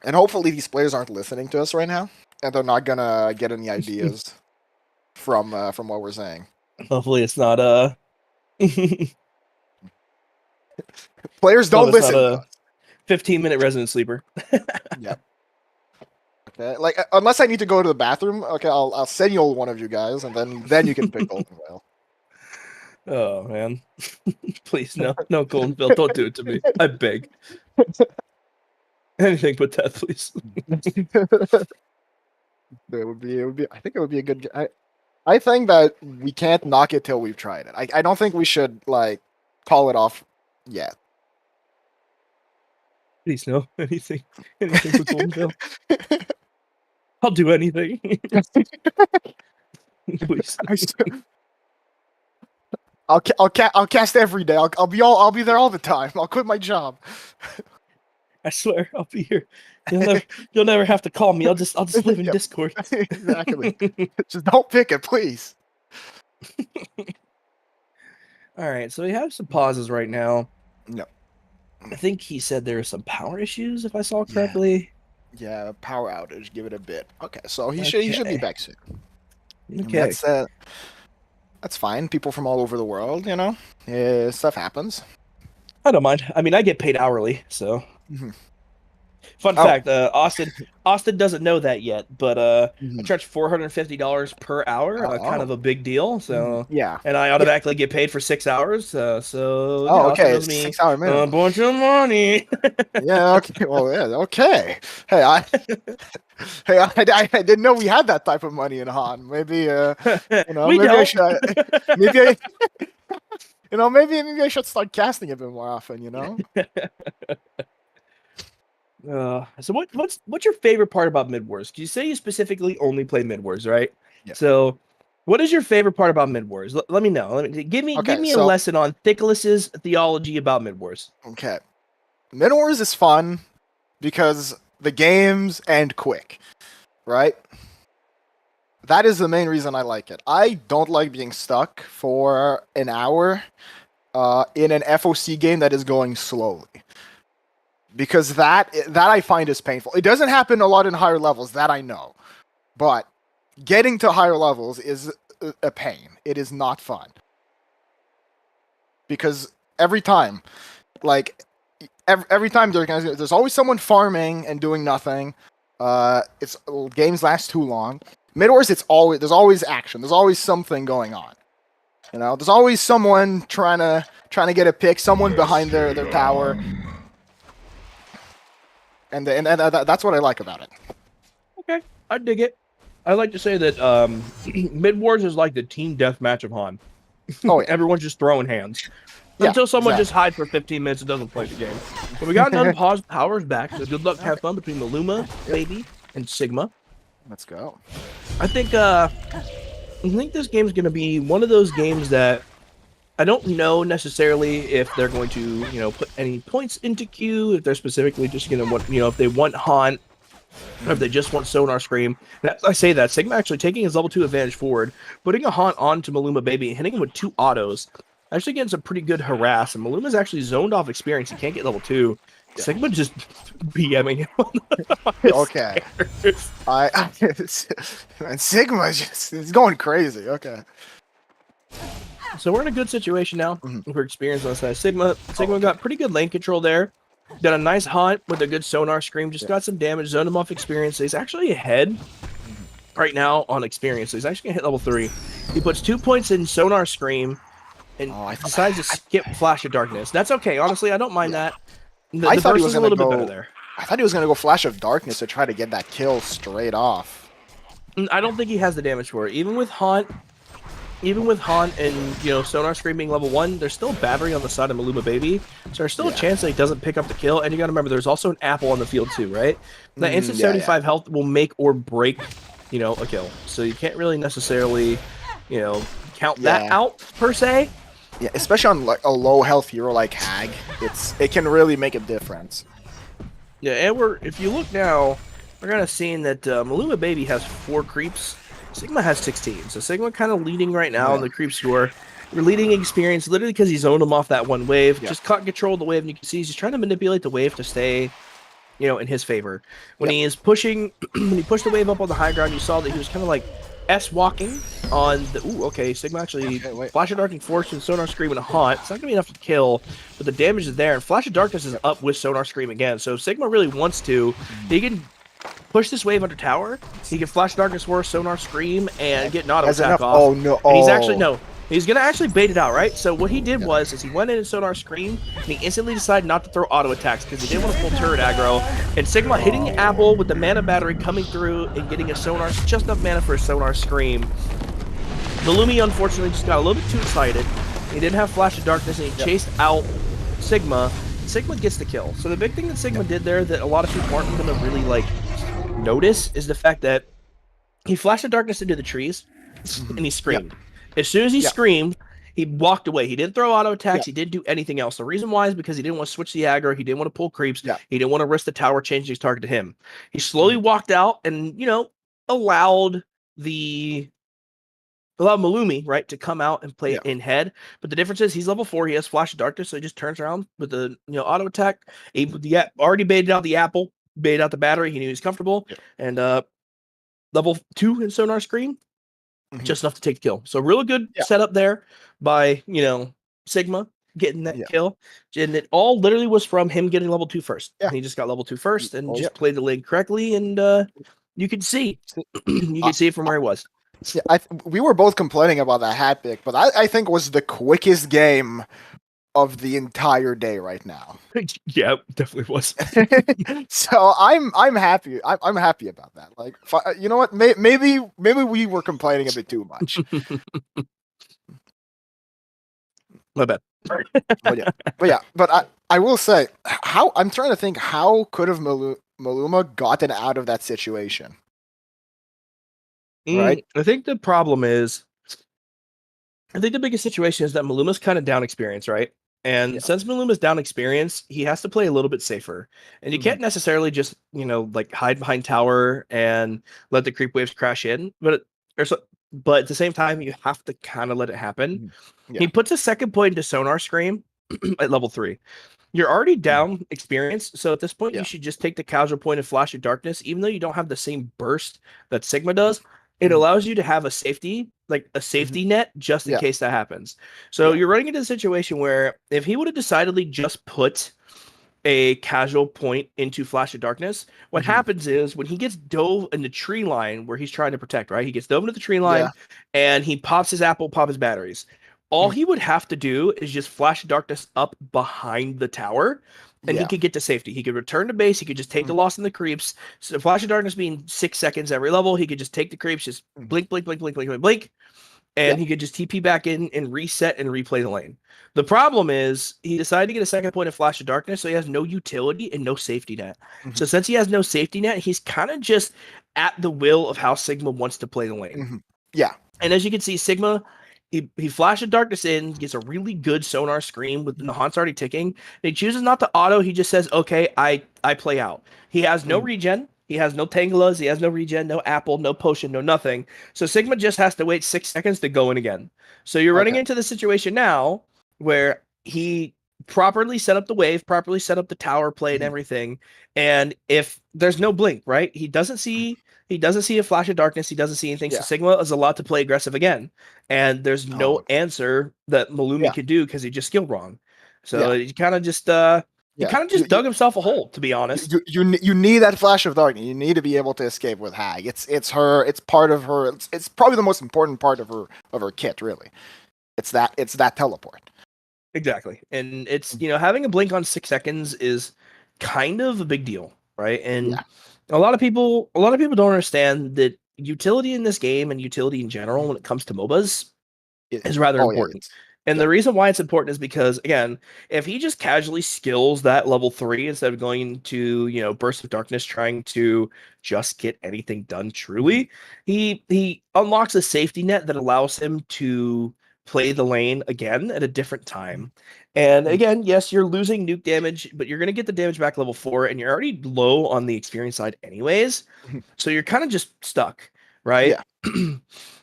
And hopefully these players aren't listening to us right now, and they're not gonna get any ideas from what we're saying. Hopefully it's not players don't listen. Not a 15-minute resident sleeper. Yeah. Okay. Like unless I need to go to the bathroom, okay, I'll send you one of you guys, and then you can pick golden veil. Oh man, please no golden veil. Don't do it to me. I beg. Anything but that, please. It would be. I think it would be a good. I think that we can't knock it till we've tried it. I don't think we should like call it off yet. Please no anything but golden veil. I'll do anything. Please. I'll cast every day. I'll be there all the time. I'll quit my job. I swear, I'll be here. You'll never have to call me. I'll just live in Discord. Exactly. Just don't pick it, please. All right, so we have some pauses right now. No. I think he said there were some power issues, if I saw correctly. Yeah, power outage. Give it a bit. Okay, so he should be back soon. Okay. That's fine. People from all over the world, stuff happens. I don't mind. I mean, I get paid hourly, so. Fun fact, Austin doesn't know that yet, but I charge $450 per hour, kind of a big deal. So yeah, and I automatically get paid for 6 hours. So okay, it's 6 hour minimum. A bunch of money. Yeah. Okay. Well, yeah. Okay. Hey, I didn't know we had that type of money in HoN. Maybe maybe I should. Maybe I should start casting a bit more often. So what's your favorite part about Mid Wars? You say you specifically only play Mid Wars, right? Yeah. So what is your favorite part about Mid Wars? Let me know. Give me a lesson on Thicklis's theology about Mid Wars. Okay. Mid Wars is fun because the games end quick, right? That is the main reason I like it. I don't like being stuck for an hour in an FOC game that is going slowly. Because that I find is painful. It doesn't happen a lot in higher levels, that I know. But getting to higher levels is a pain. It is not fun. Because every time there's always someone farming and doing nothing. Games last too long. Mid Wars, there's always action. There's always something going on. There's always someone trying to get a pick, someone behind their tower. And that's what I like about it. Okay, I dig it. I like to say that Mid Wars is like the team deathmatch of HoN. Oh, yeah. Everyone's just throwing hands. Until someone just hides for 15 minutes and doesn't play the game. But we got another powers back, so good luck, have fun between Maluma, Baby, and Sigma. Let's go. I think this game's going to be one of those games that I don't know necessarily if they're going to, put any points into queue, if they're specifically just going to want, if they want HoN, or if they just want Sonar Scream. And I say that, Sigma actually taking his level 2 advantage forward, putting a HoN onto Maluma Baby, and hitting him with 2 autos, actually getting some pretty good harass, and Maluma's actually zoned off experience. He can't get level 2. Yeah. Sigma just BMing him. Okay. And Sigma it's going crazy. Okay. So we're in a good situation now for experience on the side. Sigma got pretty good lane control there. Got a nice hunt with a good Sonar Scream. Just got some damage, zoned him off experience. So he's actually ahead right now on experience. So he's actually going to hit level 3. He puts 2 points in Sonar Scream and decides to skip Flash of Darkness. That's okay. Honestly, I don't mind that. I thought he was a little bit better there. I thought he was going to go Flash of Darkness to try to get that kill straight off. I don't think he has the damage for it. Even with HoN and Sonar Scream being level 1, there's still battery on the side of Maluma Baby, so there's still a chance that he doesn't pick up the kill. And you got to remember, there's also an apple on the field too, right? That instant 75 health will make or break, a kill. So you can't really necessarily, count that out per se. Yeah, especially on like a low health hero like Hag, it can really make a difference. Yeah, and if you look now, we're gonna see that Maluma Baby has 4 creeps. Sigma has 16, so Sigma kind of leading right now in the creep score. We're leading experience literally because he zoned him off that one wave. Just caught control of the wave, and you can see he's just trying to manipulate the wave to stay, in his favor. When he is pushing, when he pushed the wave up on the high ground, you saw that he was kind of like S-walking on the... Ooh, okay, Sigma actually Flash of Darkness Force and Sonar Scream and a haunt. It's not going to be enough to kill, but the damage is there, and Flash of Darkness is up with Sonar Scream again. So if Sigma really wants to, he can push this wave under tower. He can Flash Darkness Force, Sonar Scream, and get an auto attack off. Oh, no. And he's actually... No. He's going to actually bait it out, right? So what he did is he went in and Sonar Scream, and he instantly decided not to throw auto attacks because he didn't want to pull turret aggro. And Sigma hitting Apple with the mana battery coming through and getting a Sonar, just enough mana for a Sonar Scream. Malumi, unfortunately, just got a little bit too excited. He didn't have Flash of Darkness, and he chased out Sigma. Sigma gets the kill. So the big thing that Sigma did there that a lot of people aren't going to really, notice is the fact that he flashed the darkness into the trees, and he Yeah. screamed. As soon as he Yeah. screamed, he walked away. He didn't throw auto attacks. Yeah. He didn't do anything else. The reason why is because he didn't want to switch the aggro. He didn't want to pull creeps. Yeah. He didn't want to risk the tower changing his target to him. He slowly Mhm. walked out and, allowed the Malumi, right, to come out and play Yeah. in head. But the difference is he's level 4. He has Flash of Darkness, so he just turns around with the auto attack. Already baited out the apple, baited out the battery. He knew he was comfortable. Yeah. And level 2 in Sonar Screen, just enough to take the kill. So really good setup there by Sigma getting that kill. And it all literally was from him getting level 2 first. Yeah. He just got level 2 first and Oh, just played the lane correctly. And you could see it from where he was. Yeah, we were both complaining about that hat pick, but I think was the quickest game of the entire day right now. Yeah, definitely was. So I'm happy. I'm happy about that. Like, you know what? Maybe we were complaining a bit too much. My bad. But I will say, I'm trying to think, how could have Maluma gotten out of that situation? Right? I think the problem is, I think the biggest situation is that Maluma's kind of down experience, right? And since Maluma's down experience, he has to play a little bit safer. And you can't necessarily just, like hide behind tower and let the creep waves crash in. But at the same time, you have to kind of let it happen. Yeah. He puts a second point into Sonar Scream at level 3. You're already down experience, so at this point, you should just take the casual point of Flash of Darkness, even though you don't have the same burst that Sigma does. It allows you to have a safety net just in case that happens. So you're running into a situation where if he would have decidedly just put a casual point into Flash of Darkness, what happens is when he gets dove in the tree line where he's trying to protect, right? He gets dove into the tree line and he pops his apple, pop his batteries. All he would have to do is just Flash of Darkness up behind the tower, and he could get to safety. He could return to base. He could just take the loss in the creeps. So Flash of Darkness being 6 seconds every level, he could just take the creeps, just blink, blink, blink, blink, blink, blink, blink, and he could just TP back in and reset and replay the lane. The problem is he decided to get a second point of Flash of Darkness, so he has no utility and no safety net. So since he has no safety net, he's kind of just at the will of how Sigma wants to play the lane. Yeah. And as you can see, Sigma, he flashes darkness in, gets a really good sonar screen with the HoN's already ticking. And he chooses not to auto. He just says, okay, I play out. He has no regen. He has no Tangulas. He has no regen, no apple, no potion, no nothing. So Sigma just has to wait 6 seconds to go in again. So you're running into the situation now where he properly set up the wave, properly set up the tower play and everything. And if there's no blink, right? He doesn't see a flash of darkness. He doesn't see anything. So Sigma is allowed to play aggressive again. And there's no answer that Malumi could do because he just skilled wrong. So he kind of just dug himself a hole, to be honest. You need that flash of darkness. You need to be able to escape with Hag. It's part of her. It's probably the most important part of her kit, really. It's that teleport. Exactly. And it's, having a blink on 6 seconds is kind of a big deal, right? And a lot of people don't understand that utility in this game and utility in general when it comes to MOBAs is rather important. And the reason why it's important is because, again, if he just casually skills that level 3 instead of going to, Burst of Darkness trying to just get anything done truly, he unlocks a safety net that allows him to play the lane again at a different time. And again, yes, you're losing nuke damage, but you're going to get the damage back level 4, and you're already low on the experience side anyways. So you're kind of just stuck, right? Yeah.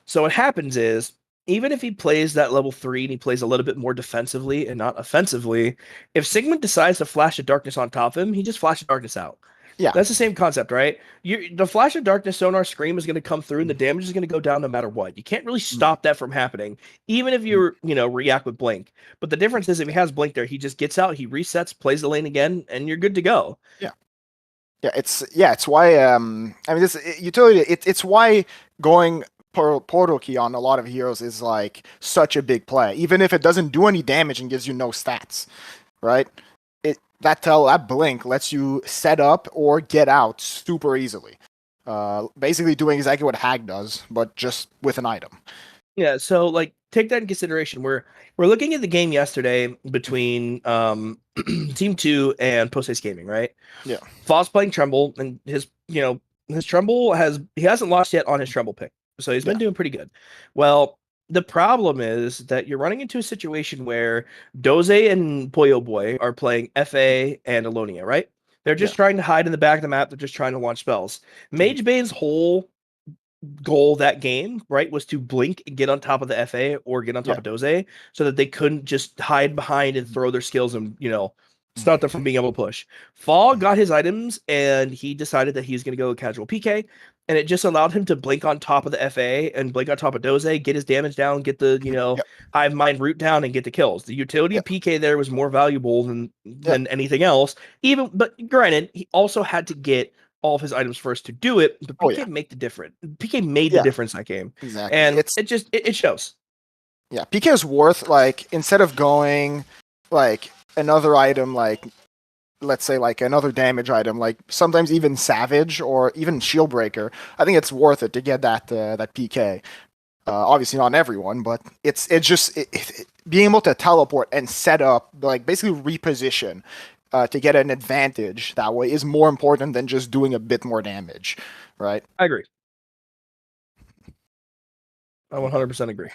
So what happens is, even if he plays that level 3 and he plays a little bit more defensively and not offensively, if Sigma decides to flash a darkness on top of him, he just flashes darkness out. Yeah, that's the same concept, right? The flash of darkness sonar scream is going to come through, and the damage is going to go down no matter what. You can't really stop that from happening, even if you react with blink. But the difference is, if he has blink there, he just gets out, he resets, plays the lane again, and you're good to go. It's why this utility. It's why going portal key on a lot of heroes is like such a big play, even if it doesn't do any damage and gives you no stats, right? That blink lets you set up or get out super easily. Basically doing exactly what Hag does, but just with an item. Yeah, so take that in consideration. We're looking at the game yesterday between Team 2 and Post Haste Gaming, right? Yeah. Foz playing Tremble, and his his Trumbull he hasn't lost yet on his Trumbull pick, so he's been doing pretty good. Well, the problem is that you're running into a situation where Doze and Puyo Boy are playing FA and Alonia, right? They're just trying to hide in the back of the map. They're just trying to launch spells. Mage Bane's whole goal that game, right, was to blink and get on top of the FA or get on top of Doze so that they couldn't just hide behind and throw their skills and, stop them from being able to push. Fall got his items and he decided that he's going to go casual PK, and it just allowed him to blink on top of the FA and blink on top of Doze, get his damage down, get the, hive mind root down, and get the kills. The utility PK there was more valuable than anything else. But granted, he also had to get all of his items first to do it, but PK make the difference. PK made the difference that game. Exactly. And it shows. Yeah, PK is worth, like, instead of going like another item, like let's say like another damage item, like sometimes even Savage or even Shield Breaker, I think it's worth it to get that PK. Obviously not everyone, but it's just being able to teleport and set up, like basically reposition to get an advantage that way is more important than just doing a bit more damage, right? I agree. I 100% agree.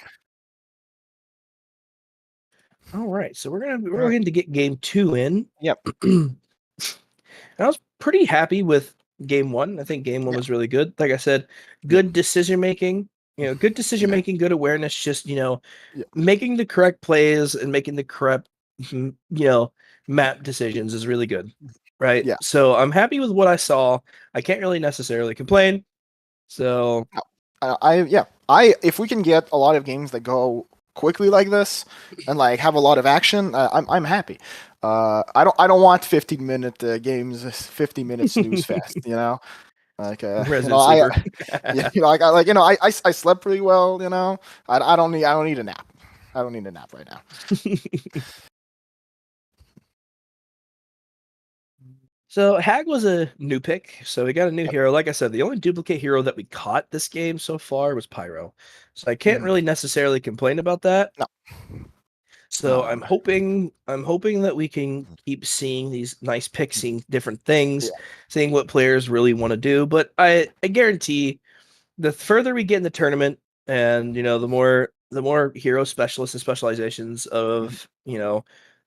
All right, so we're going to get game 2 in. Yep. I was pretty happy with game 1. I think game 1 was really good. Like I said, good decision making. Good decision making, good awareness. Just making the correct plays and making the correct map decisions is really good, right? Yeah. So I'm happy with what I saw. I can't really necessarily complain. So if we can get a lot of games that go quickly like this and like have a lot of action, I'm happy. I don't want 15-minute games, 50-minute snooze fest, Like I slept pretty well, I don't need a nap. I don't need a nap right now. So Hag was a new pick, so we got a new hero. Like I said, the only duplicate hero that we caught this game so far was Pyro, so I can't really necessarily complain about that. No. So I'm hoping that we can keep seeing these nice picks, seeing different things, seeing what players really want to do. But I guarantee, the further we get in the tournament, and the more hero specialists and specializations of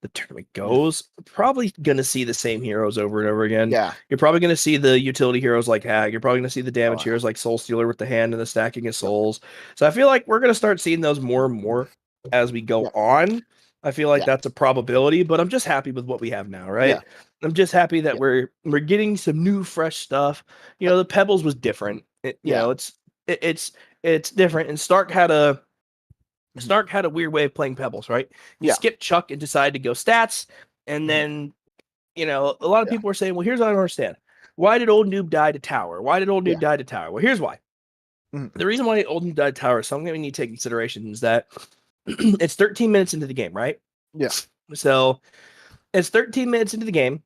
the tournament goes, probably gonna see the same heroes over and over again. Yeah. You're probably gonna see the utility heroes like Hag. You're probably gonna see the damage heroes like Soul Stealer with the hand and the stacking of souls. So I feel like we're gonna start seeing those more and more as we go on. I feel like that's a probability, but I'm just happy with what we have now, right? Yeah. I'm just happy that we're getting some new fresh stuff. The Pebbles was different. It's different, and Stark had a weird way of playing Pebbles, right? He skipped Chuck and decided to go stats, and then a lot of people were saying, well, here's what I don't understand. Why did old Noob die to tower? Why did old Noob die to tower? Well, here's why. The reason why old Noob died to tower is something we need to take consideration is that it's 13 minutes into the game, right? Yeah. So it's 13 minutes into the game,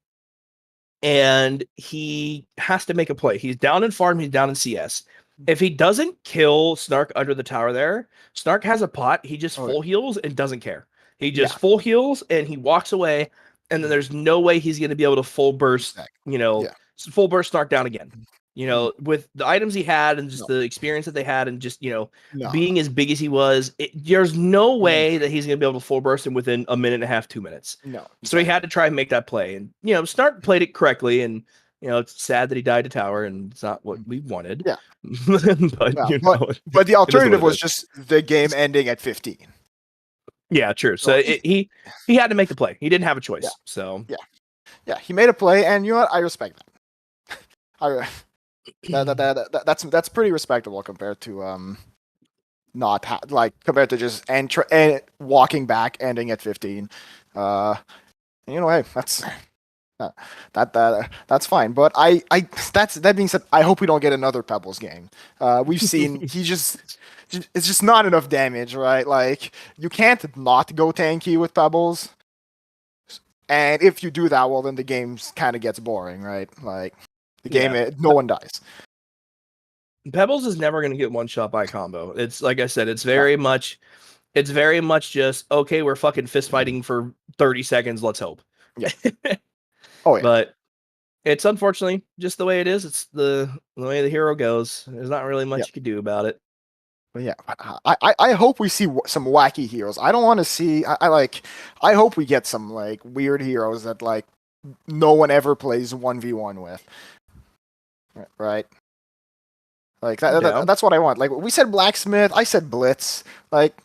and he has to make a play. He's down in farm, he's down in CS. If he doesn't kill Snark under the tower there, Snark has a pot. He just full heals and doesn't care. He just full heals and he walks away, and then there's no way he's going to be able to full burst, full burst Snark down again. With the items he had and just the experience that they had and just, being as big as he was, there's no way that he's going to be able to full burst him within a minute and a half, 2 minutes. No. So he had to try and make that play. And, Snark played it correctly, and it's sad that he died to tower, and it's not what we wanted. Yeah. but the alternative was just the game ending at 15. Yeah, true. So he had to make the play. He didn't have a choice. So yeah, he made a play, and you know what? I respect that. That's pretty respectable compared to compared to just walking back, ending at 15. Hey, that's fine. But that being said, I hope we don't get another Pebbles game. We've seen it's just not enough damage, right? Like, you can't not go tanky with Pebbles. And if you do that, well, then the game kind of gets boring, right? Like, the game, no one dies. Pebbles is never going to get one shot by combo. It's like I said, it's very much just, okay, we're fucking fist fighting for 30 seconds. Let's hope. Yeah. Oh, yeah. But It's unfortunately just the way it is. It's the way the hero goes. There's not really much Yep. you can do about it. But yeah, I hope we see some wacky heroes. I don't want to see. I hope we get some like weird heroes that like no one ever plays 1v1 with. Right? Like that's what I want. Like we said blacksmith, I said blitz. Like,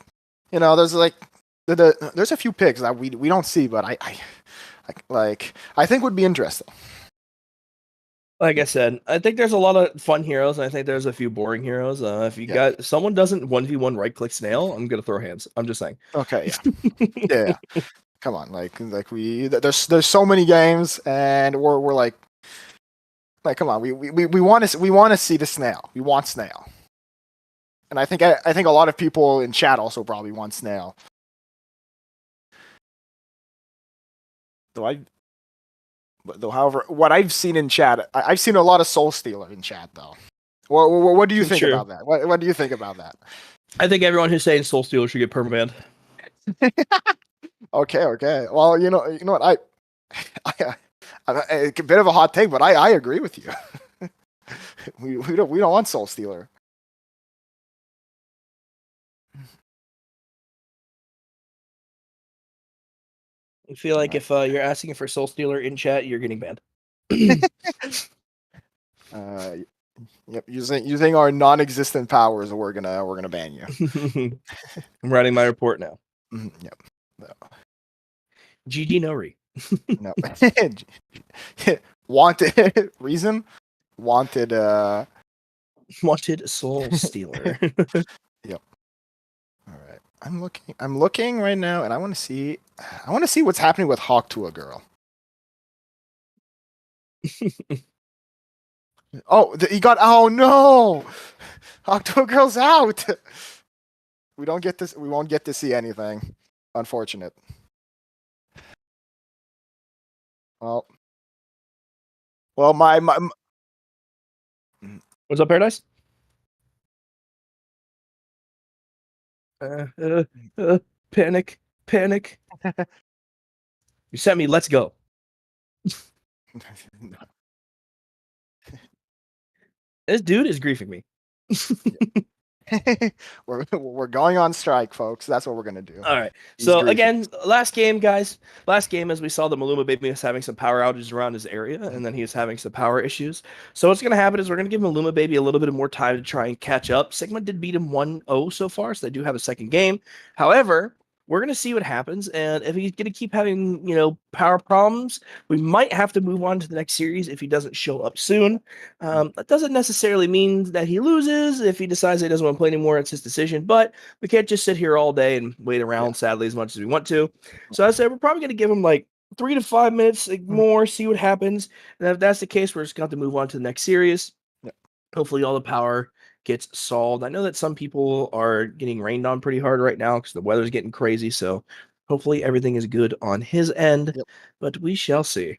you know, there's like there's a few picks that we don't see, but I think would be interesting. Like I said, I think there's a lot of fun heroes, and I think there's a few boring heroes. If someone doesn't 1v1 right click snail, I'm gonna throw hands. I'm just saying. Okay, yeah. Yeah. Come on, like there's so many games, and we're like come on, we want to see the snail. We want snail, and I think a lot of people in chat also probably want snail. However, what I've seen in chat, I've seen a lot of Soul Stealer in chat though. What do you think about that? What do you think about that? I think everyone who's saying Soul Stealer should get permabanned. Okay. Well, you know what a bit of a hot take, but I agree with you. we don't want Soul Stealer. I feel like if you're asking for Soul Stealer in chat, you're getting banned. Yep, using our non-existent powers, we're gonna ban you. I'm writing my report now. Yep. No. GG Nori. No. Wanted reason? Wanted Soul Stealer. Yep. All right. I'm looking right now, and I want to see what's happening with Hawk to a girl. Oh no! Hawk to a girl's out. We won't get to see anything. Unfortunate. Well, my What's up, Paradise? Panic. You sent me. Let's go. This dude is griefing me. We're going on strike, folks. That's what we're gonna do. All right. So again, last game, guys. Last game, as we saw, the Maluma baby was having some power outages around his area, and then he was having some power issues. So what's gonna happen is we're gonna give Maluma baby a little bit more time to try and catch up. Sigma did beat him 1-0 so far, so they do have a second game. However, we're going to see what happens, and if he's going to keep having, power problems, we might have to move on to the next series if he doesn't show up soon. That doesn't necessarily mean that he loses. If he decides he doesn't want to play anymore, it's his decision, but we can't just sit here all day and wait around, sadly, as much as we want to. So I said we're probably going to give him like 3 to 5 minutes more, see what happens, and if that's the case, we're just going to have to move on to the next series. Hopefully all the power gets solved. I know that some people are getting rained on pretty hard right now because the weather's getting crazy. So hopefully everything is good on his end, but we shall see.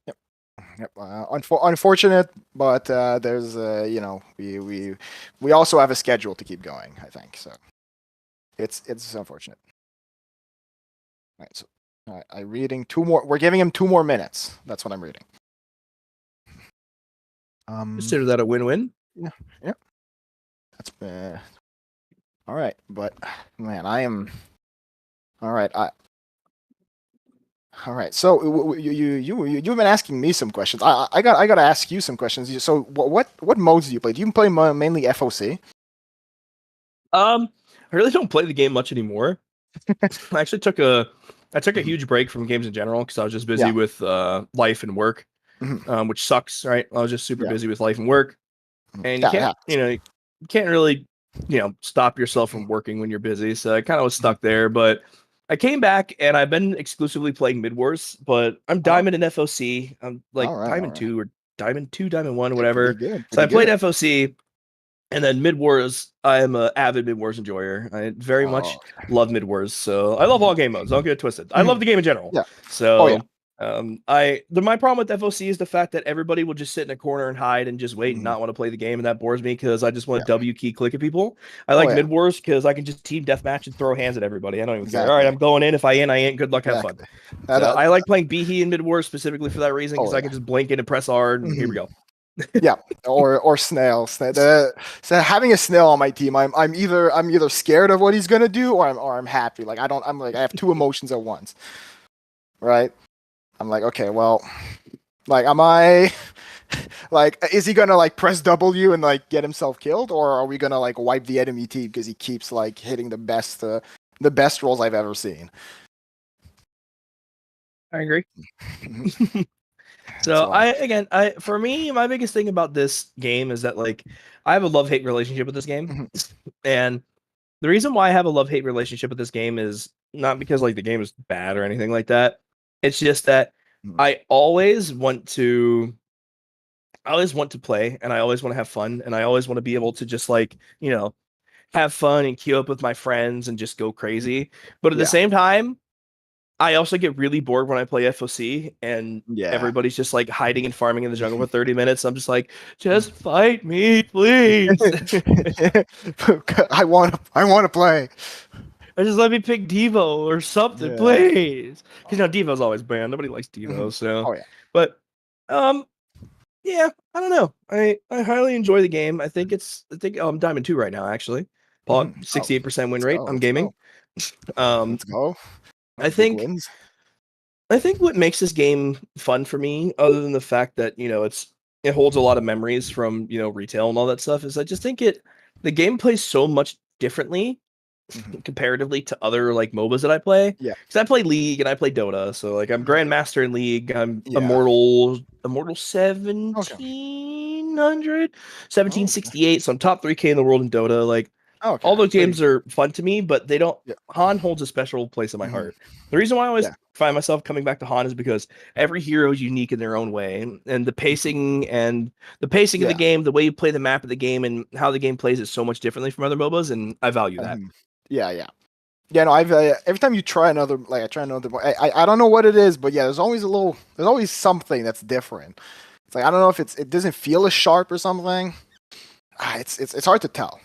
Yep. Unfortunate, but there's we also have a schedule to keep going. I think so. It's unfortunate. All right. So I'm reading 2 more. We're giving him 2 more minutes. That's what I'm reading. Consider that a win-win. Yeah. That's all right, but man, I am all right. All right. So you've been asking me some questions. I got to ask you some questions. So what modes do you play? Do you play mainly FOC? I really don't play the game much anymore. I actually took a huge break from games in general because I was just busy with life and work, which sucks, right? I was just super busy with life and work, and you can't really, stop yourself from working when you're busy. So I kind of was stuck there, but I came back and I've been exclusively playing Mid Wars, but I'm Diamond in FOC. I'm like Diamond 2 or Diamond 2, Diamond 1, whatever. So I played FOC, and then Mid Wars, I am an avid Mid Wars enjoyer. I very much love Mid Wars. So I love all game modes. Don't get it twisted. I love the game in general. Yeah. So My problem with FOC is the fact that everybody will just sit in a corner and hide and just wait and not want to play the game, and that bores me because I just want to W key click at people. I like mid wars because I can just team deathmatch and throw hands at everybody. I don't even care. All right, I'm going in. If I ain't. Good luck, have fun. So I like playing BHE in mid wars specifically for that reason because I can just blink in and press R and here we go. Yeah, or snail. So having a snail on my team, I'm either scared of what he's gonna do or I'm happy. Like I have two emotions at once. Right? I'm like, okay, well, like, am I, like, is he gonna like press W and like get himself killed, or are we gonna like wipe the enemy team because he keeps like hitting the best rolls I've ever seen? I agree. So for me, my biggest thing about this game is that like I have a love-hate relationship with this game, and the reason why I have a love-hate relationship with this game is not because like the game is bad or anything like that. It's just that I always want to play, and I always want to have fun, and I always want to be able to just like, have fun and queue up with my friends and just go crazy. But at the same time, I also get really bored when I play FOC and everybody's just like hiding and farming in the jungle for 30 minutes. I'm just like, just fight me, please. I want to play. Or just let me pick Devo or something, please. Because Devo's always banned. Nobody likes Devo, so. But, yeah, I don't know. I highly enjoy the game. I think I'm Diamond 2 right now, actually. Paul, 68% win rate. I'm gaming. Let's go. I think what makes this game fun for me, other than the fact that it holds a lot of memories from retail and all that stuff, is I just think the game plays so much differently comparatively to other like MOBAs that I play. Yeah, because I play League and I play Dota, so like I'm Grandmaster in League. I'm Immortal 1768, so I'm top 3K in the world in Dota. Like all those games are fun to me, but they don't. HoN holds a special place in my heart. The reason why I always find myself coming back to HoN is because every hero is unique in their own way, and the pacing of the game, the way you play the map of the game, and how the game plays is so much differently from other MOBAs, and I value that. Yeah. No, I've every time you try another, like I don't know what it is, but there's always something that's different. It's like I don't know if it doesn't feel as sharp or something. It's hard to tell.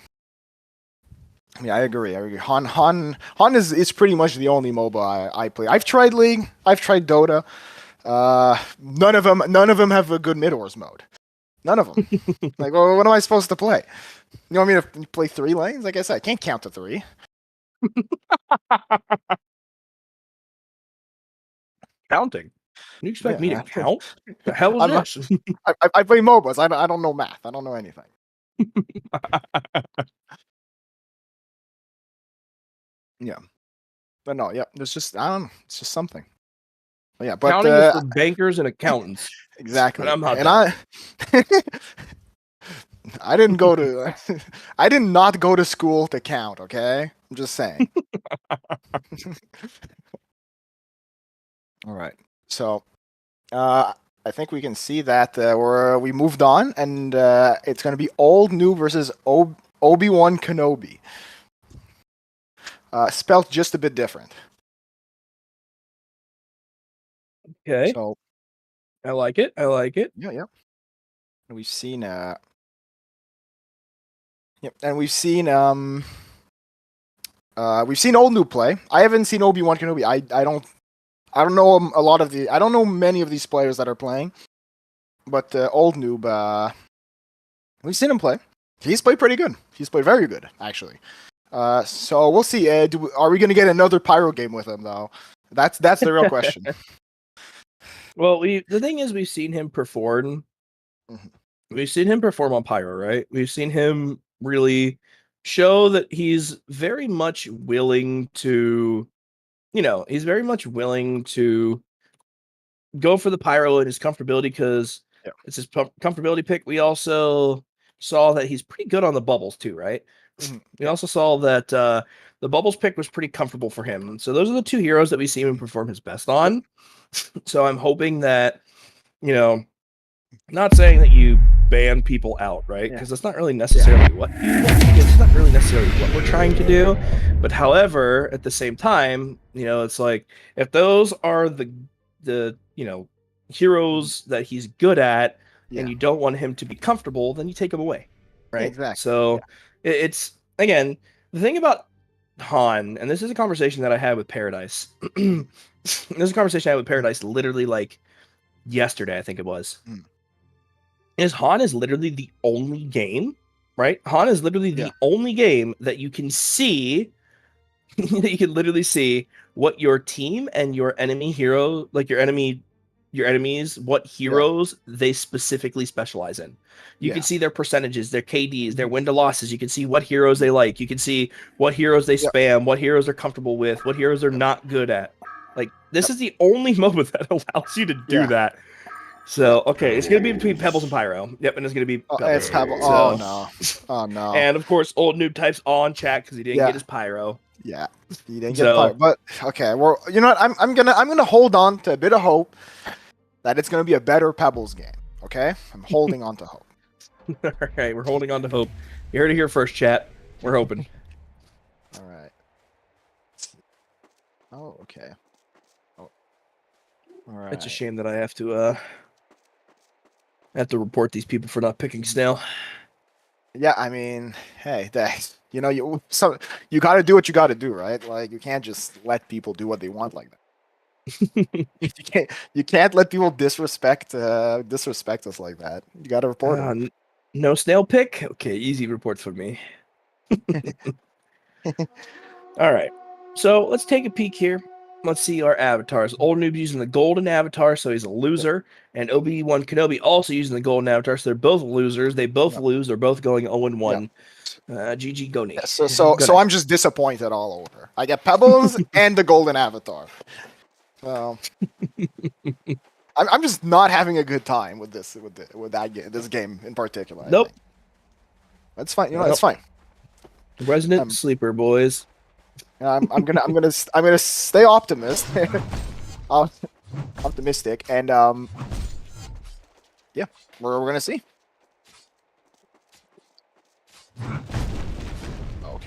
I agree. HoN is pretty much the only MOBA I play. I've tried League. I've tried Dota. None of them have a good mid-wars mode. None of them. Like, well, what am I supposed to play? You want me to play 3 lanes? Like I said, I can't count to 3. Counting? You expect me to count? The hell is this? I play MOBAs. I don't know math. I don't know anything. But no, there's just I don't know. It's just something. But but counting is for bankers and accountants. Exactly. But I'm not. And I didn't go to. I did not go to school to count. Okay, I'm just saying. All right. So, I think we can see that we moved on, and it's going to be old Noob versus Obi-Wan Kenobi. Spelled just a bit different. Okay. So, I like it. Yeah. We've seen and we've seen old Noob play. I haven't seen Obi-Wan Kenobi. I don't know I don't know many of these players that are playing, but old Noob, we've seen him play. He's played pretty good. He's played very good, actually. So we'll see. Are we going to get another Pyro game with him, though? That's the real question. Well, the thing is, we've seen him perform. We've seen him perform on Pyro, right? We've seen him really show that he's very much willing to, he's very much willing to go for the Pyro and his comfortability because it's his comfortability pick. We also saw that he's pretty good on the bubbles too, right? We also saw that the bubbles pick was pretty comfortable for him. So those are the 2 heroes that we see him perform his best on. So I'm hoping that, not saying that you ban people out, right? Because that's not really necessarily what it's not really necessarily what we're trying to do. But however, at the same time, it's like if those are the heroes that he's good at, Yeah. and you don't want him to be comfortable, then you take him away, right? Exactly. So it's again the thing about HoN, and this is a conversation that I had with Paradise. This is a conversation I had with Paradise literally like yesterday, I think it was. Is HoN is literally the only game, right? HoN is literally the only game that you can see, that you can literally see what your team and your enemy hero, like your enemies, what heroes they specifically specialize in. You can see their percentages, their KDs, their win to losses. You can see what heroes they like. You can see what heroes they spam, what heroes they're comfortable with, what heroes they're not good at. Like, this is the only MOBA that allows you to do that. So, okay, it's going to be between Pebbles and Pyro. Yep, and it's going to be Pebbles. It's Pebbles. So, oh, no. Oh, no. And, of course, old Noob types on chat because he didn't get his Pyro. Yeah, he didn't get Pyro. But, okay, well, you know what? I'm gonna hold on to a bit of hope that it's going to be a better Pebbles game, okay? I'm holding on to hope. All right, we're holding on to hope. You heard it here first, chat. We're hoping. All right. Oh, okay. Oh. All right. It's a shame that I have to report these people for not picking Snail. Yeah, I mean, hey, you got to do what you got to do, right? Like, you can't just let people do what they want like that. you can't let people disrespect us like that. You got to report them. No Snail pick? Okay, easy report for me. All right, so let's take a peek here. Let's see our avatars. Old Noob using the golden avatar, so he's a loser. And Obi-Wan Kenobi also using the golden avatar, so they're both losers. They both lose. They're both going 0-1. GG, go Nate. Yeah, so I'm just disappointed all over. I get Pebbles and the golden avatar. Well, I'm just not having a good time with this game in particular. Nope. That's fine. You know, that's fine. Resident sleeper, boys. I'm gonna stay optimistic, and yeah, we're gonna see.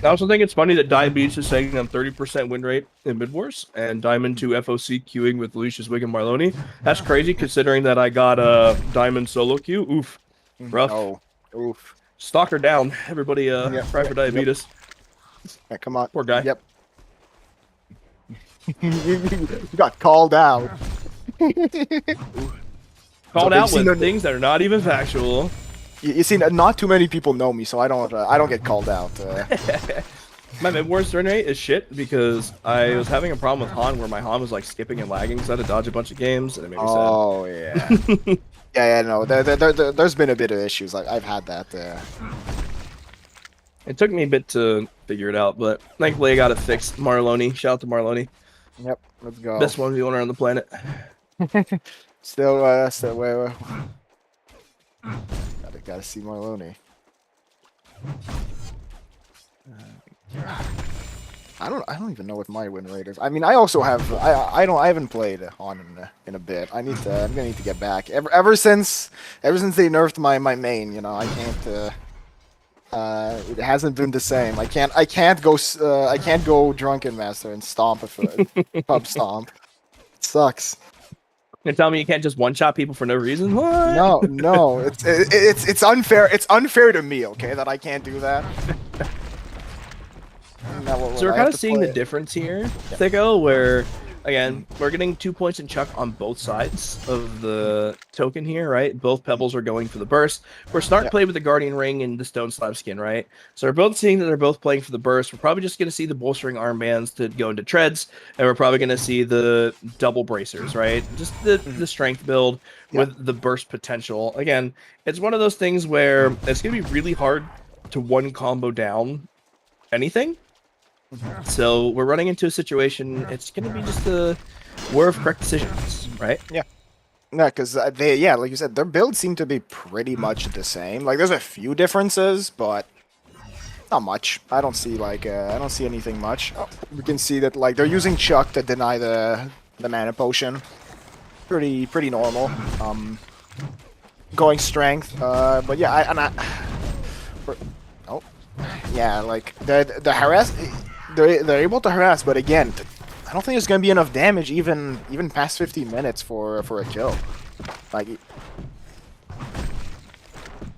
I also think it's funny that Diabetes is saying I'm 30% win rate in Mid Wars, and Diamond 2 FOC queuing with Lucius, Wig, and Marloni. That's crazy considering that I got a Diamond solo queue. Oof. Rough. Oh, oof. Stalker down. Everybody cry for Diabetes. Yeah, come on. Poor guy. Yep. You got called out. Called out with things that are not even factual. You see, not too many people know me, so I don't get called out. My mid-wars turn rate is shit because I was having a problem with HoN where my HoN was like skipping and lagging, so I had to dodge a bunch of games, and it made me sad. Oh yeah. yeah, no. There's been a bit of issues. Like I've had that. It took me a bit to figure it out, but thankfully I got it fixed. Marloni, shout out to Marloni. Yep, let's go. Best 1v1 on the planet. Still wait. Gotta see Marloni. I don't even know what my win rate is. I mean, I also have I haven't played HoN in a bit. I'm gonna need to get back. Ever since they nerfed my main, you know, I can't. It hasn't been the same. I can't go Drunken Master and stomp a pub stomp. It sucks. You're telling me you can't just one-shot people for no reason? What? No. It's unfair. It's unfair to me, okay, that I can't do that. So we're kind of seeing the difference here, Thicko, where, again, we're getting 2 points in Chuck on both sides of the token here, right? Both Pebbles are going for the burst. We're starting to play with the Guardian Ring and the Stone Slab skin, right? So we're both seeing that they're both playing for the burst. We're probably just going to see the bolstering armbands to go into treads, and we're probably going to see the double bracers, right? Just the strength build with the burst potential. Again, it's one of those things where it's going to be really hard to one combo down anything. So we're running into a situation. It's going to be just a war of correct decisions, right? Yeah. No, because like you said, their builds seem to be pretty much the same. Like, there's a few differences, but not much. I don't see anything much. We can see that like they're using Chuck to deny the mana potion. Pretty normal. Going strength, but yeah, like the harass. They're able to harass, but again, I don't think there's gonna be enough damage even past 15 minutes for a kill. Like,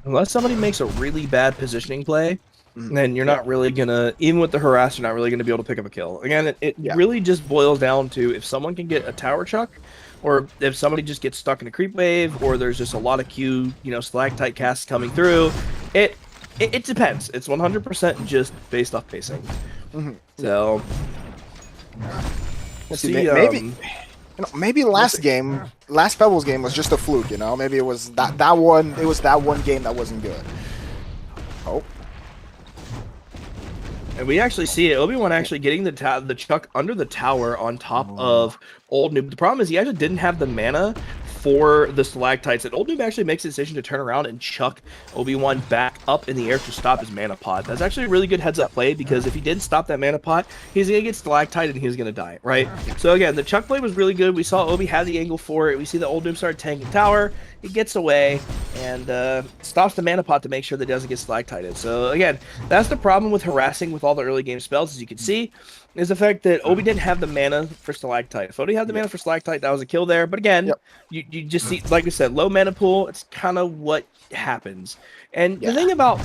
unless somebody makes a really bad positioning play, then you're not really gonna, even with the harass, you're not really gonna be able to pick up a kill. Again, it really just boils down to if someone can get a tower chuck, or if somebody just gets stuck in a creep wave, or there's just a lot of Q, stalactite casts coming through. It depends. It's 100% just based off pacing. So let's see. Maybe last Pebbles game was just a fluke. Maybe it was that one. It was that one game that wasn't good. Oh. And we actually see it. Obi-Wan actually getting the chuck under the tower on top of Old Noob. The problem is he actually didn't have the mana for the stalactites, and Old Noob actually makes the decision to turn around and chuck Obi-Wan back up in the air to stop his mana pot. That's actually a really good heads-up play, because if he didn't stop that mana pot, he's going to get stalactite and he's going to die, right? So again, the chuck play was really good. We saw Obi have the angle for it. We see the Old Noob start tanking tower. He gets away and stops the mana pot to make sure that it doesn't get stalactited. So again, that's the problem with harassing with all the early game spells, as you can see, is the fact that Obi didn't have the mana for stalactite. If Obi had the mana for stalactite, that was a kill there. But again, you just see, like we said, low mana pool, it's kind of what happens. And the thing about,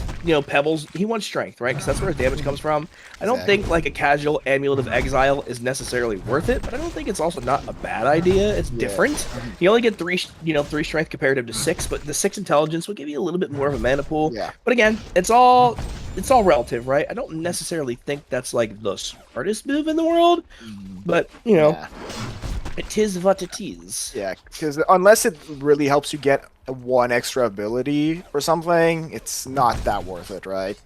Pebbles, he wants strength, right? Because that's where his damage comes from. I don't think like a casual Amulet of Exile is necessarily worth it, but I don't think it's also not a bad idea. It's different. You only get 3 strength comparative to 6, but the 6 intelligence will give you a little bit more of a mana pool. But again, it's all relative, right? I don't necessarily think that's like the smartest move in the world, but it is what it is. Yeah, because unless it really helps you get one extra ability or something, it's not that worth it, right?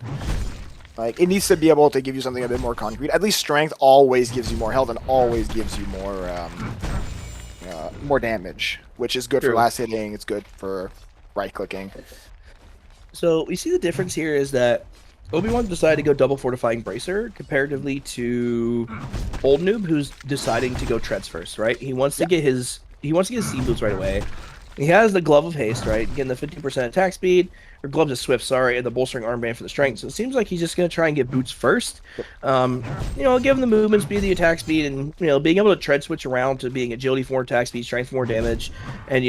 Like, it needs to be able to give you something a bit more concrete. At least strength always gives you more health and always gives you more damage, which is good for last hitting. It's good for right clicking. So we see the difference here is that Obi-Wan decided to go double fortifying bracer comparatively to Old Noob, who's deciding to go treads first, right? He wants to get his C boots right away. He has the Glove of Haste, right? Getting the 50% attack speed, or Gloves of Swift, sorry, and the bolstering armband for the strength. So it seems like he's just going to try and get boots first. Give him the movement speed, the attack speed, and, being able to tread switch around to being agility for more attack speed, strength for more damage, and,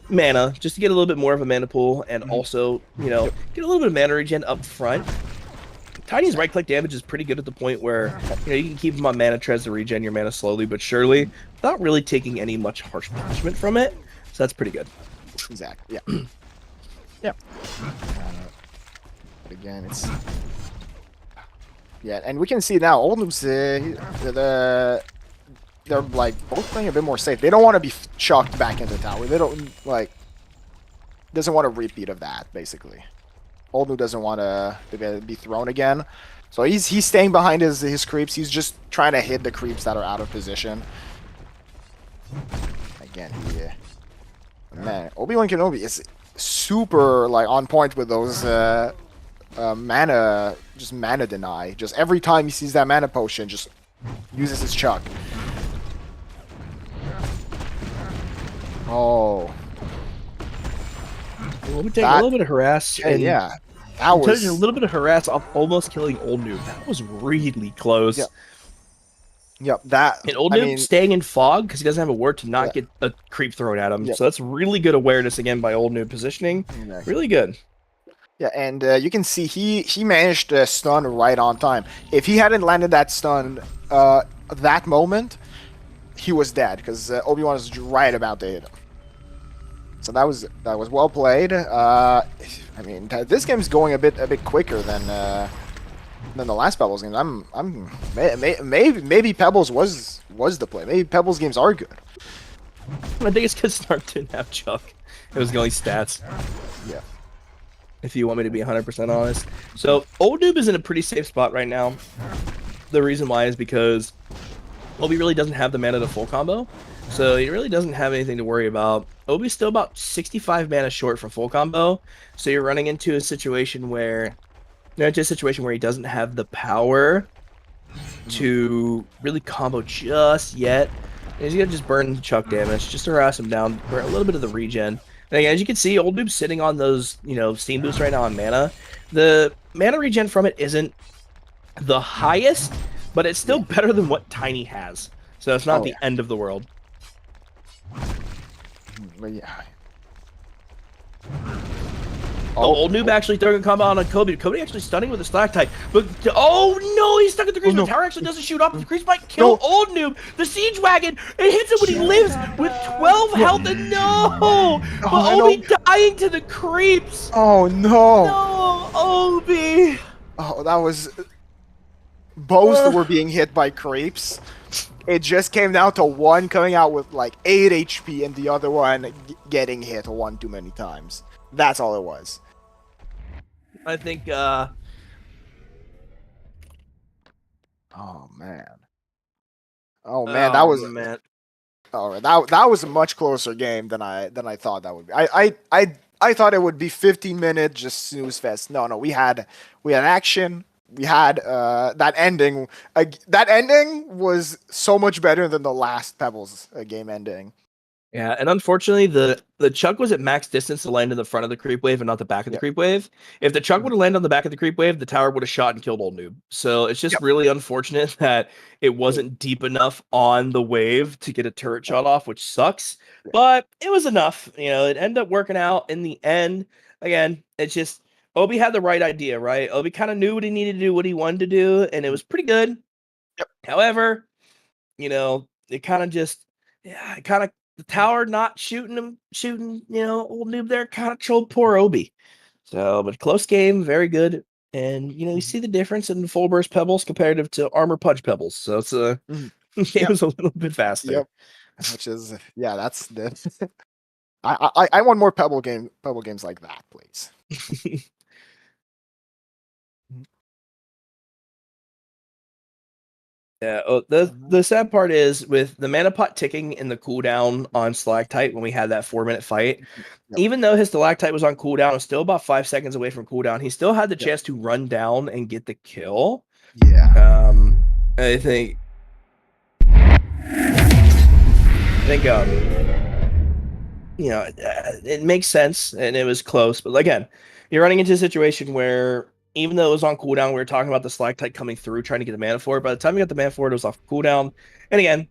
mana, just to get a little bit more of a mana pool, and also, get a little bit of mana regen up front. Tiny's right-click damage is pretty good at the point where, you can keep him on mana treads to regen your mana slowly but surely, without really taking any much harsh punishment from it. So that's pretty good. Exactly. Yeah. Yeah. Again, it's and we can see now Old Noob's they're like both playing a bit more safe. They don't want to be chucked back into the tower. They don't doesn't want a repeat of that, basically. Old Noob doesn't want to be thrown again. So he's staying behind his creeps. He's just trying to hit the creeps that are out of position. Again, man, Obi-Wan Kenobi is super on point with those mana deny. Just every time he sees that mana potion, just uses his chuck. Oh. Let me take a little bit of harass. That was a little bit of harass off almost killing Old Noob. That was really close. Yep, that. And Old Noob staying in fog because he doesn't have a word to not get a creep thrown at him. So that's really good awareness again by Old Noob positioning. Really good. Yeah, and you can see he managed to stun right on time. If he hadn't landed that stun that moment, he was dead because Obi-Wan was right about to hit him. So that was well played. This game's going a bit quicker than the last Pebbles game. Maybe Pebbles was the play. Maybe Pebbles games are good. I think it's because Snark didn't have Chuck. It was going stats. Yeah. If you want me to be 100% honest. So Old Noob is in a pretty safe spot right now. The reason why is because Obi really doesn't have the mana to full combo. So he really doesn't have anything to worry about. Obi's still about 65 mana short for full combo. So you're running into a situation where he doesn't have the power to really combo just yet. And he's gonna just burn the Chuck damage, just to harass him down for a little bit of the regen. And again, as you can see, Old Noob's sitting on those, steam boosts right now on mana. The mana regen from it isn't the highest, but it's still better than what Tiny has. So it's not Oh, the end of the world. But yeah. Oh, old Noob actually throwing a combo on Kobe. Kobe actually stunning with a stalactite. But oh no, he's stuck at the crease. no. The tower actually doesn't shoot up. The crease might kill old Noob. The siege wagon. It hits him when he lives with 12 health. And no, but Obi dying to the creeps. Oh no. No, Obi. Oh, that was. Both were being hit by creeps. It just came down to one coming out with like 8 HP and the other one getting hit one too many times. That's all it was. I think, Oh man. Oh man, that was. Man. All right, that was a much closer game than I thought that would be. I thought it would be 15 minutes just snooze fest. No, we had action. We had that ending. That ending was so much better than the last Pebbles game ending. Yeah, and unfortunately, the chuck was at max distance to land in the front of the creep wave and not the back of the creep wave. If the chuck would have landed on the back of the creep wave, the tower would have shot and killed old Noob. So it's just really unfortunate that it wasn't deep enough on the wave to get a turret shot off, which sucks. But it was enough. You know, it ended up working out in the end. Again, it's just Obi had the right idea, right? Obi kind of knew what he needed to do, what he wanted to do, and it was pretty good. However, you know, it kind of just, the tower not shooting, you know, old Noob there kind of trolled poor Obi. So, but close game, very good. And, you know, you see the difference in full burst Pebbles comparative to armor punch Pebbles. So it's it was a little bit faster. Yep. Which is, that's the. I want more Pebble games like that, please. Yeah, the sad part is with the mana pot ticking in the cooldown on Stalactite when we had that 4-minute fight, even though his Stalactite was on cooldown, it was still about 5 seconds away from cooldown. He still had the chance to run down and get the kill. Yeah. I think you know, it makes sense and it was close, but again, you're running into a situation where even though it was on cooldown, we were talking about the Stalactite coming through, trying to get the mana for it. By the time we got the mana for it, it was off cooldown. And again,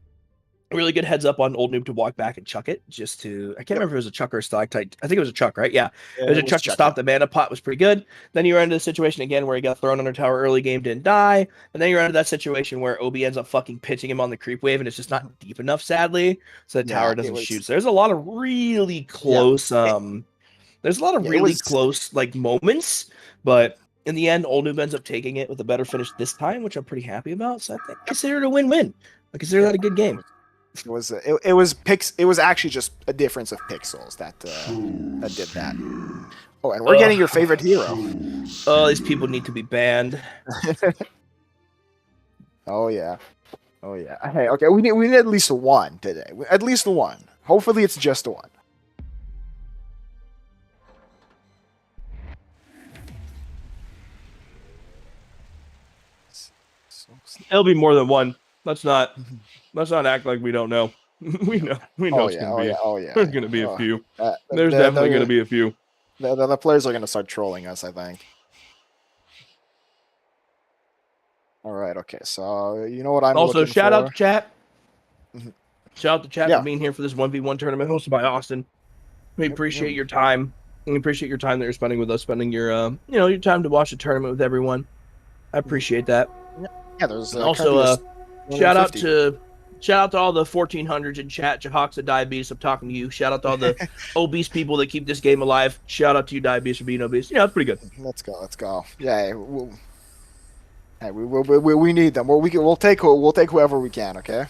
a really good heads up on old Noob to walk back and chuck it. Just to, I can't remember if it was a chuck or a Stalactite. I think it was a chuck, right? Yeah. It was a chuck to stop the mana pot, was pretty good. Then you run into the situation again where he got thrown under tower early game, didn't die. And then you run into that situation where Obi ends up fucking pitching him on the creep wave, and it's just not deep enough, sadly. So the tower doesn't shoot. So there's a lot of really close, there's a lot of really close like moments, but in the end, old Noob ends up taking it with a better finish this time, which I'm pretty happy about. So I think consider it a win-win. I consider that a good game. It was actually just a difference of pixels that did that. Oh, and we're getting your favorite hero. Oh, these people need to be banned. Oh yeah. Hey, okay, we need at least one today. At least one. Hopefully, it's just one. It'll be more than one. Let's not act like we don't know. we know it's gonna be. There's gonna be a few. There's definitely gonna be a few. The players are gonna start trolling us, I think. All right. Okay. So you know what I'm also looking shout for? out to chat. Shout out to chat for being here for this 1v1 tournament hosted by Austin. We appreciate your time. We appreciate your time that you're spending with us, spending your your time to watch the tournament with everyone. I appreciate that. Yeah, there's also shout out to all the 1400s in chat. Jahawks of Diabetes, I'm talking to you. Shout out to all the obese people that keep this game alive. Shout out to you, Diabetes, for being obese. Yeah, it's pretty good. Let's go. Yeah, we need them. We'll take whoever we can. Okay.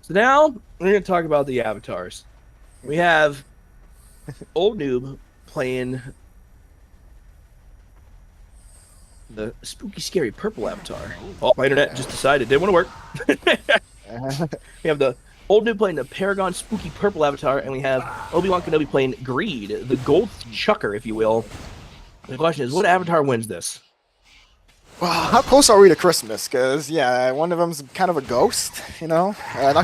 So now we're gonna talk about the avatars. We have old Noob playing the spooky, scary purple avatar. Oh, my internet just decided it didn't want to work. We have the old Noob playing the Paragon spooky purple avatar, and we have Obi-Wan Kenobi playing Greed, the gold chucker, if you will. The question is, what avatar wins this? Well, how close are we to Christmas? Because one of them's kind of a ghost, Not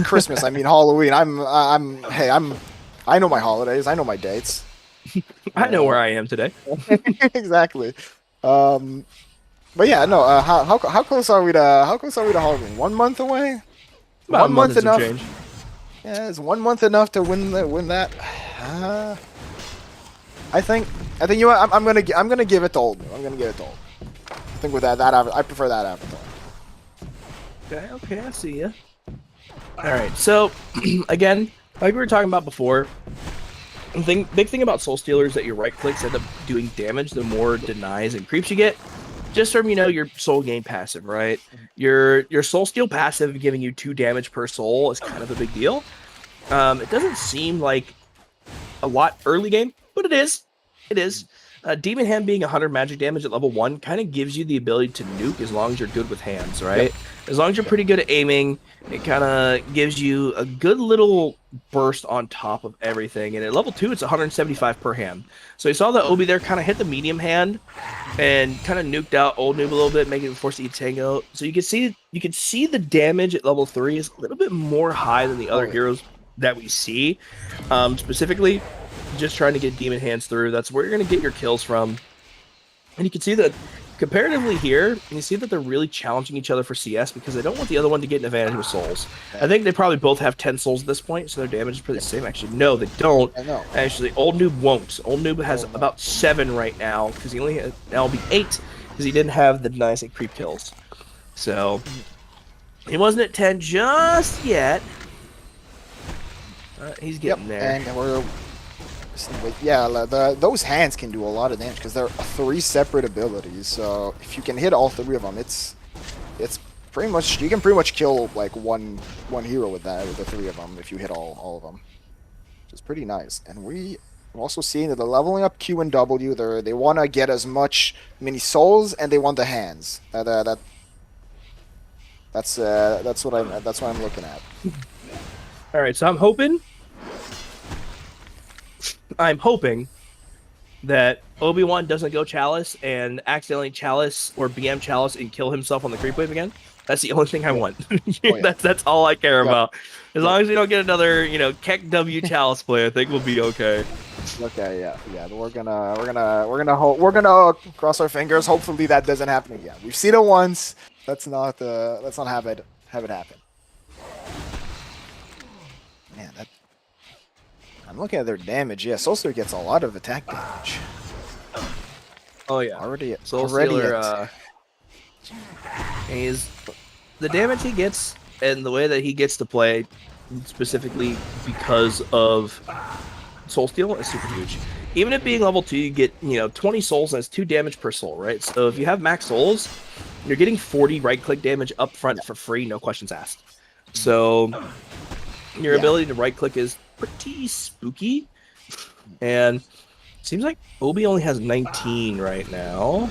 Christmas, I mean Halloween. I know my holidays. I know my dates. I know where I am today. Exactly. But yeah, no. How close are we to Halloween? 1 month away? About a 1 month month and some enough? change. Yeah, is 1 month enough to win that? I think you know what, I'm gonna give it to Old Noob. I'm gonna give it to Old Noob. I think with that I prefer that avatar. Okay, I see ya. All right, so again, like we were talking about before, big thing about Soul Stealer is that your right clicks end up doing damage the more denies and creeps you get. Just from your soul gain passive, right? Your soul steal passive giving you 2 damage per soul is kind of a big deal. It doesn't seem like a lot early game, but it is. It is. Demon Hand being 100 magic damage at level 1 kind of gives you the ability to nuke as long as you're good with hands, right? Yep. As long as you're pretty good at aiming, it kind of gives you a good little burst on top of everything. And at level 2, it's 175 per hand. So you saw that Obi there kind of hit the medium hand and kind of nuked out Old Noob a little bit, making him force to eat Tango. So you can see the damage at level 3 is a little bit more high than the other heroes that we see. Specifically, just trying to get Demon Hands through. That's where you're going to get your kills from. And you can see that comparatively here, you see that they're really challenging each other for CS because they don't want the other one to get an advantage with souls. I think they probably both have 10 souls at this point, so their damage is pretty the same. Actually, no, they don't. Actually, Old Noob won't. Old Noob has about 7 right now because he only has, now will be 8 because he didn't have the nice and creep kills. So he wasn't at 10 just yet. He's getting there. And we're those hands can do a lot of damage because they're 3 separate abilities. So if you can hit all 3 of them, it's pretty much, you can pretty much kill like one hero with that, with the 3 of them if you hit all of them, which is pretty nice. And we're also seeing that they're leveling up Q and W. They want to get as much mini souls and they want the hands. That's what I'm looking at. All right, so I'm hoping that Obi-Wan doesn't go Chalice and accidentally Chalice or BM Chalice and kill himself on the creep wave again. That's the only thing I want. That's all I care about. As long as we don't get another, Keck W Chalice play, I think we'll be okay. Okay, yeah. We're gonna cross our fingers. Hopefully that doesn't happen again. We've seen it once. Let's not have it happen. Man, I'm looking at their damage. Yeah, Soul Stealer gets a lot of attack damage. Oh yeah, Soul Stealer. The damage he gets and the way that he gets to play, specifically because of Soul Steal, is super huge. Even at being level 2, you get 20 souls and it's 2 damage per soul, right? So if you have max souls, you're getting 40 right-click damage up front for free, no questions asked. So your ability to right-click is pretty spooky, and it seems like Obi only has 19 right now.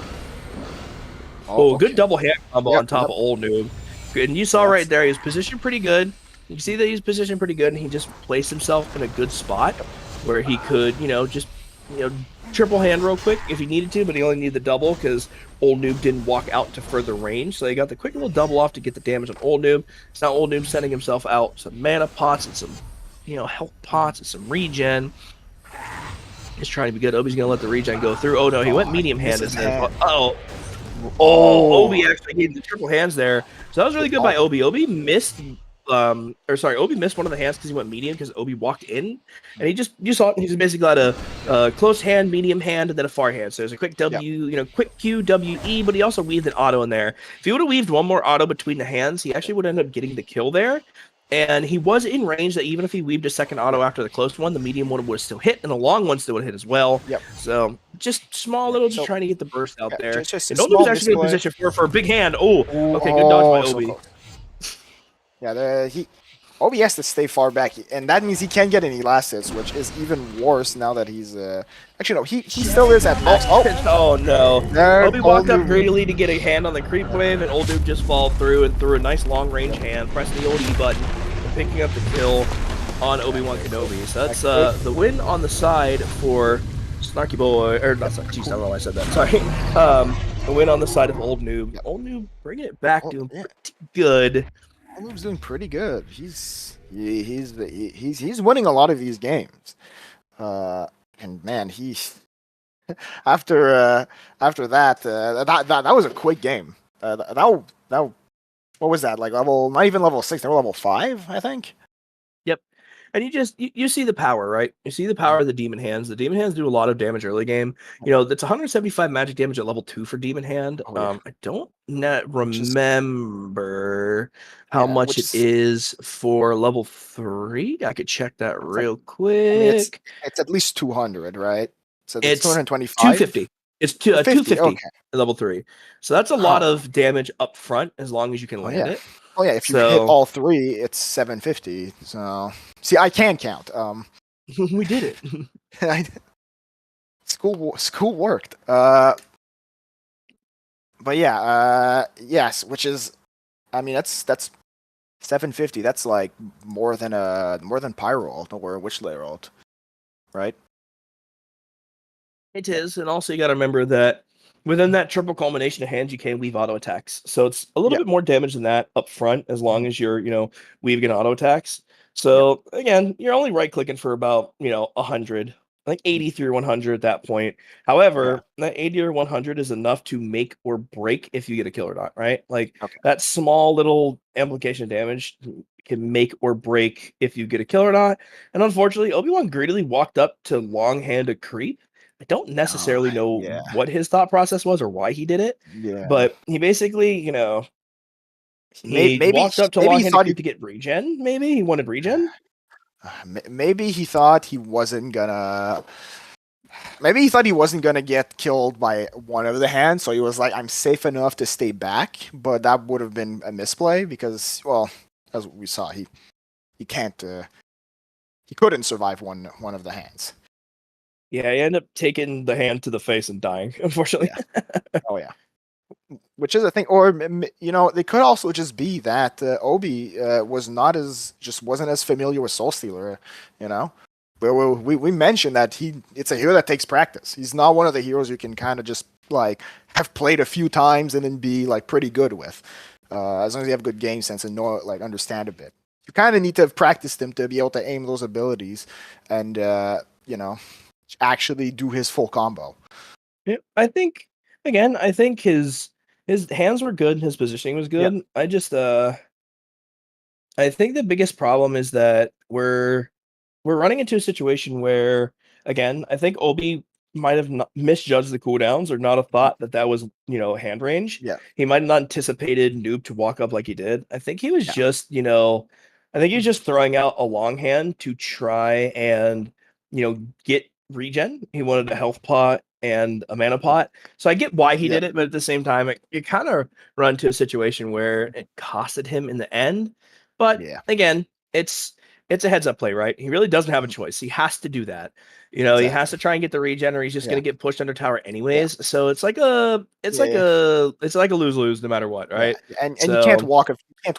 Good double hand combo on top of Old Noob. And you saw right there, he was positioned pretty good. You can see that he's positioned pretty good, and he just placed himself in a good spot where he could, just triple hand real quick if he needed to, but he only needed the double because Old Noob didn't walk out to further range. So he got the quick little double off to get the damage on Old Noob. So now Old Noob sending himself out some mana pots and some health pots and some regen. He's trying to be good. Obi's gonna let the regen go through. Oh no, he went medium hand instead. Obi actually gave the triple hands there. So that was really good by Obi. Obi missed Obi missed one of the hands because he went medium because Obi walked in, and you saw it. He's basically got a close hand, medium hand, and then a far hand. So there's a quick W, quick Q, W, E, but he also weaved an auto in there. If he would have weaved one more auto between the hands, he actually would end up getting the kill there. And he was in range that even if he weaved a second auto after the close one, the medium one would still hit, and the long one still would hit as well. Yep. So just small little, just trying to get the burst out there. Just and Obi was actually in position for a big hand. Okay, good dodge by Obi. Obi has to stay far back, and that means he can't get any last hits, which is even worse now that he's actually no, he still is at max. Oh no! Obi walked up greedily to get a hand on the creep wave, and Old Noob just followed through and threw a nice long range hand, pressing the old E button, and picking up the kill on Obi-Wan Kenobi. So that's the win on the side for Snarky Boy, or not? Jeez, I don't know why I said that. Sorry. The win on the side of Old Noob. Old Noob bringing it back, doing pretty good. Noob's doing pretty good. He's winning a lot of these games, and man, he's after that was a quick game. That what was that, like level, not even level 6, they were level 5, I think. Yep. And you see the power, right? You see the power of the demon hands. The demon hands do a lot of damage early game. You know, that's 175 magic damage at level 2 for demon hand. Oh yeah. I don't not Which is, remember how yeah, much which it is, is for level 3. I could check that it's like, real I mean, quick. it's at least 200, right? So it's It's 225. 250. It's 250. 250 Okay. at level 3. So that's a lot Oh. of damage up front as long as you can Oh land yeah. it. Oh yeah. If you hit So all three, it's 750. So see, I can count. we did it. School worked. But yeah. Yes, which is, I mean, that's 750. That's like more than Pyro ult or Witch Layer ult, right? It is, and also you got to remember that within that triple culmination of hands, you can weave auto attacks. So it's a little Yeah. bit more damage than that up front, as long Mhm. as you're, weaving auto attacks. Yeah. So again, you're only right clicking for about, 100, like 80 through 100 at that point. Yeah. However, that 80 or 100 is enough to make or break if you get a kill or not, right? Like Okay. that small little amplification of damage can make or break if you get a kill or not. And unfortunately, Obi-Wan greedily walked up to long hand a creep. I don't Oh, necessarily know yeah. what his thought process was or why he did it, Yeah. but he basically, Maybe he walked up to maybe he long-handed thought creep to get regen. Maybe he wanted regen. maybe he thought he wasn't gonna. Maybe he thought he wasn't gonna get killed by one of the hands, so he was like, "I'm safe enough to stay back." But that would have been a misplay because, well, as we saw, he can't. He couldn't survive one of the hands. Yeah, he ended up taking the hand to the face and dying, unfortunately. Yeah. Oh yeah. Which is a thing, or they could also just be that Obi wasn't as familiar with Soul Stealer, you know. We mentioned that it's a hero that takes practice. He's not one of the heroes you can kind of just like have played a few times and then be like pretty good with. As long as you have good game sense and know, like, understand a bit, you kind of need to have practiced him to be able to aim those abilities and actually do his full combo. Yeah, I think his hands were good, his positioning was Yeah, good. I think the biggest problem is that we're running into a situation where, again, I think Obi might have misjudged the cooldowns or not have thought that that was, hand range. yeah, He might have not anticipated Noob to walk up like he did. I think he was yeah, just, I think he was just throwing out a long hand to try and, get regen. He wanted a health pot and a mana pot. So I get why he yeah, did it, but at the same time, it kind of run to a situation where it costed him in the end. But yeah. again, it's a heads up play, right? He really doesn't have a choice. He has to do that. He has Exactly. to try and get the regen, or he's just Yeah, gonna get pushed under tower yeah, anyways. So yeah, it's like a lose lose no matter what, yeah. right? And So you can't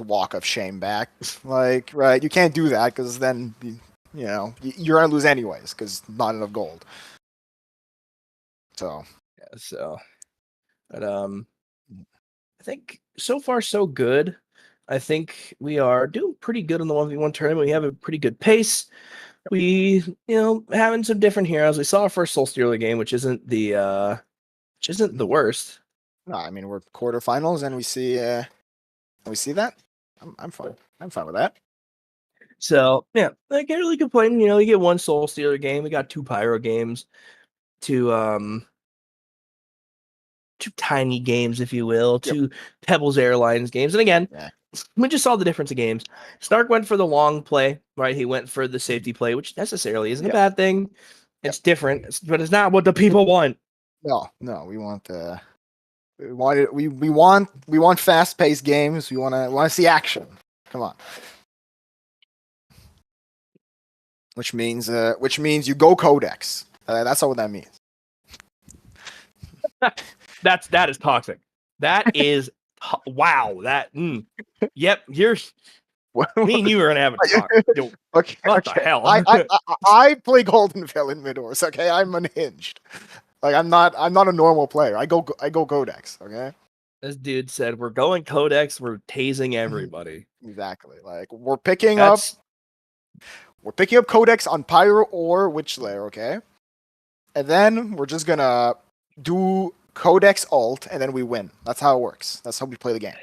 walk of shame back. Like, right, you can't do that because then you're gonna lose anyways because not enough gold. So yeah, but I think so far so good. I think we are doing pretty good in the 1v1 tournament. We have a pretty good pace. We, having some different heroes. We saw our first Soul Stealer game, which isn't the worst. no, I mean, we're quarterfinals and we see that. I'm fine. I'm fine with that. So yeah, I can't really complain. You get one Soul Stealer game. We got two Pyro games, two two tiny games, if you will, Yep. two Pebbles Airlines games. And again, Yeah. we just saw the difference of games. Snark went for the long play, right? He went for the safety play, which necessarily isn't a Yep. bad thing. Yep. It's different, but it's not what the people want. No, no, we want we want fast paced games. We want to see action. Come on. Which means you go Codex. That's all that means. That is toxic. That is wow. Yep. Me and you are gonna have a talk. Yo, Okay, what the okay. hell? I play Golden Veil in Midors. Okay, I'm unhinged. Like, I'm not a normal player. I go Codex. Okay. This dude said we're going Codex. We're tasing everybody. Exactly. Like, That's we're picking up Codex on Pyro or Witch Lair. Okay, and then we're just gonna do Codex ult, and then we win. That's how it works. That's how we play the game.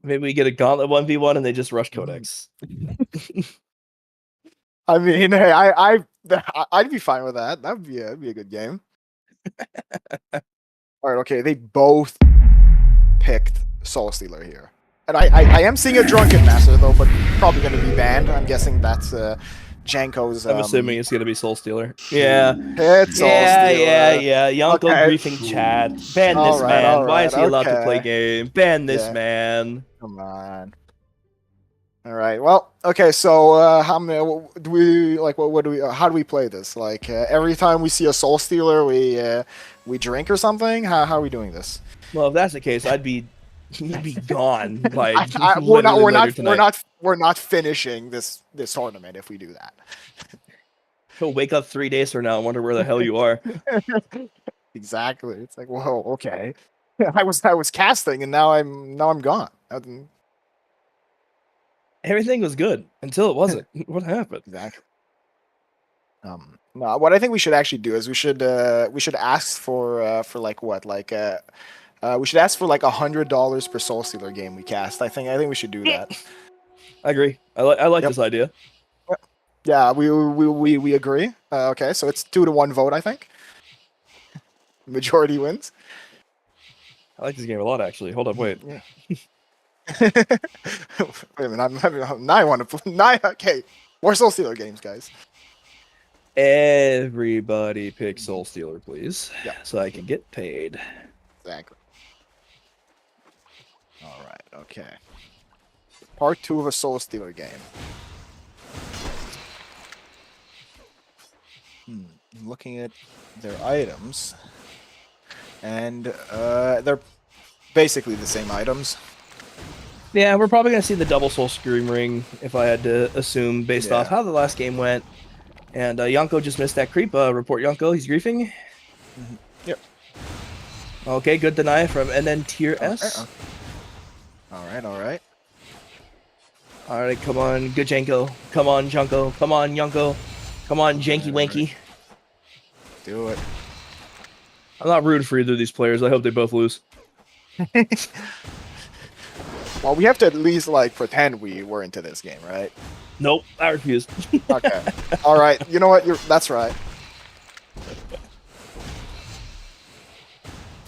Maybe we get a gauntlet 1v1 and they just rush Mm. Codex. I mean, hey, I'd be fine with that. That'd be a good game. All right, okay. They both picked Soul Stealer here, and I am seeing a Drunken Master though, but probably going to be banned. I'm guessing that's Janko's. I'm assuming it's gonna be Soul Stealer. Yeah. It's Soul Stealer. Yeah. Yonko Okay. griefing chat. Ban All this right, man. all Why right, is he allowed to play okay. game? Ban this Yeah. man. Come on. All right. Well, okay. So, how many do we like? What do we? How do we play this? Like every time we see a Soul Stealer, we drink or something. How are we doing this? Well, if that's the case, you'd be gone by We're not finishing this tournament if we do that. He'll wake up 3 days from now and wonder where the hell you are. Exactly. It's like, whoa, okay. I was casting and now I'm gone. Everything was good until it wasn't. What happened? Exactly. No, what I think we should actually do is we should ask for like what we should ask for like $100 per Soul Stealer game we cast. I think we should do that. I agree. I like this idea. Yeah, we agree. Okay, so it's 2-1 vote, I think. Majority wins. I like this game a lot, actually. Hold up, wait. Yeah. Wait a minute, now I want to play. Okay, more Soul Stealer games, guys. Everybody pick Soul Stealer, please. Yeah. So I can get paid. Exactly. All right. Okay. Part 2 of a Soul Stealer game. I'm looking at their items, and they're basically the same items. Yeah, we're probably going to see the double Soul Scream Ring, if I had to assume, based off how the last game went. And Yonko just missed that creep. Report Yonko, he's griefing. Yep. Okay, good deny from NN Tier S. Alright, alright. Alright, come on, good Janko. Come on, Junko. Come on, Yonko. Come on, Janky Wanky. Do it. I'm not rooting for either of these players. I hope they both lose. Well, we have to at least like pretend we were into this game, right? Nope, I refuse. Okay. All right. You know what? That's right.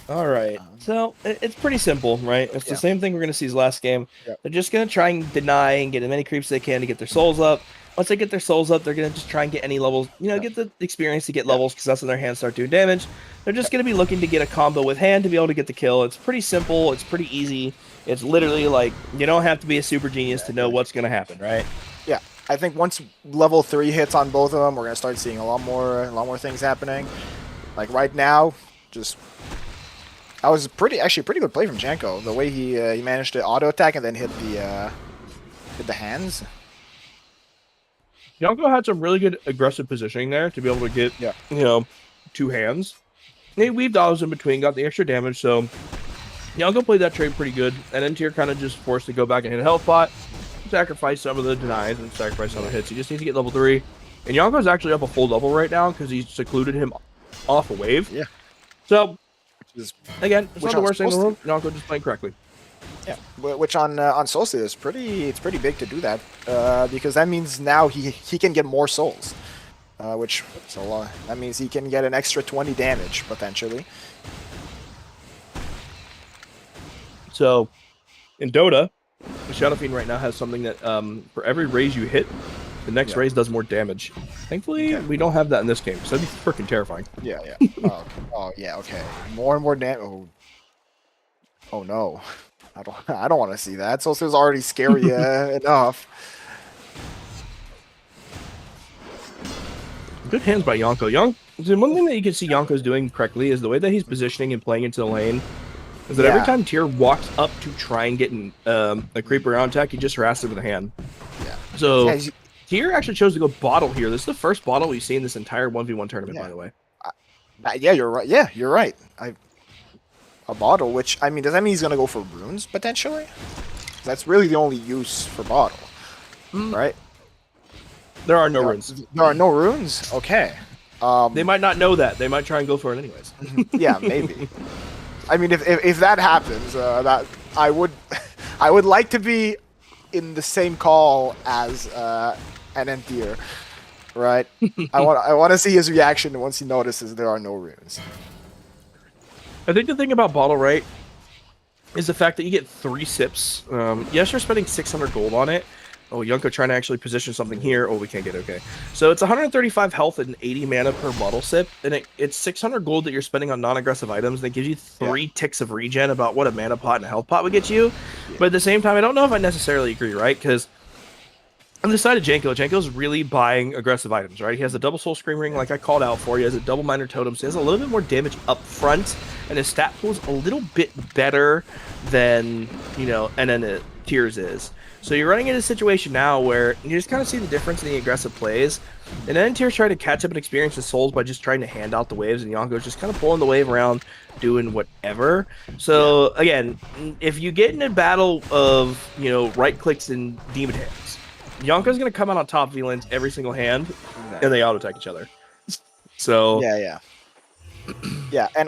All right. So it's pretty simple, right? It's the same thing we're going to see as last game. Yep. They're just going to try and deny and get as many creeps as they can to get their souls up. Once they get their souls up, they're going to just try and get any levels, get the experience to get levels, because that's when their hands start doing damage. They're just going to be looking to get a combo with hand to be able to get the kill. It's pretty simple. It's pretty easy. It's literally like, you don't have to be a super genius to know what's going to happen, right? Yeah. I think once level 3 hits on both of them, we're going to start seeing a lot more things happening. Like right now, that was actually a pretty good play from Janko. The way he managed to auto attack and then hit the hands. Yonko had some really good aggressive positioning there to be able to get, 2 hands. They weaved olives in between, got the extra damage, so Yonko played that trade pretty good. And then Tier kind of just forced to go back and hit a health pot, sacrifice some of the denies, and sacrifice some of the hits. He just needs to get level 3. And Yonko's actually up a full double right now because he secluded him off a wave. Yeah. So, again, it's not the worst thing in the world. Yonko just playing correctly. Yeah, which on Soul Stealer is pretty big to do that, because that means now he can get more souls, that means he can get an extra 20 damage potentially. So, in Dota, the Shadow Fiend right now has something that for every raise you hit, the next raise does more damage. Thankfully, we don't have that in this game, so that'd be freaking terrifying. Yeah. Oh yeah. Okay. More and more damage. Oh no. I don't want to see that. Soul Stealer's already scary enough. Good hands by Yonko. One thing that you can see Yonko's doing correctly is the way that he's positioning and playing into the lane. Is that every time Tier walks up to try and get a creep around attack, he just harasses it with a hand. Yeah. So Tier actually chose to go bottle here. This is the first bottle we've seen this entire 1v1 tournament, by the way. Yeah, you're right. Yeah, you're right. A bottle, which, I mean, does that mean he's going to go for runes, potentially? That's really the only use for bottle, right? There are no runes. There are no runes? Okay. They might not know that. They might try and go for it anyways. Yeah, maybe. I mean, if that happens, that I would I would like to be in the same call as an Entier, right? I want to see his reaction once he notices there are no runes. I think the thing about bottle, right, is the fact that you get 3 sips. Yes, you're spending 600 gold on it. Oh, Yunko trying to actually position something here. Oh, we can't get okay. So it's 135 health and 80 mana per bottle sip, and it's 600 gold that you're spending on non-aggressive items, and it gives you 3 ticks of regen, about what a mana pot and a health pot would get you. But at the same time, I don't know if I necessarily agree, right? Because on the side of Janko's really buying aggressive items, right? He has a double soul scream ring, like I called out for. He has a double minor totem, so he has a little bit more damage up front, and his stat pool is a little bit better than, and then it Tears is. So you're running into a situation now where you just kind of see the difference in the aggressive plays. And then Tears trying to catch up and experience his souls by just trying to hand out the waves, and Yonko's just kind of pulling the wave around, doing whatever. So again, if you get in a battle of, right clicks and demon hands, Yonko's going to come out on top V-lanes every single hand, and they auto-attack each other. So yeah, and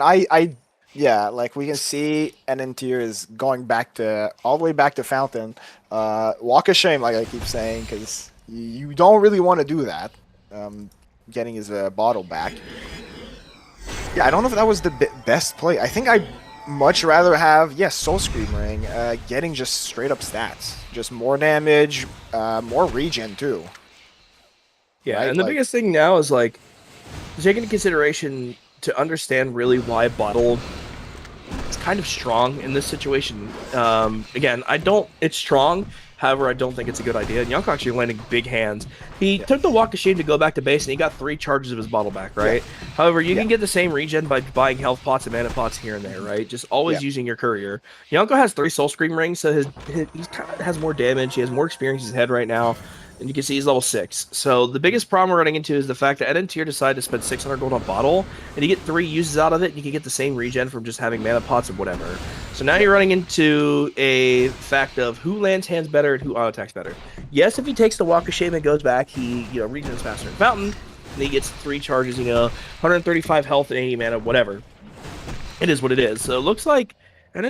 like we can see Entier is going all the way back to Fountain. Walk of shame, like I keep saying, because you don't really want to do that. Getting his bottle back. Yeah, I don't know if that was the best play. I think I'd much rather have, Soul Scream Ring, getting just straight up stats. Just more damage, more regen too. Yeah, right? And the biggest thing now is, take into consideration to understand really why bottle is kind of strong in this situation. Again, it's strong. However, I don't think it's a good idea. And Yonko actually landing big hands. He took the Walk of Shame to go back to base, and he got 3 charges of his bottle back, right? Yeah. However, you can get the same regen by buying health pots and mana pots here and there, right? Just always using your courier. Yonko has 3 Soul Scream rings, so he kind of has more damage. He has more experience in his head right now. And you can see he's level 6. So the biggest problem we're running into is the fact that Tier decided to spend 600 gold on bottle, and you get 3 uses out of it, and you can get the same regen from just having mana pots or whatever. So now you're running into a fact of who lands hands better and who auto attacks better. Yes, if he takes the Walk of Shame and goes back, he regens faster in Fountain, and he gets 3 charges, 135 health and 80 mana, whatever. It is what it is. So it looks like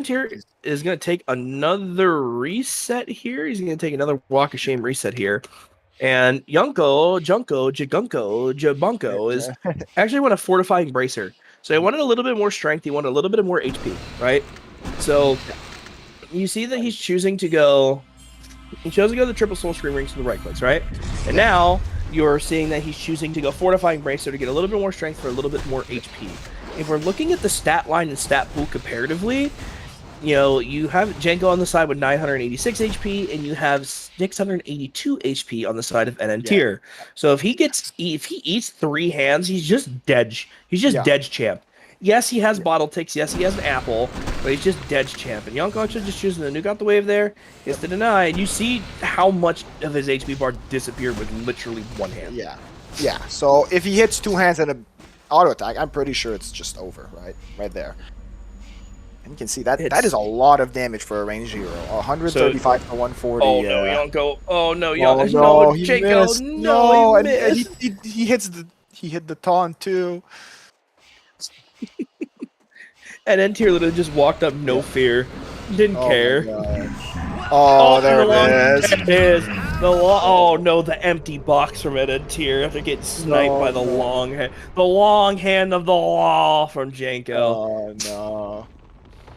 Tier is going to take another reset here. He's going to take another Walk of Shame reset here. And Jagunko is actually want a Fortifying Bracer. So he wanted a little bit more strength. He wanted a little bit more HP, right? So you see that he's choosing to go... He chose to go the triple soul scream rings to the right clicks, right? And now you're seeing that he's choosing to go Fortifying Bracer to get a little bit more strength for a little bit more HP. If we're looking at the stat line and stat pool comparatively, you have Janko on the side with 986 HP, and you have 682 HP on the side of Tier. So if he eats 3 hands, he's just dead. He's just dead champ. Yes, he has bottle ticks. Yes, he has an apple, but he's just dead champ. And Yonko just choosing to nuke out the wave there. He has to deny. And you see how much of his HP bar disappeared with literally 1 hand. Yeah. So if he hits 2 hands and an auto attack, I'm pretty sure it's just over, right there. And you can see that is a lot of damage for a ranged hero. 135 to 140. Oh no, Yonko! Oh no, Yonko! No, Janko! No, he missed. And he hit the taunt too. And Tier literally just walked up, no fear, didn't care. There it is. Oh no, the empty box from Tier after getting sniped by the long hand of the law from Janko. Oh no.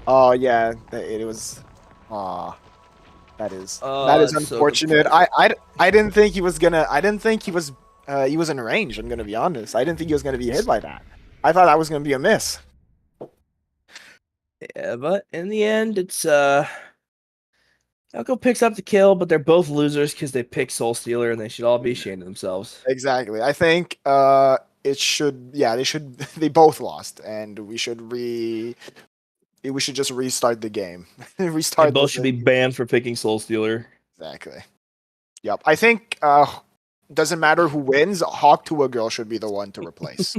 Oh yeah, it was. That is unfortunate. So I didn't think he was gonna. I didn't think he was in range. I'm gonna be honest. I didn't think he was gonna be hit by that. I thought that was gonna be a miss. Yeah, but in the end, it's Elko picks up the kill, but they're both losers because they pick Soul Stealer, and they should all be ashamed of themselves. Exactly. I think they both lost, and we should just restart the game. They both should be banned for picking Soul Stealer. Exactly. Yep. I think doesn't matter who wins, Hawk to a Girl should be the one to replace.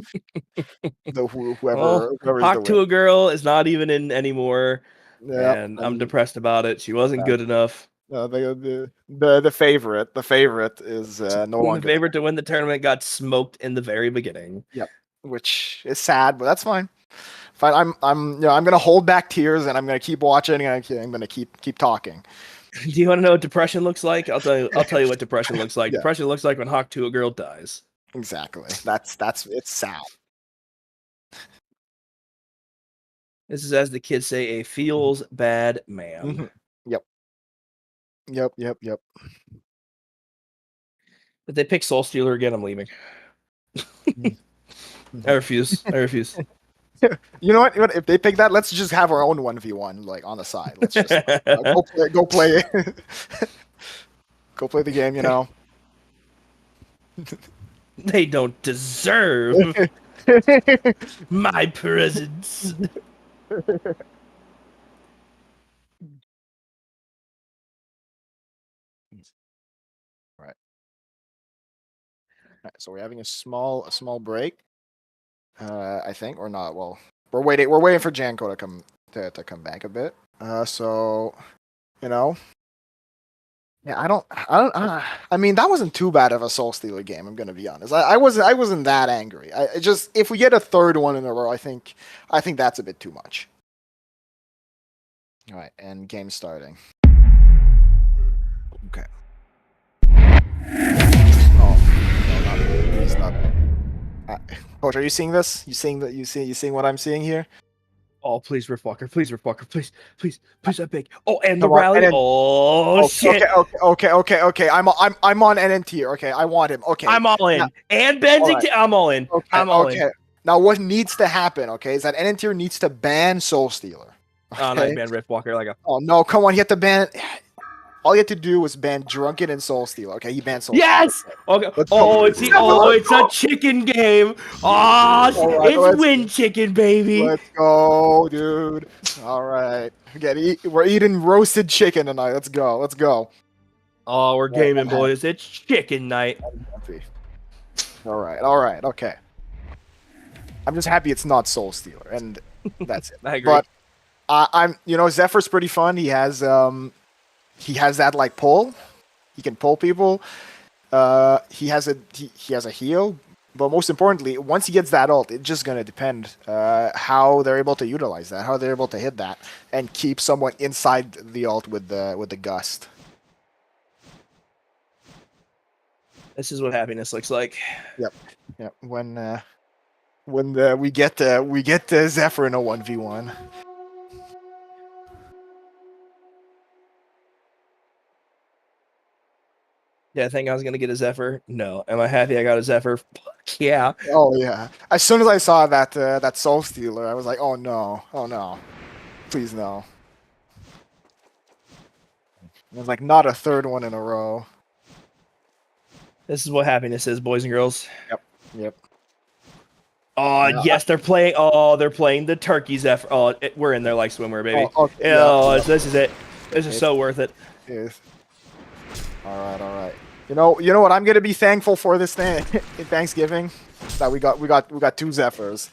Whoever Hawk to a Girl is not even in anymore. Yep. And I'm depressed about it. She wasn't good enough. The favorite is no longer. The favorite to win the tournament got smoked in the very beginning. Yep. Which is sad, but that's fine. Fine. I'm gonna hold back tears, and I'm gonna keep watching, and I'm gonna keep talking. Do you want to know what depression looks like? I'll tell you. I'll tell you what depression looks like. Yeah. Depression looks like when Hawk 2 a girl dies. Exactly. It's sad. This is, as the kids say, a feels bad man. Mhm. Yep. If they pick Soul Stealer again, I'm leaving. Mhm. I refuse. You know what? If they pick that, let's just have our own 1v1 like on the side. Let's just go play go play the game. You know. They don't deserve my presence. Right. So we're having a small break. I think, or not. Well, we're waiting for Janko to come back a bit. So, you know, yeah, I mean, that wasn't too bad of a Soul Stealer game. I'm gonna be honest. I wasn't that angry. I just, if we get a third one in a row, I think that's a bit too much. All right, and game starting. Okay. Oh, no, he's not. Coach, are you seeing this? You seeing what I'm seeing here? Oh, please, Rift Walker. Please, Rift Walker. Please, that big. Oh, and the Come on, rally. and then- Oh, shit. Okay. I'm on NN tier. Okay, I want him. Okay. I'm all in. Now- And Benzing. Alright. I'm all in. Okay, I'm all in. Now, what needs to happen? Okay, is that NN tier needs to ban Soul Stealer. Oh, no, you ban Rift Walker like a. Oh no! Come on, you have to ban. All you have to do was ban Drunken and Soul Stealer. Okay, he banned Soul. Yes. Okay. Let's go. It's a chicken game. Oh, it's win chicken, baby. Let's go, dude. All right, we're eating roasted chicken tonight. Let's go. Oh, we're gaming, boys. It's chicken night. All right. Okay. I'm just happy it's not Soul Stealer, and that's it. I agree. But Zephyr's pretty fun. He has that like pull. He can pull people. He has a heal. But most importantly, once he gets that ult, it's just gonna depend how they're able to utilize that, how they're able to hit that, and keep someone inside the ult with the gust. This is what happiness looks like. Yep. When we get Zephyr in a 1v1. Yeah, I think I was gonna get a Zephyr. No. Am I happy I got a Zephyr? Fuck yeah. Oh yeah. As soon as I saw that Soul Stealer, I was like, oh no, please no. It was like not a third one in a row. This is what happiness is, boys and girls. Yep. Oh Yeah, yes, they're playing the turkey Zephyr. Oh, we're in there like swimwear, baby. Okay, This is it. This is so worth it. Yes. All right. You know what I'm gonna be thankful for this thing in Thanksgiving, that we got two Zephyrs.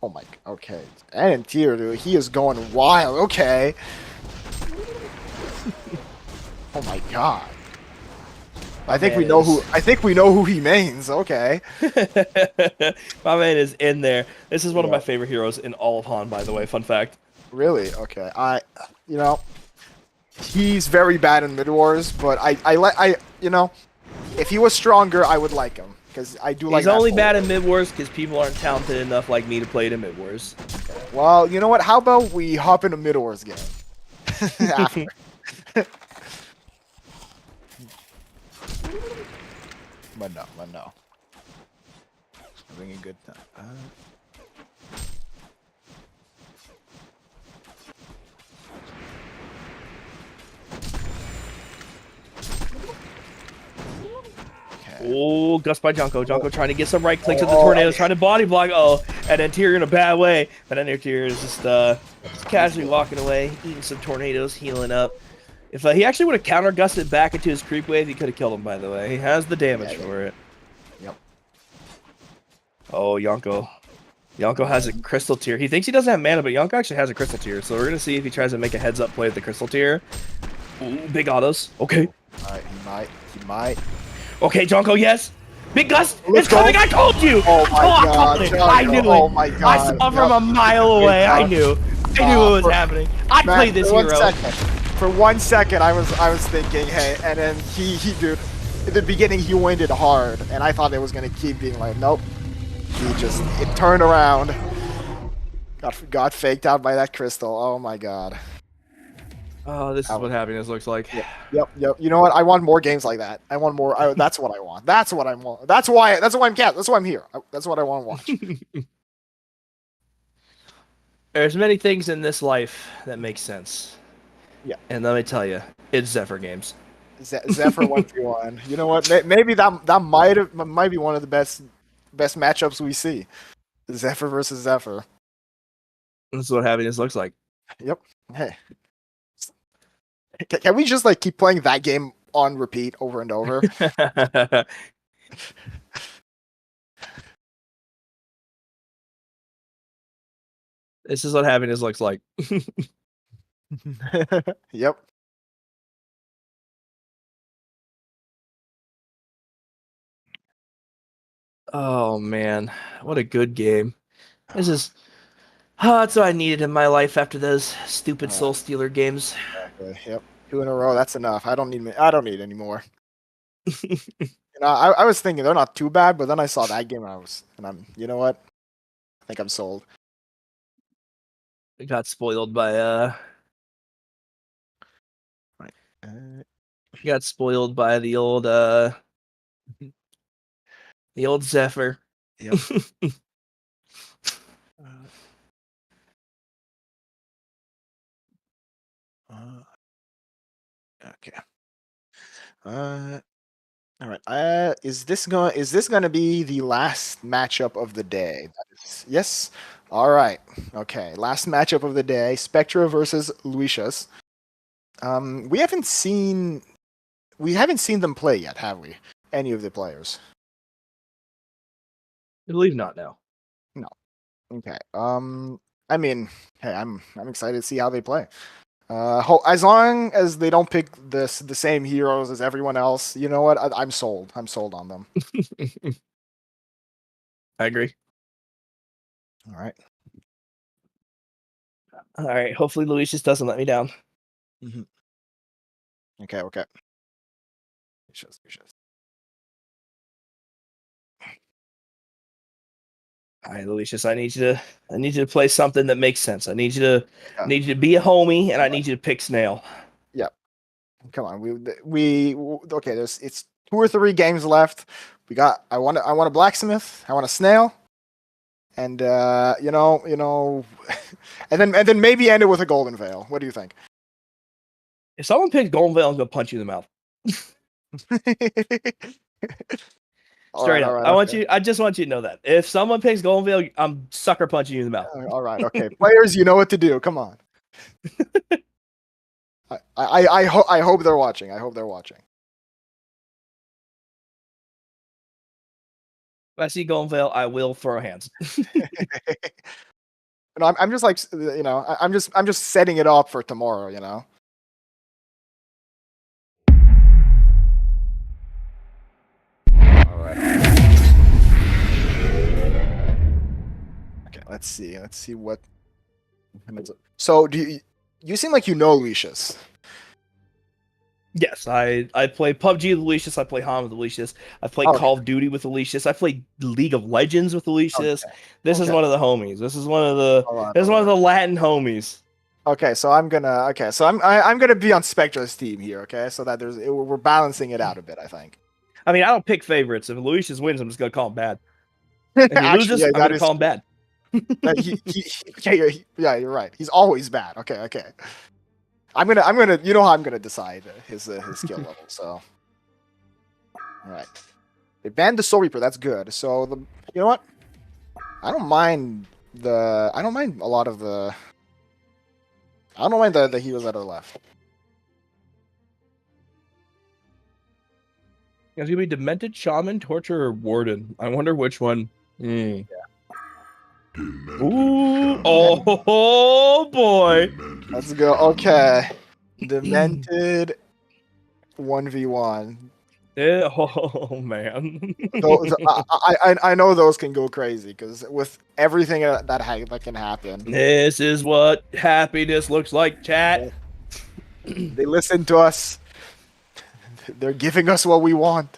Oh my. Okay. And tier, dude, he is going wild. Okay. Oh my god. I think we know who he mains. Okay. My man is in there. This is one of my favorite heroes in all of HoN, by the way. Fun fact. Really? Okay. He's very bad in mid wars, but if he was stronger, I would like him because I do like. He's only bad in mid wars because people aren't talented enough like me to play it in mid wars. Well, you know what? How about we hop in a mid wars game? After. But no. Having a good time. Oh, Gust by Junko. Junko trying to get some right clicks at the tornadoes, trying to body block. Oh, and Interior in a bad way. But Interior is just casually walking away, eating some tornadoes, healing up. If he actually would have counter gusted back into his creep wave, he could have killed him, by the way. He has the damage for it. Yep. Oh, Yonko. Yonko has a crystal tier. He thinks he doesn't have mana, but Yonko actually has a crystal tier. So we're going to see if he tries to make a heads-up play with the crystal tier. Ooh, big autos. Okay. Alright, he might. Okay, Jonko, yes. Big gust. Let's It's coming. go. I told you. Oh my god, I knew it. Oh my god. I saw from a mile away. I knew. I knew what was happening. I Man, played this hero. For 1 second, I was thinking, hey, and then he dude, in the beginning he winded hard, and I thought it was gonna keep being like, nope. It turned around. Got faked out by that crystal. Oh my god. Oh, this is what happiness looks like. Yep. You know what? I want more games like that. I want more. That's what I want. That's what I want. That's why I'm cat. That's why I'm here. That's what I want to watch. There's many things in this life that make sense. Yeah. And let me tell you, it's Zephyr games. Zephyr 1v1. You know what? Maybe that might be one of the best matchups we see. Zephyr versus Zephyr. This is what happiness looks like. Yep. Hey. Can we just like keep playing that game on repeat over and over? This is what happiness looks like. Yep. Oh man, what a good game. This is that's what I needed in my life after those stupid Soul Stealer games. Exactly. Yep. 2 in a row, that's enough. I don't need any more. You know, I was thinking they're not too bad, but then I saw that game and I'm you know what? I think I'm sold. I got spoiled by Right. got spoiled by the old Zephyr. Yep. Okay. All right. Is this going to be the last matchup of the day? Yes. All right. Okay. Last matchup of the day: Spectra versus Luas. We haven't seen them play yet, have we? Any of the players? I believe not now. No. Okay. I mean, hey, I'm excited to see how they play. As long as they don't pick the same heroes as everyone else, you know what? I'm sold. I'm sold on them. I agree. All right. All right. Hopefully, Luis just doesn't let me down. Mm-hmm. Okay. All right, Lucius, I need you to play something that makes sense. I need you to be a homie, and I need you to pick Snail. Yep. Come on. We okay. It's 2 or 3 games left. I want a blacksmith. I want a snail. And you know, and then maybe end it with a golden veil. What do you think? If someone picks golden veil, I'm gonna punch you in the mouth. Straight up. I just want you to know that. If someone picks golden veil, I'm sucker punching you in the mouth. All right, okay. Players, you know what to do. Come on. I hope they're watching. I hope they're watching. If I see golden veil, I will throw hands. No, I'm just like, you know, I'm just setting it up for tomorrow, you know. All right. Okay, let's see what. So do you seem like you know Lucius? Yes, I play PUBG with Lucius. I play HoN with Lucius. I play Call of Duty with Lucius. I play League of Legends with Lucius. Okay. This is one of the homies. This is one of the one of the Latin homies. Okay, so I'm gonna be on Spectra's team here. Okay, so that we're balancing it out a bit. I think. I mean, I don't pick favorites. If Lucius wins, I'm just gonna call him bad. If he loses, I'm gonna call him bad. Yeah, you're right. He's always bad. Okay. I'm gonna. You know how I'm gonna decide his skill level. So, all right. They banned the Soul Reaper. That's good. So you know what? I don't mind a lot of the. I don't mind the heroes that are left. It's gonna be Demented, Shaman, Torture, or Warden. I wonder which one. Yeah. Ooh! Oh boy! Let's go. Okay, Demented 1v1. Yeah, oh man. Those, I know those can go crazy because with everything that can happen, This is what happiness looks like, chat. they listen to us. They're giving us what we want.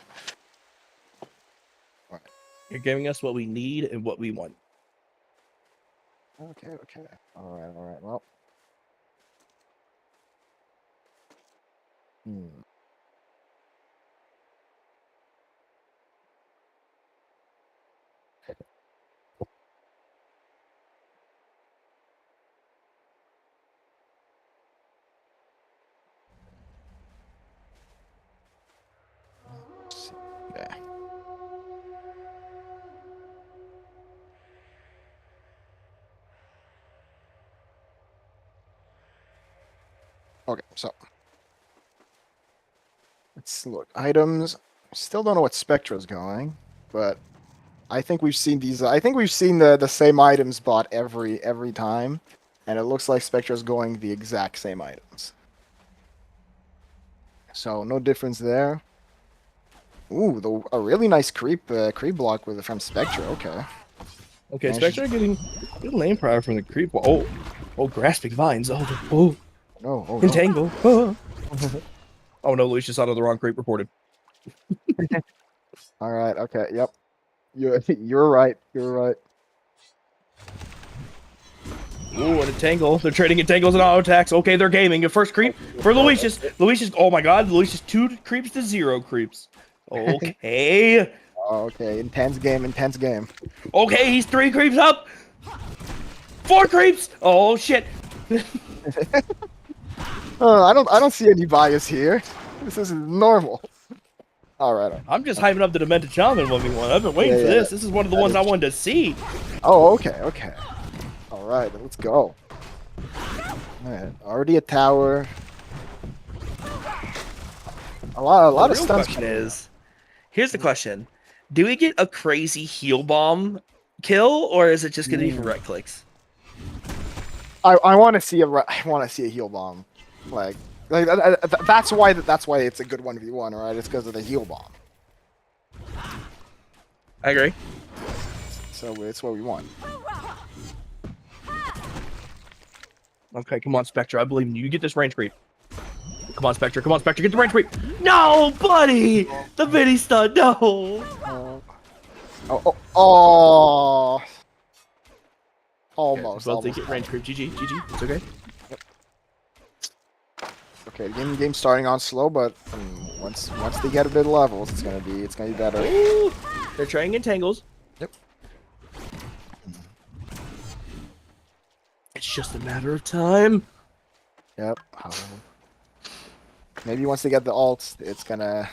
You're giving us what we need and what we want. Okay. All right. Well. Yeah. Okay, so let's look. Items. Still don't know what Spectra's going, but I think we've seen these. I think we've seen the same items bought every time, and it looks like Spectra's going the exact same items. So no difference there. Ooh, a really nice creep block from Spectra. Okay. Okay, Spectra getting good lane prior from the creep. Oh, grasping vines. Oh, No. entangle. Oh. Oh no, Luis just out of the wrong creep reported. All right. Okay. Yep. You're right. Ooh, an entangle. They're trading entangles and auto attacks. Okay, they're gaming. A first creep for Luis. Luis, oh my god, Luis 2 creeps to 0 creeps. Okay. Okay. Intense game. Okay, he's 3 creeps up. 4 creeps. Oh shit. I don't see any bias here. This is normal. All right. I'm just hyping up the Demented Shaman 1v1. I've been waiting for this. This is one of the ones I wanted to see. Oh, okay. All right, let's go. All right, already a tower. A lot of stuff. Here's the question: do we get a crazy heal bomb kill, or is it just gonna be for right clicks? I want to see a heal bomb, like that's why it's a good 1v1, right? It's because of the heal bomb. I agree. So it's what we want. Okay, come on, Spectra. I believe in you. You get this range creep. Come on, Spectra. Get the range creep. No, buddy! The mini stun, no! Almost. Well, they get range creep. GG. It's okay. Okay, the game's starting on slow, but once they get a bit of levels, it's gonna be better. Ooh, they're trying entangles. Yep. It's just a matter of time. Yep. Maybe once they get the ults, it's gonna.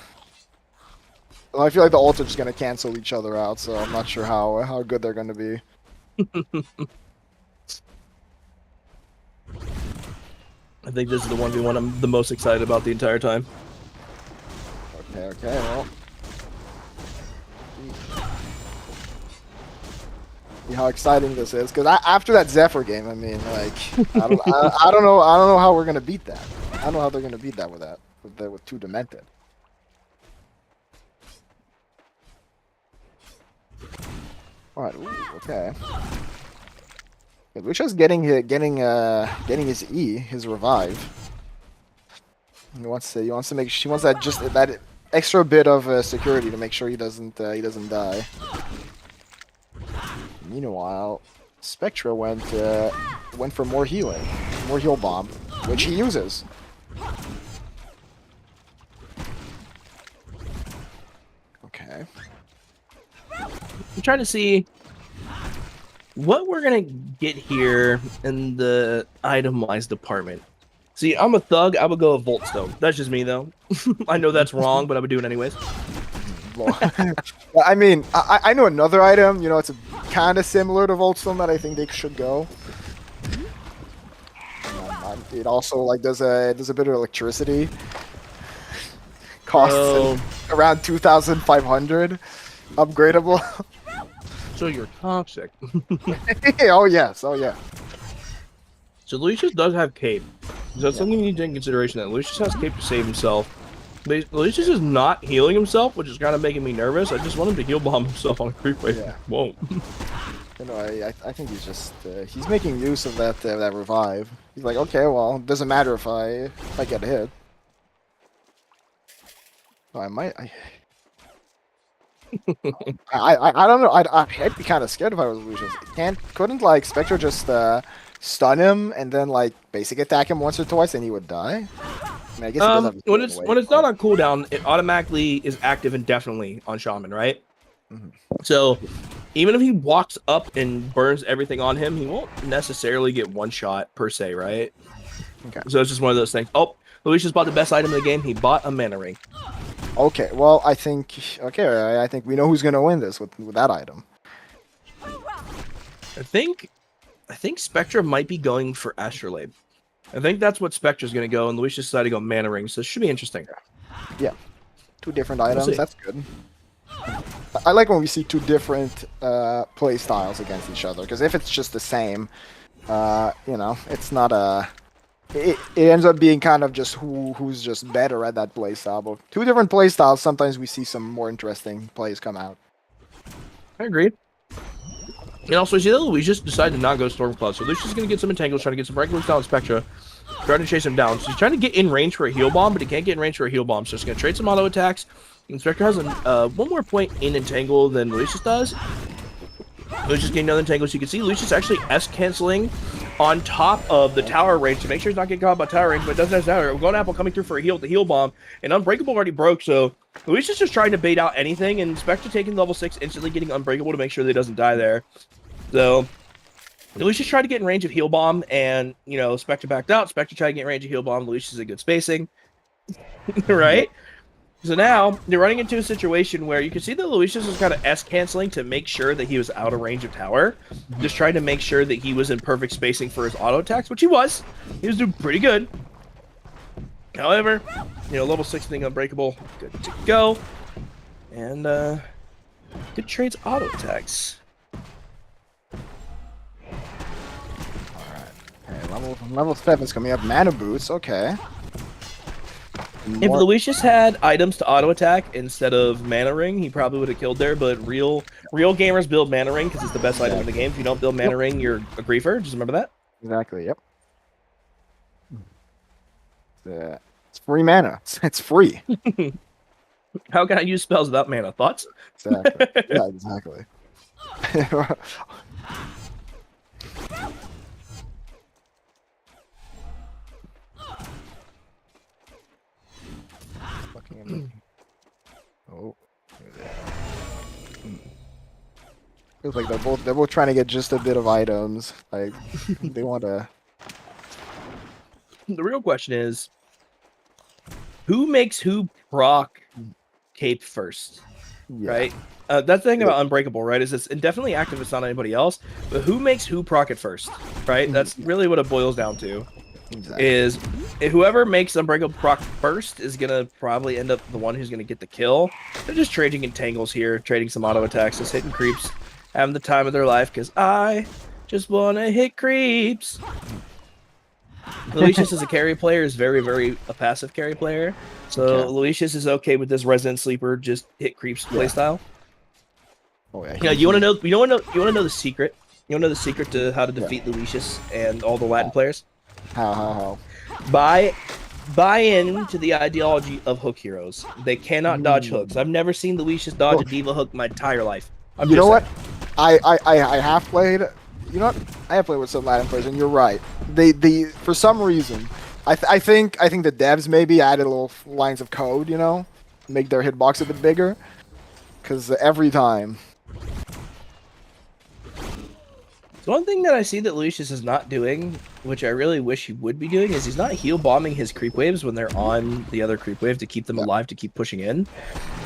Well, I feel like the ults are just gonna cancel each other out, so I'm not sure how good they're gonna be. I think this is the 1v1 I'm the most excited about the entire time. Okay, well. See how exciting this is, because after that Zephyr game, I mean, like, I don't know how we're gonna beat that. I don't know how they're gonna beat that with 2 Demented. All right, okay. Lucia's getting his E, his revive. He wants that extra bit of security to make sure he doesn't die. Meanwhile, Spectra went for more healing, more heal bomb, which he uses. Okay. I'm trying to see what we're gonna get here in the item-wise department. See, I'm a thug. I would go with Voltstone. That's just me, though. I know that's wrong, but I would do it anyways. I mean, I know another item. You know, it's kind of similar to Voltstone that I think they should go. It also like does a bit of electricity. Costs around 2,500. Upgradable. So you're toxic. Oh yes. So Lucius does have cape. That's something you need to take in consideration. That Lucius has cape to save himself. Lucius is not healing himself, which is kind of making me nervous. I just want him to heal bomb himself on a creep wave. Yeah. Won't. You know, I think he's just he's making use of that revive. He's like, okay, well, it doesn't matter if I get hit. Oh, I might. I don't know. I'd be kind of scared if I was Lucius. Couldn't like Spectra just stun him and then like basic attack him once or twice and he would die? I mean, I guess he does have when it's not on cooldown, it automatically is active indefinitely on Shaman, right? Mhm. So even if he walks up and burns everything on him, he won't necessarily get one shot per se, right? Okay. So it's just one of those things. Oh, Lucius bought the best item in the game. He bought a mana ring. Okay, well, I think we know who's gonna win this with that item. I think Spectra might be going for Astrolabe. I think that's what Spectra's going to go, and Lucius decided to go mana ring, so it should be interesting. Yeah, 2 different items. We'll That's good. I like when we see 2 different play styles against each other, because if it's just the same, you know, it's not a. It ends up being kind of just who's just better at that play style. But 2 different play styles, sometimes we see some more interesting plays come out. I agree. And also, you see that Lucius decided to not go Stormcloud, so Lucius is going to get some entangles, trying to get some break moves down on Spectra, trying to chase him down. So he's trying to get in range for a heal bomb, but he can't get in range for a heal bomb, so he's going to trade some auto attacks. And Spectra has one more point in entangle than Lucius does. Lucius getting another entangle, so you can see Lucius actually S-canceling on top of the tower range to make sure he's not getting caught by tower range, but it doesn't have tower. Golden Apple coming through for a heal with the heal bomb, and Unbreakable already broke, so Lucius just trying to bait out anything, and Spectra taking level 6, instantly getting Unbreakable to make sure that he doesn't die there. So Lucius tried to get in range of heal bomb, and you know, Spectra backed out. Spectra tried to get in range of heal bomb. Lucius is a good spacing, right? So now they're running into a situation where you can see that Lucius was kind of S-canceling to make sure that he was out of range of tower, just trying to make sure that he was in perfect spacing for his auto attacks, which he was. He was doing pretty good. However, you know, level 6 thing Unbreakable, good to go, and good trades auto attacks. Level 7's coming up. Mana boots, okay. If Lucius had items to auto attack instead of mana ring, he probably would have killed there. But real gamers build mana ring because it's the best item in the game. If you don't build mana ring, you're a griefer. Just remember that. Exactly. Yep. It's free mana. It's free. How can I use spells without mana? Thoughts? Exactly. Yeah, exactly. Oh. Feels like they're both trying to get just a bit of items. Like they want to. The real question is, who makes who proc cape first? Yeah. Right? That's the thing about Unbreakable, right? Is it's indefinitely active, it's not anybody else. But who makes who proc it first? Right? That's really what it boils down to. Exactly. Is whoever makes Unbreakable proc first is gonna probably end up the one who's gonna get the kill. They're just trading entangles here, trading some auto attacks, just hitting creeps, having the time of their life, because I just wanna hit creeps. Lucius as a carry player is very, very a passive carry player. So Lucius is okay with this Resident Sleeper, just hit creeps playstyle. Oh yeah. You wanna know the secret? You wanna know the secret to how to defeat Lucius and all the Latin players? How? Buy into the ideology of hook heroes. They cannot dodge hooks. I've never seen Lucius dodge a diva hook my entire life. You know what? I have played. You know what? I have played with some Latin players, and you're right. They for some reason, I think the devs maybe added little lines of code, you know, make their hitbox a bit bigger, because every time. So one thing that I see that Lucius is not doing, which I really wish he would be doing, is he's not heal bombing his creep waves when they're on the other creep wave to keep them alive, to keep pushing in.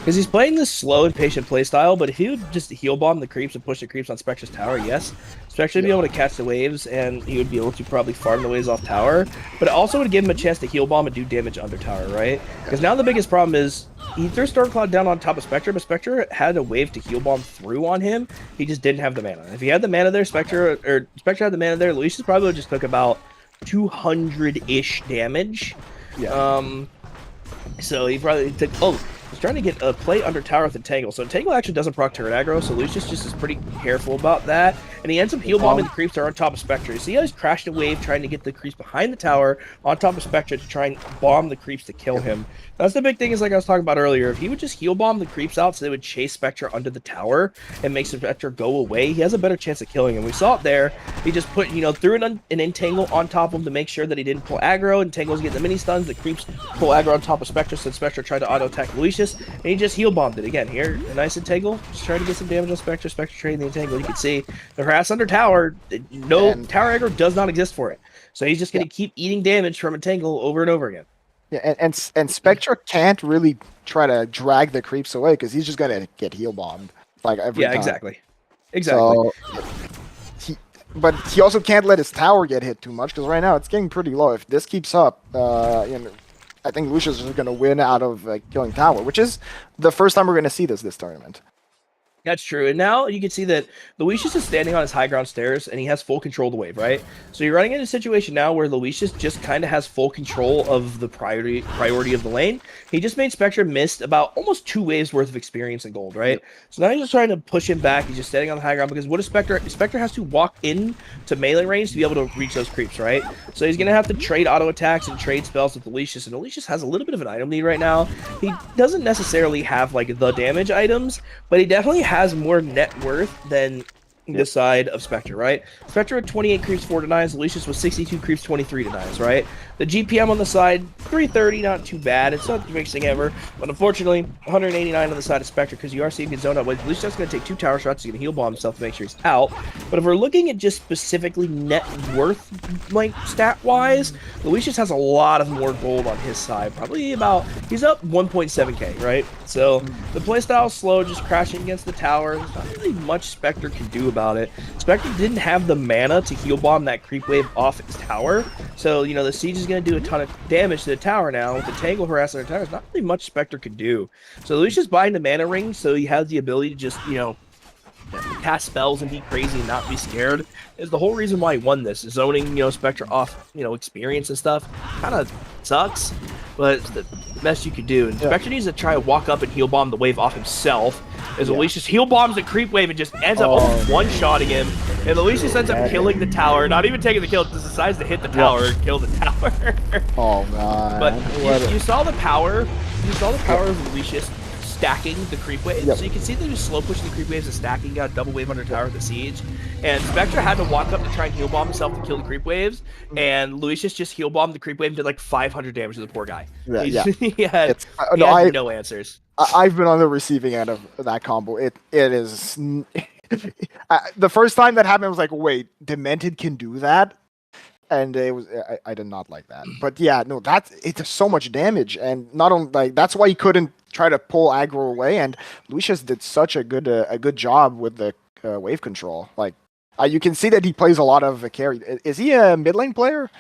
Because he's playing this slow and patient playstyle, but if he would just heal bomb the creeps and push the creeps on Spectra's tower, yes, Spectra would be able to catch the waves, and he would be able to probably farm the waves off tower, but it also would give him a chance to heal bomb and do damage under tower, right? Because now the biggest problem is, he threw Stormcloud down on top of Spectra, but Spectra had a wave to heal bomb through on him. He just didn't have the mana. If he had the mana there, Spectra had the mana there, Lucius probably just took about 200-ish damage. Yeah. So he probably took. Oh, he's trying to get a play under tower with Entangle. So Entangle actually doesn't proc turret aggro, so Lucius just is pretty careful about that. And he ends up heal bombing the creeps that are on top of Spectra. You see how he's crashed a wave trying to get the creeps behind the tower on top of Spectra to try and bomb the creeps to kill him. That's the big thing, is like I was talking about earlier. If he would just heal bomb the creeps out so they would chase Spectra under the tower and make Spectra go away, he has a better chance of killing him. We saw it there. He just put, threw an Entangle on top of him to make sure that he didn't pull aggro. Entangle's getting the mini stuns. The creeps pull aggro on top of Spectra, so Spectra tried to auto attack Lucius, and he just heal bombed it again. Here, a nice Entangle, just trying to get some damage on Spectra. Spectra trading the Entangle. You can see the harass under tower. No tower aggro does not exist for it, so he's just going to keep eating damage from Entangle over and over again. Yeah, and Spectra can't really try to drag the creeps away because he's just gonna get heal bombed like every time. Exactly. So, but he also can't let his tower get hit too much because right now it's getting pretty low. If this keeps up, I think Lucius is going to win out of killing tower, which is the first time we're going to see this tournament. That's true. And now you can see that Lucius is standing on his high ground stairs and he has full control of the wave, right? So you're running into a situation now where Lucius just kind of has full control of the priority of the lane. He just made Spectra missed about almost 2 waves worth of experience and gold, right? So now he's just trying to push him back. He's just standing on the high ground because what is Spectra? Spectra has to walk in to melee range to be able to reach those creeps, right? So he's going to have to trade auto attacks and trade spells with Lucius. And Lucius has a little bit of an item need right now. He doesn't necessarily have like the damage items, but he definitely has more net worth than the side of Spectra, right? Spectra with 28 creeps, 4 denies. Lucius with 62 creeps, 23 denies, right? The GPM on the side, 330, not too bad. It's not the biggest thing ever, but unfortunately, 189 on the side of Spectra because you are seeing his zone up. Lucius is going to take 2 tower shots. He's going to heal bomb himself to make sure he's out. But if we're looking at just specifically net worth, like stat-wise, Lucius has a lot of more gold on his side. Probably about, he's up 1.7k, right? So the playstyle is slow, just crashing against the tower. There's not really much Spectra can do about it. Spectra didn't have the mana to heal bomb that creep wave off its tower. So, the siege is going to do a ton of damage to the tower now. With the Tangle harassing the tower, there's not really much Spectra could do. So Lucius buying the mana ring so he has the ability to just, cast spells and be crazy and not be scared is the whole reason why he won this. Zoning, Spectra off, experience and stuff kind of sucks, but it's the best you could do. And Spectra needs to try to walk up and heal bomb the wave off himself. As Lucius heal bombs the creep wave and just ends up one-shotting him. And Lucius ends up killing the tower, not even taking the kill, just decides to hit the tower and kill the tower. Oh man. But you saw the power. You saw the power of Lucius stacking the creep waves. So you can see that he was slow pushing the creep waves and stacking, got a double wave under tower with the siege. And Spectra had to walk up to try and heal bomb himself to kill the creep waves. And Lucius just heal bombed the creep wave and did like 500 damage to the poor guy. He had no answers. I've been on the receiving end of that combo. It is the first time that happened, I was like, wait, Demented can do that? And it was I did not like that. But yeah, no, it's so much damage, and not only that's why he couldn't try to pull aggro away. And Lucius did such a good job with the wave control. You can see that he plays a lot of carry. Is he a mid lane player?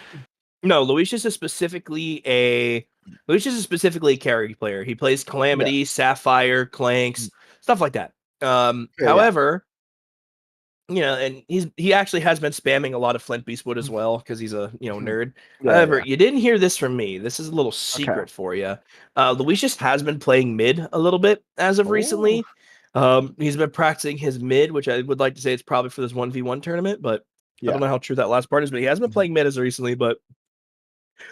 No, Lucius is specifically a carry player. He plays Calamity, Sapphire, Clanks, stuff like that. However, and he actually has been spamming a lot of Flint Beastwood as well because he's a nerd. However, you didn't hear this from me. This is a little secret for you. Lucius has been playing mid a little bit as of recently. He's been practicing his mid, which I would like to say it's probably for this 1v1 tournament, but I don't know how true that last part is. But he has been playing mid as of recently. But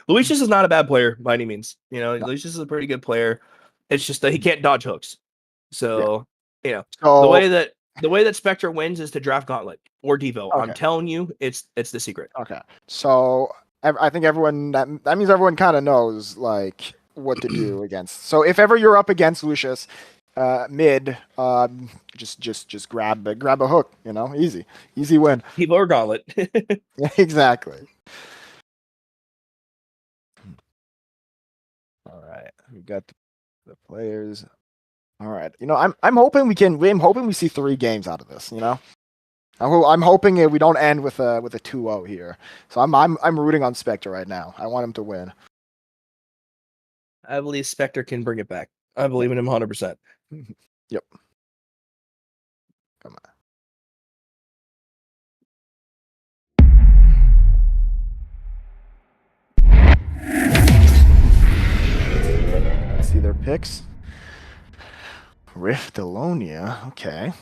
Lucius is not a bad player by any means. Lucius is a pretty good player. It's just that he can't dodge hooks. So, the way that Spectra wins is to draft Gauntlet or Devo. I'm telling you, it's the secret. Okay. So I think everyone that means everyone kind of knows what to do against. So if ever you're up against Lucius mid, just grab a hook, easy win. Devo or Gauntlet. Exactly. All right, we got the players. All right, I'm hoping we see 3 games out of this. I'm hoping we don't end with a 2-0 here. So I'm rooting on Spectre right now. I want him to win. I believe Spectre can bring it back. I believe in him 100%. Yep. Come on. picks. Rift Alonia. Okay.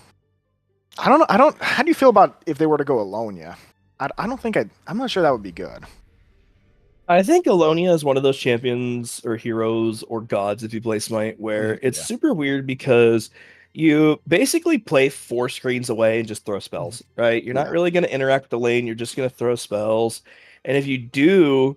I don't know. I don't. How do you feel about if they were to go Alonia? I don't think I'm not sure that would be good. I think Alonia is one of those champions or heroes or gods, if you play Smite, where it's Yeah. super weird because you basically play 4 screens away and just throw spells, right? You're not Yeah. really going to interact with the lane. You're just going to throw spells. And if you do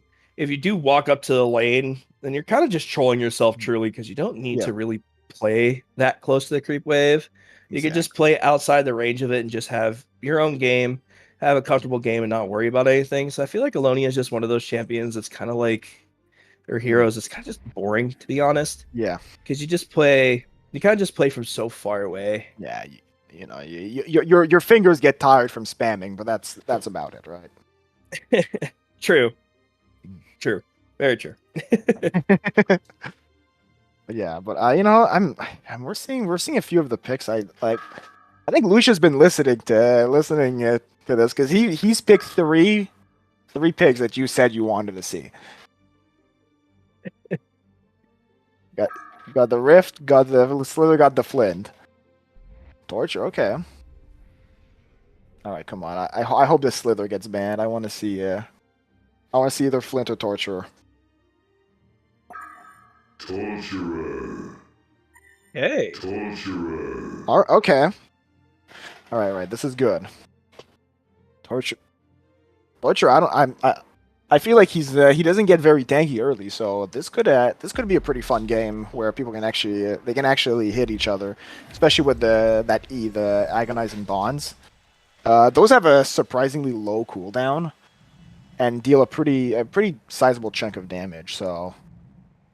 walk up to the lane, then you're kind of just trolling yourself truly because you don't need Yeah. to really play that close to the creep wave. You could just play outside the range of it and just have your own game, have a comfortable game and not worry about anything. So I feel like Alonia is just one of those champions that's kind of like, or heroes, it's kind of just boring, to be honest. Yeah. Because you kind of just play from so far away. Yeah. You know, your fingers get tired from spamming, but that's about it, right? True. Very true. But yeah, but you know, we're seeing a few of the picks. I think Lucia's been listening to this because he's picked three picks that you said you wanted to see. Got the Rift, got the Slither, got the Flint. Torture, okay. All right, come on. I hope this Slither gets banned. I want to see either Flint or Torturer. Torturer. Hey. Torturer. Okay. All right. This is good. Torture. I feel like he doesn't get very tanky early, so this could be a pretty fun game where people can actually hit each other, especially with the agonizing bonds. Those have a surprisingly low cooldown and deal a pretty sizable chunk of damage. So,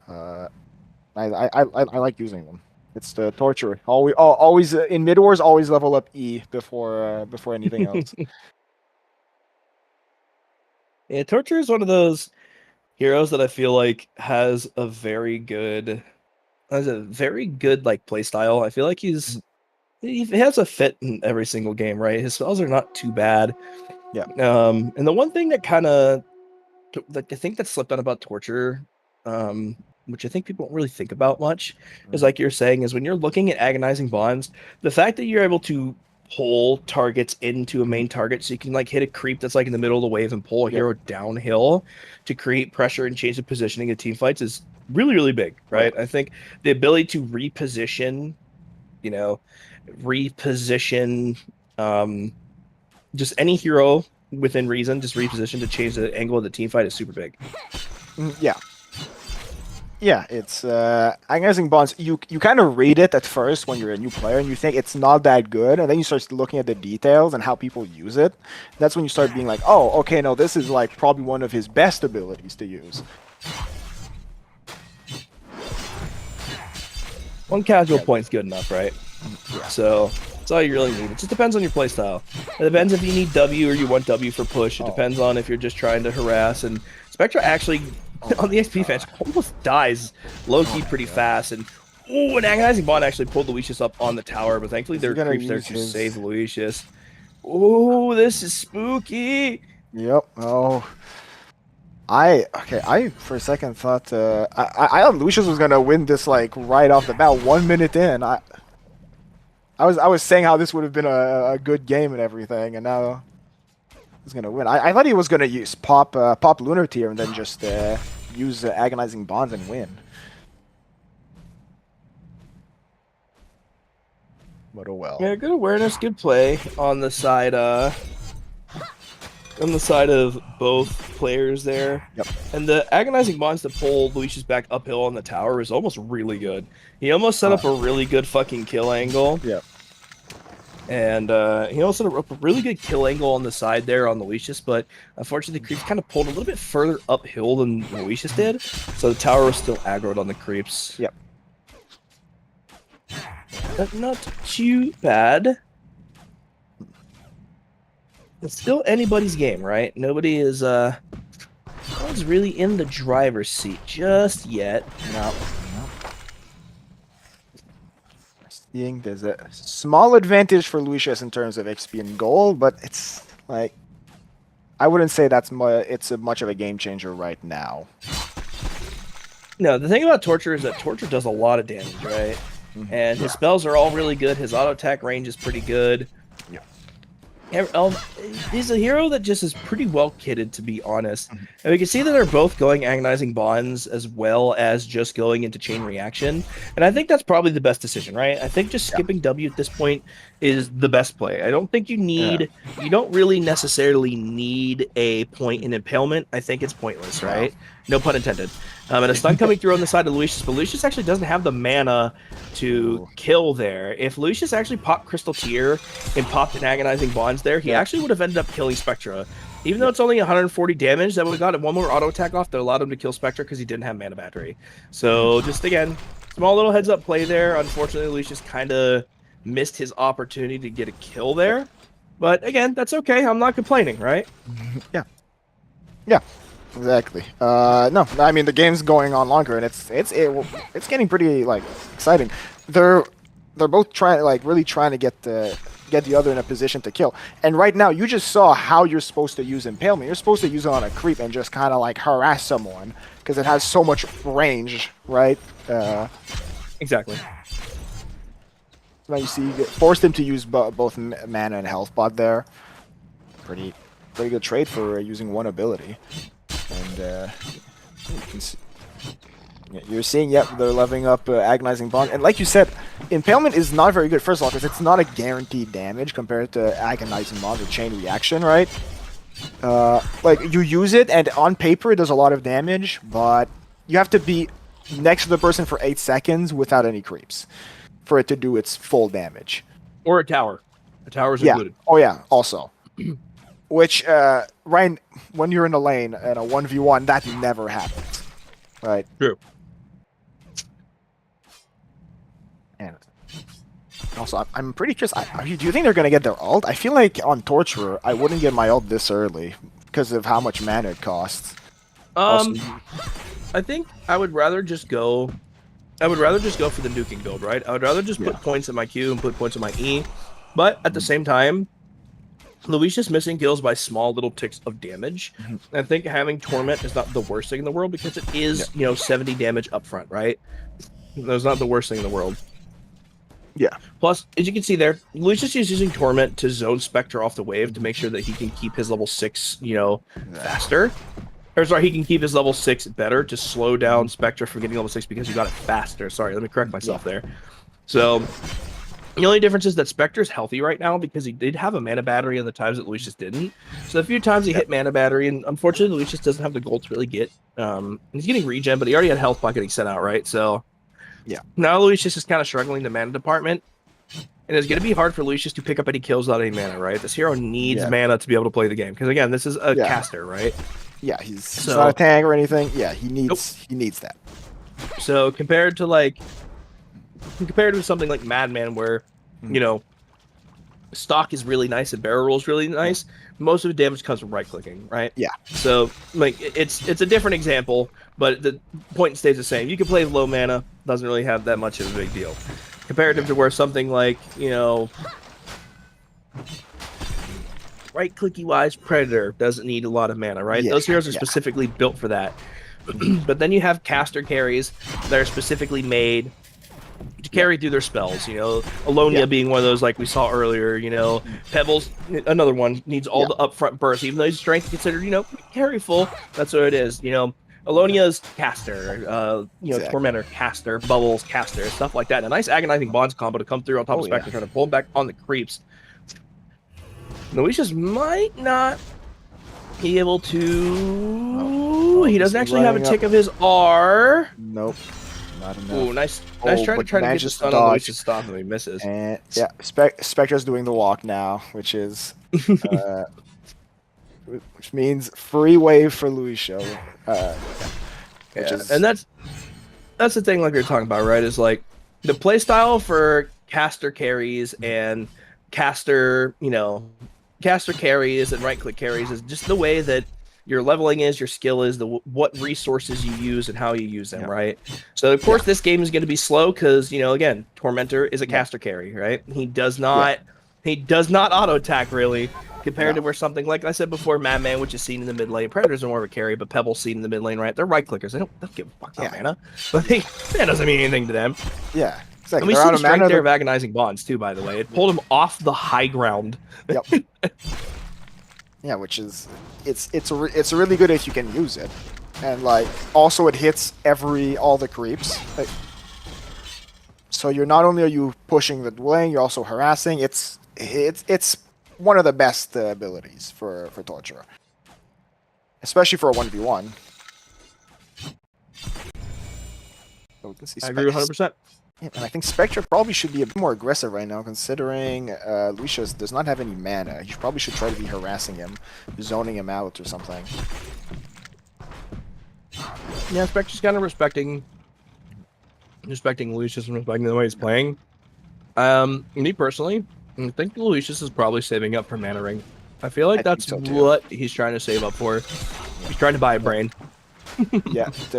I like using them. It's the Torture. Always in mid wars, always level up E before anything else. Yeah, Torture is one of those heroes that I feel like has a very good like play style. I feel like he has a fit in every single game, right? His spells are not too bad. Yeah. And the one thing that I think that slipped on about Torture, which I think people don't really think about much, is like you're saying, is when you're looking at agonizing bonds, the fact that you're able to pull targets into a main target, so you can like hit a creep that's like in the middle of the wave and pull a hero downhill to create pressure and change the positioning of team fights is really, really big, right? I think the ability to reposition just any hero within reason, just reposition to change the angle of the team fight is super big. Yeah, it's agonizing bonds. You kind of read it at first when you're a new player, and you think it's not that good, and then you start looking at the details and how people use it. That's when you start being like, oh, okay, no, this is like probably one of his best abilities to use. One casual point's good enough, right? Yeah. So that's all you really need. It just depends on your playstyle. It depends if you need W or you want W for push. It depends on if you're just trying to harass. And Spectra actually, on the XP fence, almost dies low-key pretty fast. And an agonizing bond actually pulled Lucius up on the tower, but thankfully there are creeps there to save Lucius. Oh, this is spooky. Yep. Oh. I for a second thought I thought Lucius was gonna win this like right off the bat, 1 minute in. I was saying how this would have been a good game and everything, and now he's gonna win. I thought he was gonna use pop Lunar Tier and then just use agonizing bonds and win. But oh well. Yeah, good awareness, good play on the side of both players there. Yep. And the agonizing bonds that pull Lucius back uphill on the tower is almost really good. He almost set up a really good fucking kill angle. Yep. And he also set up a really good kill angle on the side there on Lucius, but unfortunately the creeps kind of pulled a little bit further uphill than Lucius did, so the tower was still aggroed on the creeps. Yep. But not too bad. It's still anybody's game, right? Nobody's really in the driver's seat just yet. No. Seeing there's a small advantage for Lucius in terms of XP and gold, but it's like I wouldn't say it's much of a game changer right now. No, the thing about Torture is that Torture does a lot of damage, right? And his spells are all really good. His auto attack range is pretty good. Yeah. He's a hero that just is pretty well kitted, to be honest. And we can see that they're both going Agonizing Bonds as well as just going into Chain Reaction. And I think that's probably the best decision, right? I think just skipping W at this point is the best play. I don't think you need, you don't really necessarily need a point in Impalement. I think it's pointless, right? No pun intended. And a stun coming through on the side of Lucius, but Lucius actually doesn't have the mana to kill there. If Lucius actually popped Crystal Tear and popped an Agonizing Bonds there, he actually would have ended up killing Spectra. Even though it's only 140 damage, that would have got one more auto attack off that allowed him to kill Spectra because he didn't have mana battery. So just again, small little heads up play there. Unfortunately, Lucius kind of missed his opportunity to get a kill there. But again, that's okay. I'm not complaining, right? Yeah. Yeah. Exactly. No, I mean the game's going on longer, and it's getting pretty like exciting. They're both really trying to get the other in a position to kill. And right now, you just saw how you're supposed to use Impalement. You're supposed to use it on a creep and just kind of like harass someone because it has so much range, right? Exactly. Now you see, you forced him to use both mana and health bot there. Pretty good trade for using one ability. And you can see, you're seeing, they're leveling up Agonizing Bond. And like you said, Impalement is not very good, first of all, because it's not a guaranteed damage compared to Agonizing Bond or Chain Reaction, right? Like, you use it, and on paper it does a lot of damage, but you have to be next to the person for 8 seconds without any creeps for it to do its full damage. Or a tower. A tower's included. Oh yeah, also. Which, right, when you're in the lane in a 1v1, that never happens. Right? True. And also, I'm pretty curious, do you think they're going to get their ult? I feel like on Torturer, I wouldn't get my ult this early because of how much mana it costs. I think I would rather just go for the nuking build, right? I would rather just put points in my Q and put points in my E. But at the same time, Lucius missing kills by small little ticks of damage. I think having Torment is not the worst thing in the world because it is, 70 damage up front, right? That's not the worst thing in the world. Yeah. Plus, as you can see there, Lucius is using Torment to zone Spectre off the wave to make sure that he can keep his level 6, faster. Or sorry, he can keep his level 6 better to slow down Spectre from getting level 6 because you got it faster. Sorry, let me correct myself there. So the only difference is that Spectre's healthy right now because he did have a mana battery on the times that Lucius didn't. So a few times he hit mana battery, and unfortunately Lucius doesn't have the gold to really get. He's getting regen, but he already had health by getting sent out, right? So now Lucius is kind of struggling in the mana department. And it's going to be hard for Lucius to pick up any kills without any mana, right? This hero needs mana to be able to play the game. Because again, this is a caster, right? Yeah, he's not a tank or anything. Yeah, he needs that. So compared to something like Madman where, stock is really nice and barrel roll is really nice, most of the damage comes from right-clicking, right? Yeah. So it's a different example, but the point stays the same. You can play low mana, doesn't really have that much of a big deal. Comparative to where something like, right-clicky wise Predator doesn't need a lot of mana, right? Those heroes are specifically built for that. But then you have caster carries that are specifically made to carry through their spells, Alonia being one of those like we saw earlier, Pebbles, another one, needs all the upfront burst, even though his strength is considered, carry full, that's what it is, Alonia's caster, Tormentor caster, Bubbles caster, stuff like that. A nice Agonizing Bonds combo to come through on top of Spectre, trying to pull him back on the creeps. Lucius might not be able to. He doesn't actually have a tick of his R. Nope, not enough. Ooh, nice try to get the stun on Lucius stop him. He misses. And Spectra's doing the walk now, which is. Which means free wave for Lucio. And that's the thing, like we were talking about, right? Is like the playstyle for caster carries and caster carries and right click carries is just the way that your leveling is, your skill is, what resources you use and how you use them, right? So of course this game is going to be slow because again, Tormentor is a caster carry, right? He does not auto attack really. Compared to where something like I said before, Madman, which is seen in the mid lane, Predators are more of a carry, but Pebble's seen in the mid lane, right? They're right clickers. They don't give a fuck about mana. But that doesn't mean anything to them. Yeah. And we see the strength there of Agonizing Bonds too, by the way. It pulled him off the high ground. Yep. Yeah, which is it's really good if you can use it, and like also it hits all the creeps. Like, so you're not only are you pushing the lane, you're also harassing. It's one of the best abilities for Torture, especially for a 1v1. So we can see I agree 100%. Yeah, and I think Spectra probably should be a bit more aggressive right now, considering Lucius does not have any mana. He probably should try to be harassing him, zoning him out or something. Yeah, Spectra's kind of respecting Lucius and respecting the way he's playing. Me personally, I think Lucius is probably saving up for Mana Ring. I feel like that's what he's trying to save up for. He's trying to buy a brain. Yeah, he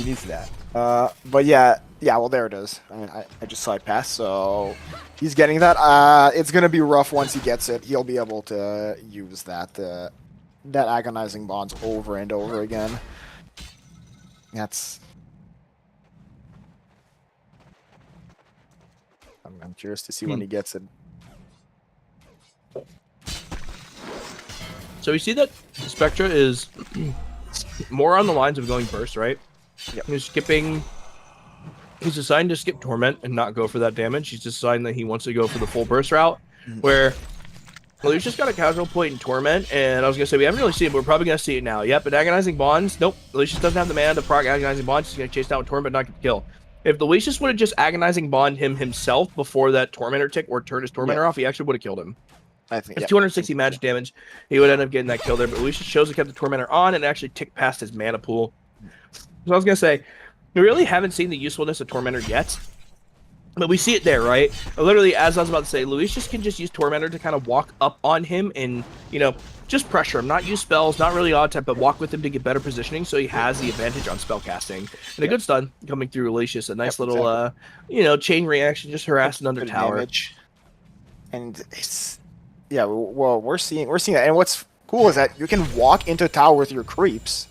needs that. But yeah, well there it is. I mean, I just saw it pass, so he's getting that. It's gonna be rough once he gets it. He'll be able to use that Agonizing Bonds over and over again. I'm curious to see when he gets it. So we see that Spectra is more on the lines of going burst, right? Yep. He's deciding to skip Torment and not go for that damage. He's deciding that he wants to go for the full burst route, where Lucius got a casual point in Torment, and I was going to say, we haven't really seen it, but we're probably going to see it now. Yep, but Agonizing Bonds, nope. Lucius doesn't have the mana to proc Agonizing Bonds. He's going to chase down with Torment, not get the kill. If Lucius would have just Agonizing Bond himself before that Tormentor tick or turned his Tormentor off, he actually would have killed him. I think it's 260 magic damage. He would end up getting that kill there, but Lucius chose to keep the Tormentor on and actually ticked past his mana pool. So I was going to say, we really haven't seen the usefulness of Tormentor yet, but we see it there, right? Literally, as I was about to say, Lucius can just use Tormentor to kind of walk up on him and, just pressure him, not use spells, not really odd type, but walk with him to get better positioning so he has the advantage on spell casting. And a good stun coming through Lucius, a nice little, chain reaction, just harassing under tower. Damage. And it's, well, we're seeing that. And what's cool is that you can walk into tower with your creeps,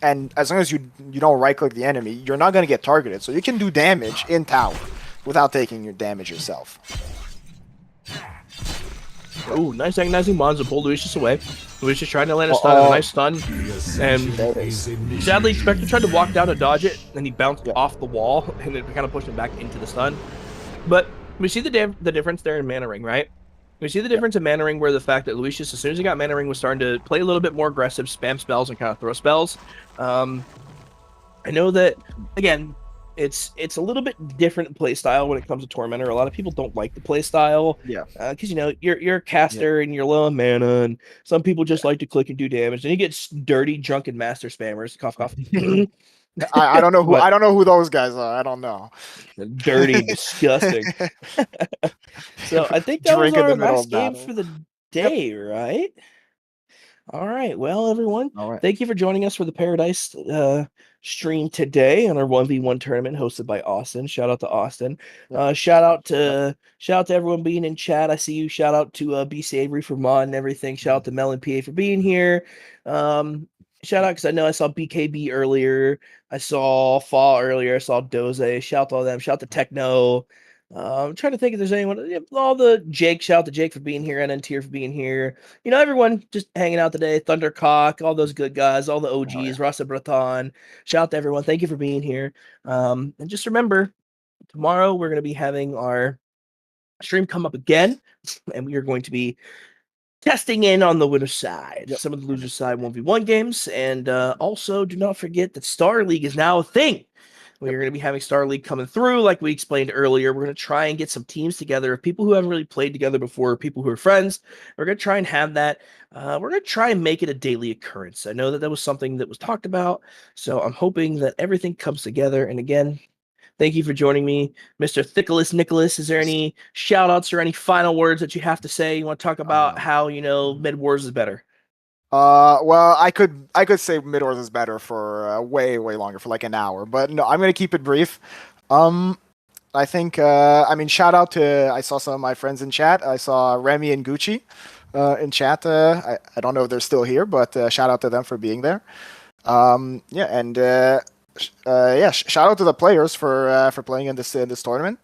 and as long as you don't right-click the enemy, you're not going to get targeted. So you can do damage in tower without taking your damage yourself. Oh, nice Agonizing Bonds to pull Lucius away. Lucius trying to land a stun, a nice stun. And sadly, Spectre tried to walk down to dodge it, and he bounced off the wall, and it kind of pushed him back into the stun. But we see the difference there in Mana Ring, right? We see the difference in Mana Ring where the fact that Lucius, as soon as he got Mana Ring, was starting to play a little bit more aggressive, spam spells, and kind of throw spells. I know that, again, it's a little bit different play style when it comes to Tormentor. A lot of people don't like the play style, because you're a caster and you're low on mana, and some people just like to click and do damage. And he gets dirty, drunken master spammers. Cough, cough. I don't know who I don't know who those guys are. I don't know. Dirty, disgusting. So I think that was our last game for the day, right? All right. Well, everyone, thank you for joining us for the Paradise stream today on our 1v1 tournament hosted by Austin. Shout out to Austin. Shout out to everyone being in chat. I see you. Shout out to BC Avery for mod and everything. Shout out to Mel and PA for being here. Shout out because I know I saw BKB earlier. I saw Fall earlier. I saw Doze. Shout out to all them. Shout out to Techno. I'm trying to think if there's anyone. All the Jake. Shout out to Jake for being here and NTR for being here. Everyone just hanging out today. Thundercock, all those good guys, all the OGs, Rasa Breton. Shout out to everyone. Thank you for being here. And just remember, tomorrow we're going to be having our stream come up again, and we are going to be testing in on the winner's side, some of the loser's side 1v1 games, and also do not forget that Star League is now a thing. We're going to be having Star League coming through, like we explained earlier. We're going to try and get some teams together of people who haven't really played together before, people who are friends. We're going to try and have that. We're going to try and make it a daily occurrence. I know that was something that was talked about, so I'm hoping that everything comes together. And again, thank you for joining me, Mr. Thickless Nicholas. Is there any shout-outs or any final words that you have to say? You want to talk about how, Mid Wars is better? Well, I could say Mid-Wars is better for way longer, for like an hour, but no, I'm gonna keep it brief. I think, I mean, shout out to, I saw some of my friends in chat. I saw Remy and Gucci in chat. I don't know if they're still here, but shout out to them for being there. Yeah, and shout out to the players for playing in this tournament.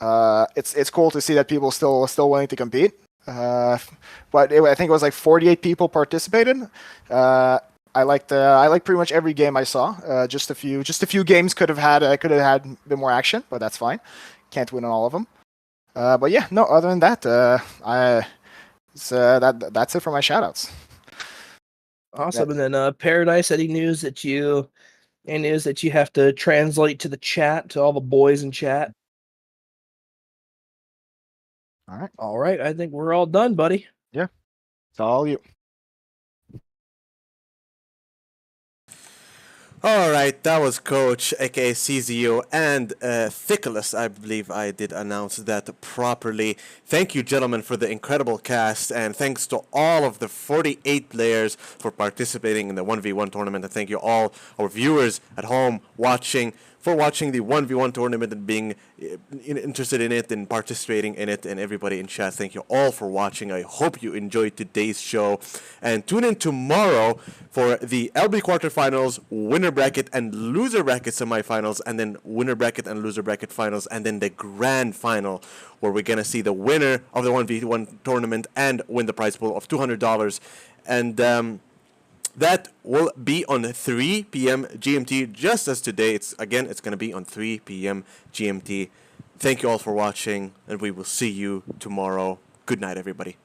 It's cool to see that people still willing to compete. But I think it was like 48 people participated. I liked pretty much every game I saw. Just a few games could have had a bit more action, but that's fine. Can't win on all of them. But yeah, no. Other than that, that's it for my shoutouts. Awesome. And then Paradise, any news that you have to translate to the chat, to all the boys in chat? All right. All right. I think we're all done, buddy. Yeah. It's all you. All right, that was Coach, aka CZO, and Thickles. I believe I did announce that properly. Thank you, gentlemen, for the incredible cast, and thanks to all of the 48 players for participating in the 1v1 tournament. And thank you all our viewers at home for watching the 1v1 tournament and being interested in it and participating in it, and everybody in chat. Thank you all for watching. I hope you enjoyed today's show, and tune in tomorrow for the LB quarterfinals, winner bracket and loser bracket semifinals, and then winner bracket and loser bracket finals, and then the grand final where we're gonna see the winner of the 1v1 tournament and win the prize pool of $200. And that will be on 3 p.m. GMT, just as today. It's going to be on 3 p.m. GMT. Thank you all for watching, and we will see you tomorrow. Good night, everybody.